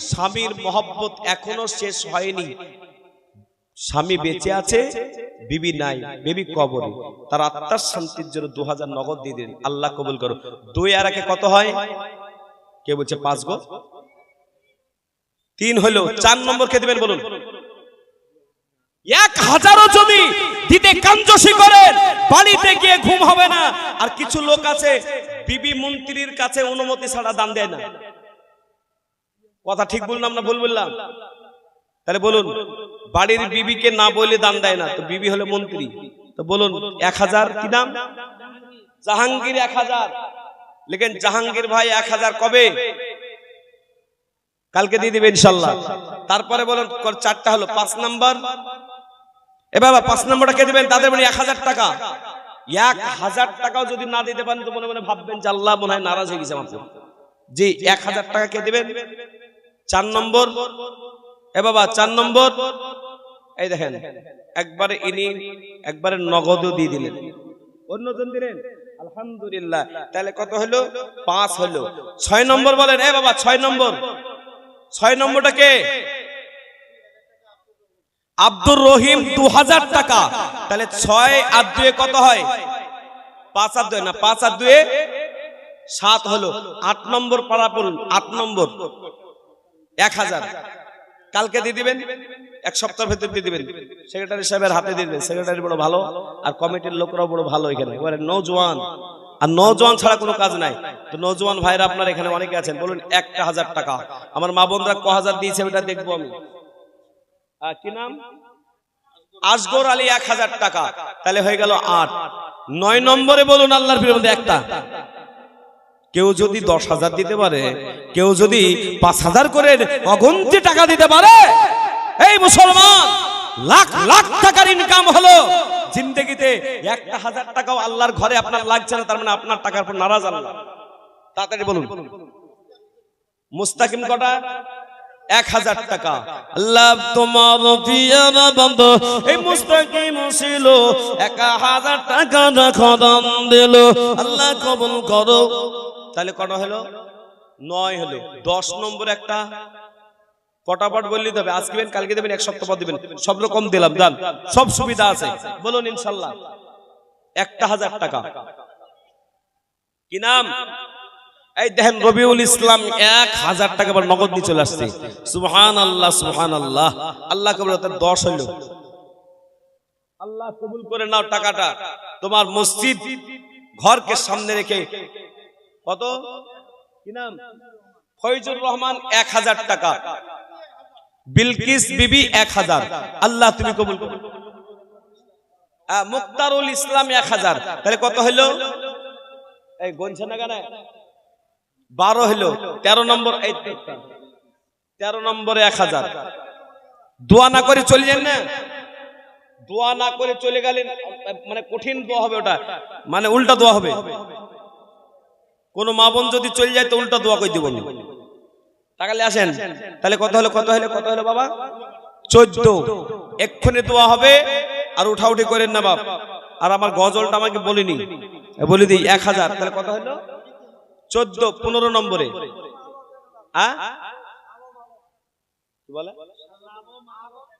স্বামীর মহব্বত এখনো শেষ হয়নি। স্বামী বেঁচে আছে, বিবি নাই, বিবি কবরে, তার আত্মার শান্তির জন্য 2000 নগদ দিয়ে দিন। আল্লাহ কবুল করো। 2 আর 1 কত হয়? কে বলছে? 5 গো। 3 হলো। 4 নম্বর কে দিবেন বলুন? 1000 যদি দিতে কাঞ্জসি করেন, বাড়িতে গিয়ে ঘুম হবে না। আর কিছু লোক আছে বিবি মন্ত্রীর কাছে অনুমতি ছাড়া দান দেয় না। কথা ঠিক বললাম না ভুল বললাম? তাহলে বলুন, বাড়ির বিবিকে না বলে দান দেয় না, তো বিবি হলো মন্ত্রী। তো বলুন 1000 কি নাম? জাহাঙ্গীর 1000। লেকিন জাহাঙ্গীর ভাই 1000 কবে? কালকে দিয়ে দিবে ইনশাআল্লাহ। তারপরে বলুন 4টা হলো। 5 নাম্বার, এ বাবা 5 নাম্বারটা কে দিবেন? তাদের মানে 1000 টাকা। 1000 টাকাও যদি না দিতে পারেন তো মনে মনে ভাববেন যে আল্লাহ মনে হয় নারাজ হয়ে গেছে আমার। জি 1000 টাকা কে দিবেন? 4 নম্বর, এ বাবা 4 নম্বর। এই দেখেন একবারে ইনি একবারে নগদও দিয়ে দিলেন, অন্যজন দিলেন আলহামদুলিল্লাহ। তাহলে কত হলো? 5 হলো। 6 নম্বর বলেন, এ বাবা 6 নম্বর। 6 নম্বরটা কে? আব্দুর রহিম 2000 টাকা। তাহলে 6 আর 2 কত হয়? 5 আর 2 না, 5 আর 2 7 হলো। 8 নম্বর পাড়া পড়ুন। 8 নম্বর 1000 কালকে দিয়ে দিবেন, 1 সপ্তাহের ভেতর দিয়ে দিবেন। সেক্রেটারি সাহেবের হাতে দিয়ে দিবেন। সেক্রেটারি বড় ভালো আর কমিটির লোকরাও বড় ভালো। এখানে এবারে নওজোয়ান, আর নওজোয়ান ছাড়া কোনো কাজ নাই। তো নওজোয়ান ভাইরা আপনার এখানে অনেকে আছেন, বলুন 1000 টাকা। আমার মা বোনরা ক হাজার দিয়েছে ওটা দেখবো আমি। কি নাম? আসগর আলী 1000 টাকা। তাহলে হয়ে গেল 8। 9 নম্বরে বলুন আল্লাহর প্রিয় বন্ধু একটা কেউ যদি 10,000 দিতে পারে, কেউ যদি 5,000 করে অগন্তি টাকা দিতে পারে, এই মুসলমান লাখ লাখ টাকার ইনকাম হলো, জিন্দেগিতে 1,000 টাকাও আল্লাহর ঘরে আপনার লাগছে না, তার মানে আপনার টাকার উপর নারাজ আল্লাহ। তাড়াতাড়ি বলুন মুস্তাকিম কটা? 1,000 টাকা। আল্লাহ তোমার পিয়ারা বান্দা এই মুস্তাকিম ছিল, 1,000 টাকা খদান দিল, আল্লাহ কবুল করো। তাহলে কটা হলো? 9 হলো। 10 নম্বর একটা পটাপট বললেই হবে, আজকে দেবেন, কালকে দেবেন, এক সপ্তাহ পর দিবেন, সব রকম দিলাম, দান সব সুবিধা আছে, বলুন ইনশাআল্লাহ। 1,000 টাকা। কি নাম? এই দেখেন রবিউল ইসলাম 1,000 টাকা আবার নগদ দিয়ে চলে আসছে। সুবহানাল্লাহ সুবহানাল্লাহ। আল্লাহ কবুল, 10 হলো। আল্লাহ কবুল করে নাও টাকাটা। তোমার মসজিদ ঘরকে সামনে রেখে কত? কি নাম? ফয়জুর রহমান 1,000 টাকা। বিলকিস বিবি 1,000। আল্লাহ তুমি কবুল করো। মুক্তারুল ইসলাম 1,000। তাহলে কত হলো? এই গনছে না কেন? 12 হলো। 13 নম্বর, এই 13 নম্বরে 1,000। দোয়া না করে চলে যান না, দোয়া না করে চলে গেলেন মানে কঠিন দোয়া হবে, ওটা মানে উল্টা দোয়া হবে। কোন মা বোন যদি চলে যায় তো উল্টা দোয়া করে দিব। তাকালে আসেন, তাহলে কত হলো? কত হলো? কত হলো বাবা? 14। এক্ষুনি দোয়া হবে, আর উঠাউঠি করেন না বাপ। আর আমার গজলটা আমাকে বলিনি, বলে দিই 1,000। তাহলে কত হলো? 14। 15 নম্বরে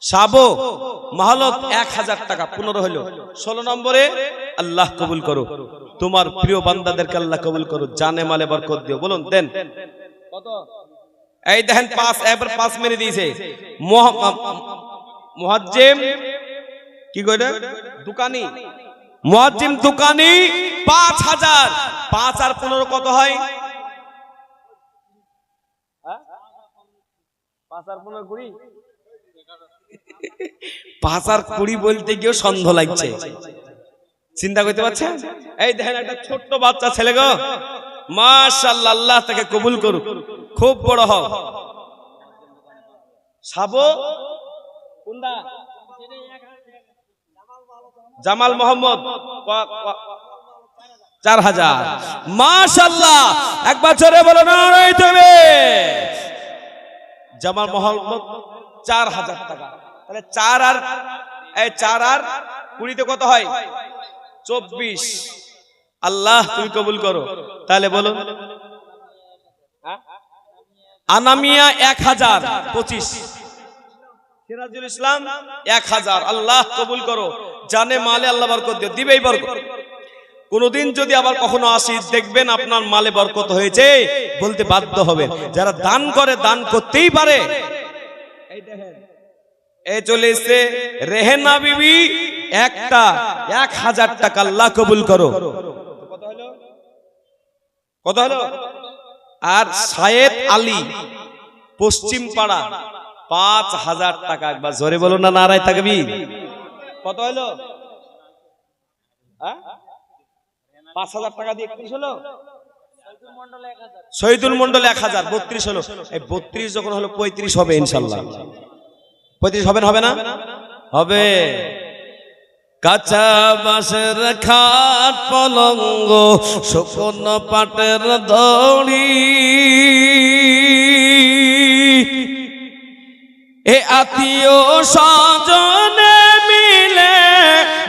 সাবো মাহলত 1,000 টাকা। 15 হলো। 16 নম্বরে আল্লাহ কবুল করো, তোমার প্রিয় বান্দাদেরকে আল্লাহ কবুল করো, জানে মালে বরকত দিও। বলুন দেন কত? এই দেখেন 5, একবার 5 মেরে দিয়েছে। মুয়াজ্জিম কি কইরা? দোকানি। মুয়াজ্জিম দোকানি 5,000। 5 আর 15 কত হয়? 5 আর 15 20। 5 আর 20 বলতে গিয়ে সন্দেহ লাগছে, চিন্তা করতে পারছেন? এই দেখেন একটা ছোট্ট বাচ্চা ছেলে গো, মাশাআল্লাহ, আল্লাহ তাকে কবুল করুক, খুব বড় হোক। সাবো কোনটা? জামাল মোহাম্মদ 4,000। মাশাআল্লাহ, একবার জোরে বলো না রে তুমি। জামাল মোহাম্মদ 4,000 টাকা। তাহলে 4 আর 20 কত হয়? 24। আল্লাহ তুমি কবুল করো। তাহলে বলো আনামিয়া 1,000 25। সিরাজুল ইসলাম 1,000। আল্লাহ কবুল করো, জানে মালে আল্লাহ বরকত দিও, দিবেই বরকত। কোনদিন যদি আবার কখনো আসি দেখবেন আপনার মালে বরকত হয়েছে, বলতে বাধ্য হবেন। যারা দান করে, দান করতেই পারে। এই দেখেন এই চলে এসেছে রেহেনা বিবি, একটা 1,000 টাকা। আল্লাহ কবুল করো। কত হলো? কত হলো? আর সায়েদ আলী পশ্চিম পাড়া 5,000 টাকা। একবার জোরে বলো না নারায়ে তাকবীর। কত হলো? 5,000 টাকা দিয়ে 31 হলো। শহীদুল মন্ডল 1,000 32 হলো। এই 32 যখন হলো 35 হবে ইনশাআল্লাহ। 35 হবে না? হবে না? হবে। কাঁচা বাঁশের খাট পলঙ্গ, শুকনো পাটের দড়ি, এ আত্মীয় স্বজনে মিলে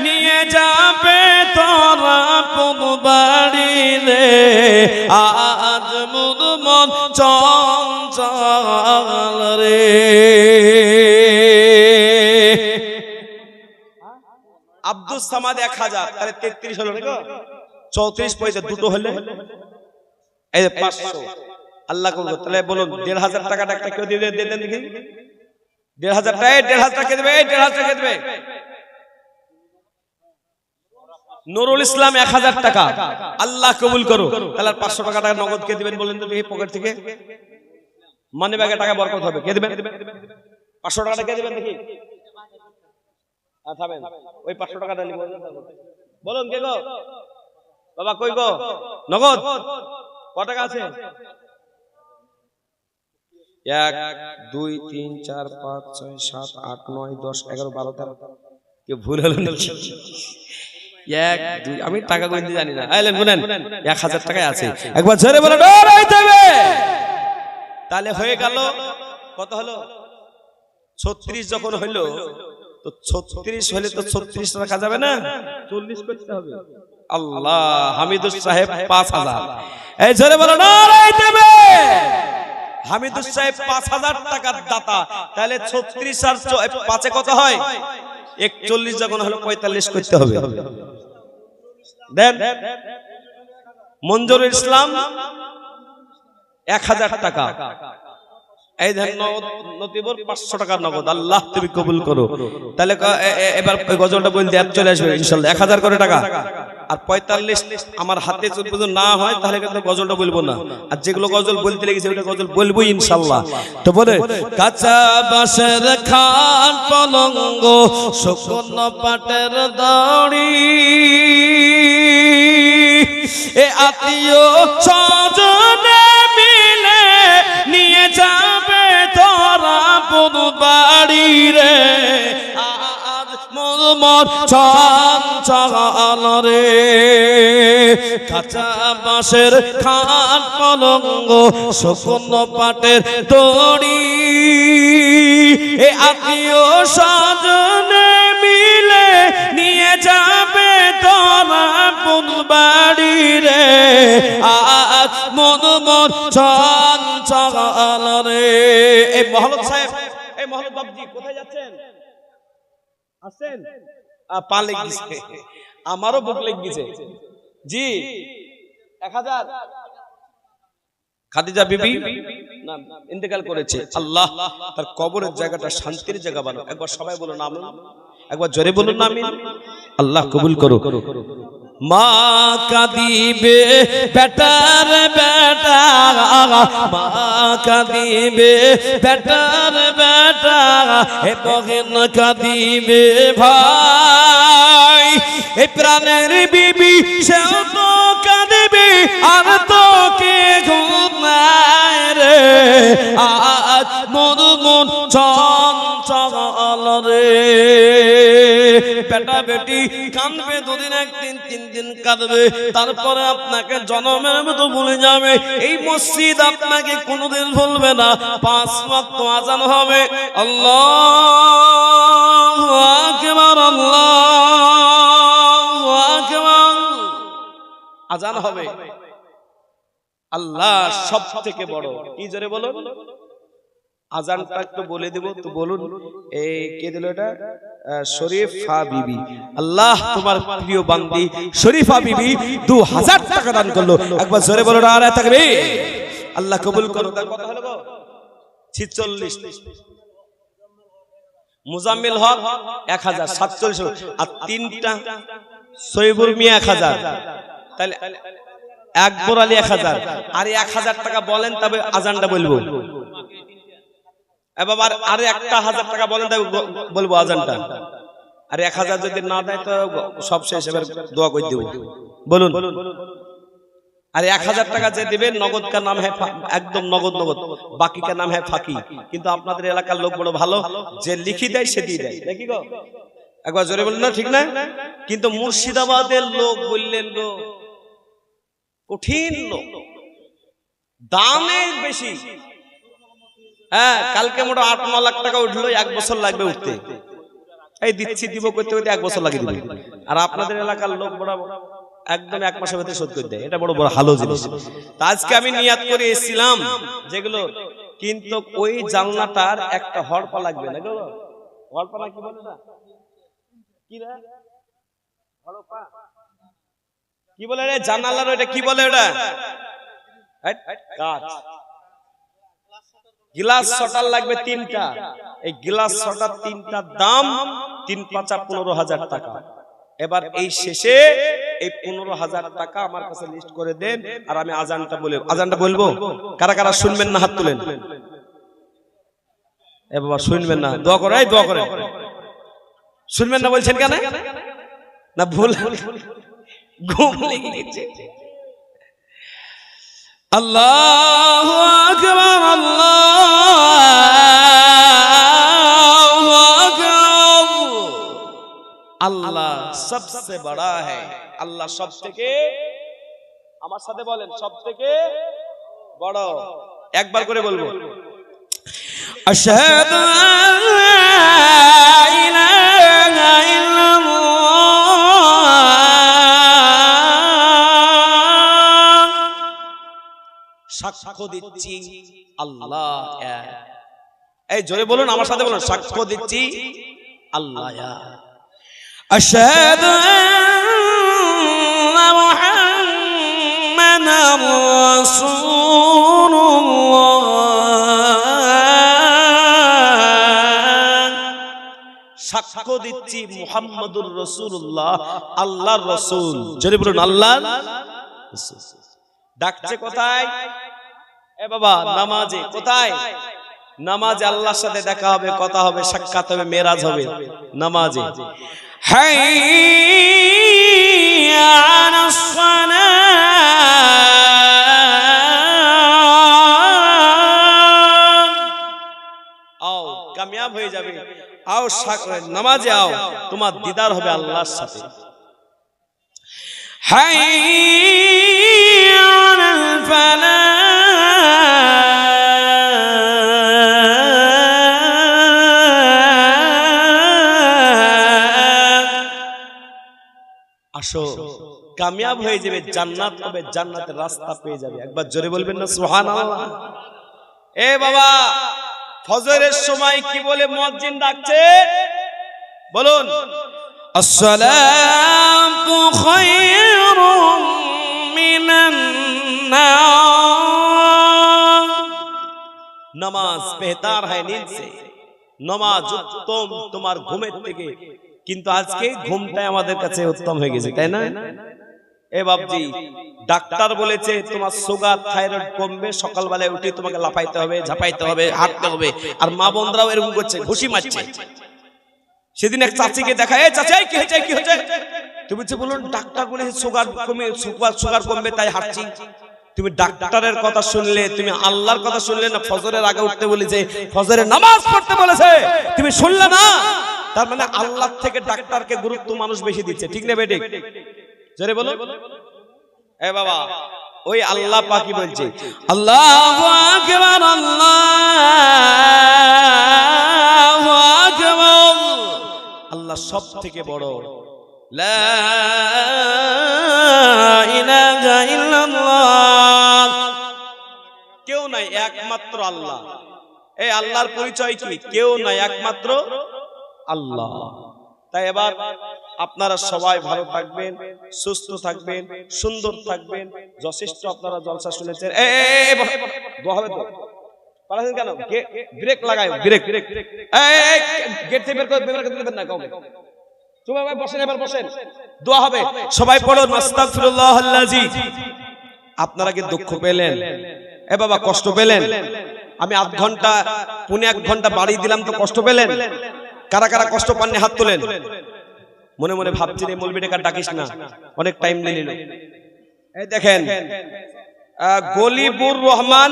নিয়ে যাবে তোরা পুন বাড়ি রে। আজ মুদ মন চঞ্চল রে। আব্দুল সামাদ 1,000। তাহলে 33 হলো না গো? 34 পয়সা দুটো হলে এই 500। আল্লাহ কবুল। তাহলে বলুন 1,500 টাকাটা একটা কেউ দিয়ে দেন দেখি। 1,500 টাকা, 1,500 টাকা দেবে, 1,500 টাকা দেবে। নুরুল ইসলাম 1,000 টাকা। আল্লাহ কবুল করো। তাহলে 500 টাকা নগদ কে দিবেন বলেন তো দেখি, পকেট থেকে মানি ব্যাগে টাকা বরকত হবে। কে দিবেন? 500 টাকাটা কে দিবেন দেখি? থামেন, ওই 500 টাকাটা বলুন কে গো? বাবা কই গো? নগদ কত টাকা আছে? 1 2 3 4 5 6 7 8 9 10 11 12 13 কে ভুল হলো নাকি? 1 2 আমি টাকা গুনতে জানি না। আইলেন গুনেন 1000 টাকায় আছে। একবার জোরে বলে ডরাইতে হবে। তাহলে হয়ে গেল কত হলো? 36 যখন হলো তো 36 হলে তো 36 রাখা যাবে না, 40 করতে হবে। আল্লাহ, হামিদুস সাহেব 5000। এই জোরে বলো ডরাইতে হবে। হামিদুস সাহেব 5000 টাকার দাতা। তাহলে 36 আর 5 এ কত হয়? 41 যখন হলো 45 করতে হবে। দেন মঞ্জুরুল ইসলাম 1000 টাকা। এই দেন নতিবর 500 টাকা নগদ। আল্লাহ তুমি কবুল করো। তাহলে এবার ওই গজলটা বলতে চলে আসবে ইনশাআল্লাহ। 1000 করে টাকা আর 45 আমার হাতে যদি না হয় তাহলে কিন্তু গজলটা বলবো না। আর যেগুলো গজল বলতে লেগেছে ওটা গজল বলবো ইনশাআল্লাহ। তো বলে কাঁচা বাঁশের খাট পলঙ্গ শুকনো পাটের দড়ি এ আত্মীয় স্বজনে মিলে নিয়ে যাবে তোরা বুধ বাড়ি রে। আজ মোর চঞ্চল রে কাঁচা বাঁশের খাট পলঙ্গ শুকনো পাটের দড়ি এ আত্মীয় স্বজনে মিলে নিয়ে যাবে তোরা বুধ বাড়ি রে। আজ মোর চঞ্চল রে। এই মহল্লা সাহেব, এই মহল্লা বাবজি কোথায় যাচ্ছেন? আসেন। পা লেগে গেছে, আমারও বুক লেগে গেছে। জি 1000। খাদিজা বিবি না ইন্তেকাল করেছে। আল্লাহ তার কবরের জায়গাটা শান্তির জায়গা বানাও। একবার সবাই বলুন আমিন, একবার জোরে বলুন আমিন। আল্লাহ কবুল করো। মা কাঁদিবে বেটার বেটা, মা কাঁদিবে বেটার বেটা, এ বহেন কাঁদিবে ভাই, এ প্রাণের বিবি সেও তো কাঁদিবে আর তো কে ঘুমায় রে। আজ মন চঞ্চল রে। বেটা বেটি কাঁদবে, দুদিন একদিন 3 দিন কাঁদবে, তারপরে আপনাকে জন্মের মতো ভুলে যাবে। এই মসজিদ আপনাকে কোনোদিন ভুলবে না। 5 ওয়াক্ত আজান হবে। আল্লাহু আকবার, আল্লাহু আকবার। আজান হবে। আল্লাহ সব থেকে বড়। কি জোরে বলুন। আজানটা একটু বলে দেব তো বলুন। এই কে দিল এটা? শরীফা বিবি। আল্লাহ তোমার প্রিয় বান্দি শরীফা বিবি 2000 টাকা দান করলো। একবার জোরে বলো নারে তাকবীর। আল্লাহ কবুল করো। তার কথা হলো গো 46। মুজাম্মিল হক 1000 47 আর 3টা সৈবুর মিয়া 1000। তাহলে আকবর আলী 1000 আর 1000 টাকা বলেন তবে আজানটা বলবো। এবার আরে একটা 1000 টাকা বলেন তবে বলবো আজানটা। আর 1000 যদি না দেয় তো সব শেষ। এবার দোয়া করে দেব। বলুন। আর 1000 টাকা যে দিবেন নগদ का नाम है একদম নগদ নগদ, বাকি का नाम है ফাঁকি। কিন্তু আপনাদের এলাকার লোক বড় ভালো, যে লিখি দেয় সে দিয়ে দেয় নাকি গো? একবার জোরে বলুন না, ঠিক না? কিন্তু মুর্শিদাবাদের লোক বললেন গো কঠিন লোক, দামে বেশি। হ্যাঁ, কালকে মোটা 8-9 লাখ টাকা উঠলো, 1 বছর লাগবে উঠতে। এই দিচ্ছি দিব করতে করতে 1 বছর লাগিয়ে দিবে। আর আপনাদের এলাকার লোক বড় একদম 1 মাসের ভিতরে শোধ করে দেয়। এটা বড় বড় ভালো জিনিস। তা আজকে আমি নিয়াত করে এসেছিলাম যেগুলো, কিন্তু ওই জানলাটার একটা হড়পা লাগবে না গো। হড়পা না কি বলে না, কি রে হড়পা কি বলে রে? জানালার ওটা কি বলে? ওটা কাঁচ। গ্লাস শটার লাগবে 3টা। এই গ্লাস শটার 3টার দাম 3-5 15,000 টাকা। এবার এই শেষে এই 15,000 টাকা আমার কাছে লিস্ট করে দেন, আর আমি আজানটা বলবো। কারা কারা শুনবেন না হাত তুলেন। এ বাবা শুনবেন না, দোয়া করে, এই দোয়া করে। শুনবেন না বলছেন কেন? না ভুল ঘুম লেগে গেছে। আল্লাহু আকবার, আল্লাহু আকবার। আল্লাহ সবসে বড়া है, আল্লাহ সব থেকে, আমার সাথে বলেন, সব থেকে বড়। একবার করে বলবো, আশহাদু আল্লা ইলাহা ইল্লাল্লাহ, সাক্ষ্য দিচ্ছি আল্লাহ এক। এই জোরে বলুন, আমার সাথে বলুন, সাক্ষ্য দিচ্ছি আল্লাহ এক। আশহাদু আন্না মুহাম্মাদার রাসূলুল্লাহ, সাক্ষ্য দিচ্ছি মুহাম্মাদুর রাসূলুল্লাহ, আল্লাহর রাসূল। জোরে বলুন, আল্লাহর রাসূল। ডাকছে কোথায়? এ বাবা, নামাজে। কোথায়? নামাজে আল্লাহর সাথে দেখা হবে, কথা হবে, সাক্ষাৎ হবে, মেরাজ হবে নামাজে। হাইয়া আলাস সালাত, আও কামিয়াব হয়ে যাবে, আও নামাজে আও, তোমার দিদার হবে আল্লাহর সাথে। হাইয়া আলাল ফালাহ, আসো কামিয়াব হয়ে যাবে, জান্নাত হবে, জান্নাতের রাস্তা পেয়ে যাবে। একবার জোরে বলবেন না সুবহানাল্লাহ। এ বাবা, ফজরের সময় কি বলে মুয়াজ্জিন ডাকছে? বলুন, আসসালাতু খায়রুম মিনান নাওম, নামাজ বেহতার হয় নীंद से, নামাজ উত্তম তোমার ঘুমের থেকে। কিন্তু আজকে ঘুমটাই আমাদের কাছে উত্তম হয়ে গেছে, তাই না? এ বাপজি, ডাক্তার বলেছে তোমার সুগার থাইরয়েড কমবে, সকালবেলায় উঠে তোমাকে লাফাইতে হবে, ঝাপাইতে হবে, হাঁটতে হবে। আর মা বোনরাও এরকম করছে, ঘুষি মারছে। সেদিন এক চাচিকে দেখা, এই চাচা কি হয়েছে, কি হয়েছে? তুমি যে বলুন ডাক্তার বলেছে সুগার কমে, সুগার কমবে তাই হাঁটছি। তুমি ডাক্তারের কথা শুনলে, তুমি আল্লাহর কথা শুনলে না? ফজরের আগে উঠতে বলেছে, ফজরের নামাজ পড়তে বলেছে, তুমি শুনলে না? তার মানে আল্লাহ থেকে ডাক্তারকে গুরুত্ব মানুষ বেশি দিচ্ছে, ঠিক না বেঠিক? জোরে বলো। এ বাবা, ওই আল্লাহ পাকই বলছে, আল্লাহু আকবার, আল্লাহু আকবার, আল্লাহ সব থেকে বড়। লা ইলাহা ইল্লাল্লাহ, কেউ নাই, একমাত্র আল্লাহ। এই আল্লাহর পরিচয় কি? কেউ নাই, একমাত্র আল্লাহ। তাই এবার আপনারা সবাই ভালো থাকবেন, সুস্থ থাকবেন, সুন্দর থাকবেন। যথেষ্ট আপনারা জলসা শুনেছেন। দোয়া হবে তো? পারেন কেন? ব্রেক লাগাই, ব্রেক। গেট থেকে বের করে দেবেন না কাউকে। সবাই বসেন, এবার বসেন, দোয়া হবে। সবাই পড়ুন, আস্তাগফিরুল্লাহাল্লাযী। আপনারা কি দুঃখ পেলেন? এ বাবা, কষ্ট পেলেন? আমি আধ ঘন্টা, পৌনে 1 ঘন্টা বাড়িয়ে দিলাম, তো কষ্ট পেলেন? কারা কারা কষ্ট পাননি হাত তোলেন। মনে মনে ভাবছেন এই মৌলবীটাকে ডাকিস না, অনেক টাইম নিয়ে নিল। এই দেখেন, গলিবুর রহমান,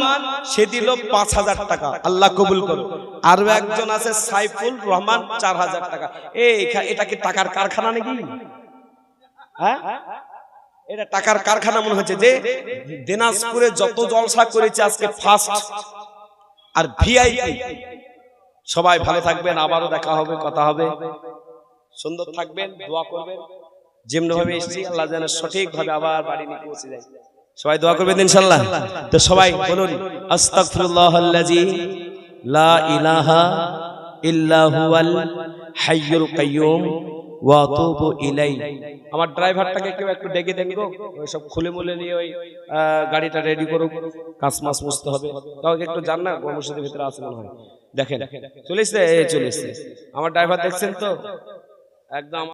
সে দিল 5000 টাকা, আল্লাহ কবুল করো। আরো একজন আছে সাইফুল রহমান, 4000 টাকা। এটা কি টাকার কারখানা নাকি? হ্যাঁ, এটা টাকার কারখানা মনে হচ্ছে। যে দিনাজপুরে যত জলসা করেছে আজকে ফার্স্ট আর ভিআইপি। সবাই ভালো থাকবেন, আবারও দেখা হবে, কথা হবে। সুন্দর থাকবেন, দোয়া করবেন। যেমন ভাবে এসেছি আল্লাহ যেন সঠিক ভাবে আবার বাড়ি নিয়ে পৌঁছে যায়। সবাই দোয়া করবেন ইনশাআল্লাহ। তো সবাই বলুন, আস্তাগফিরুল্লাহাল্লাযী লা ইলাহা ইল্লা হুয়াল হাইয়ুল কাইয়্যুম ওয়া আতুবু ইলাইহি। আমার ড্রাইভারটাকে কেউ একটু ডেকে দেন গো, ওই সব খুলে মুলে নিয়ে ওই গাড়িটা রেডি করুক, কাজ মাস মুছতে হবে। কাউকে একটু জান না, কর্মসূচির ভিতরে আছে মনে হয়। দেখেন চলে এসছে, চলে এসছে আমার ড্রাইভার, দেখছেন তো একদম।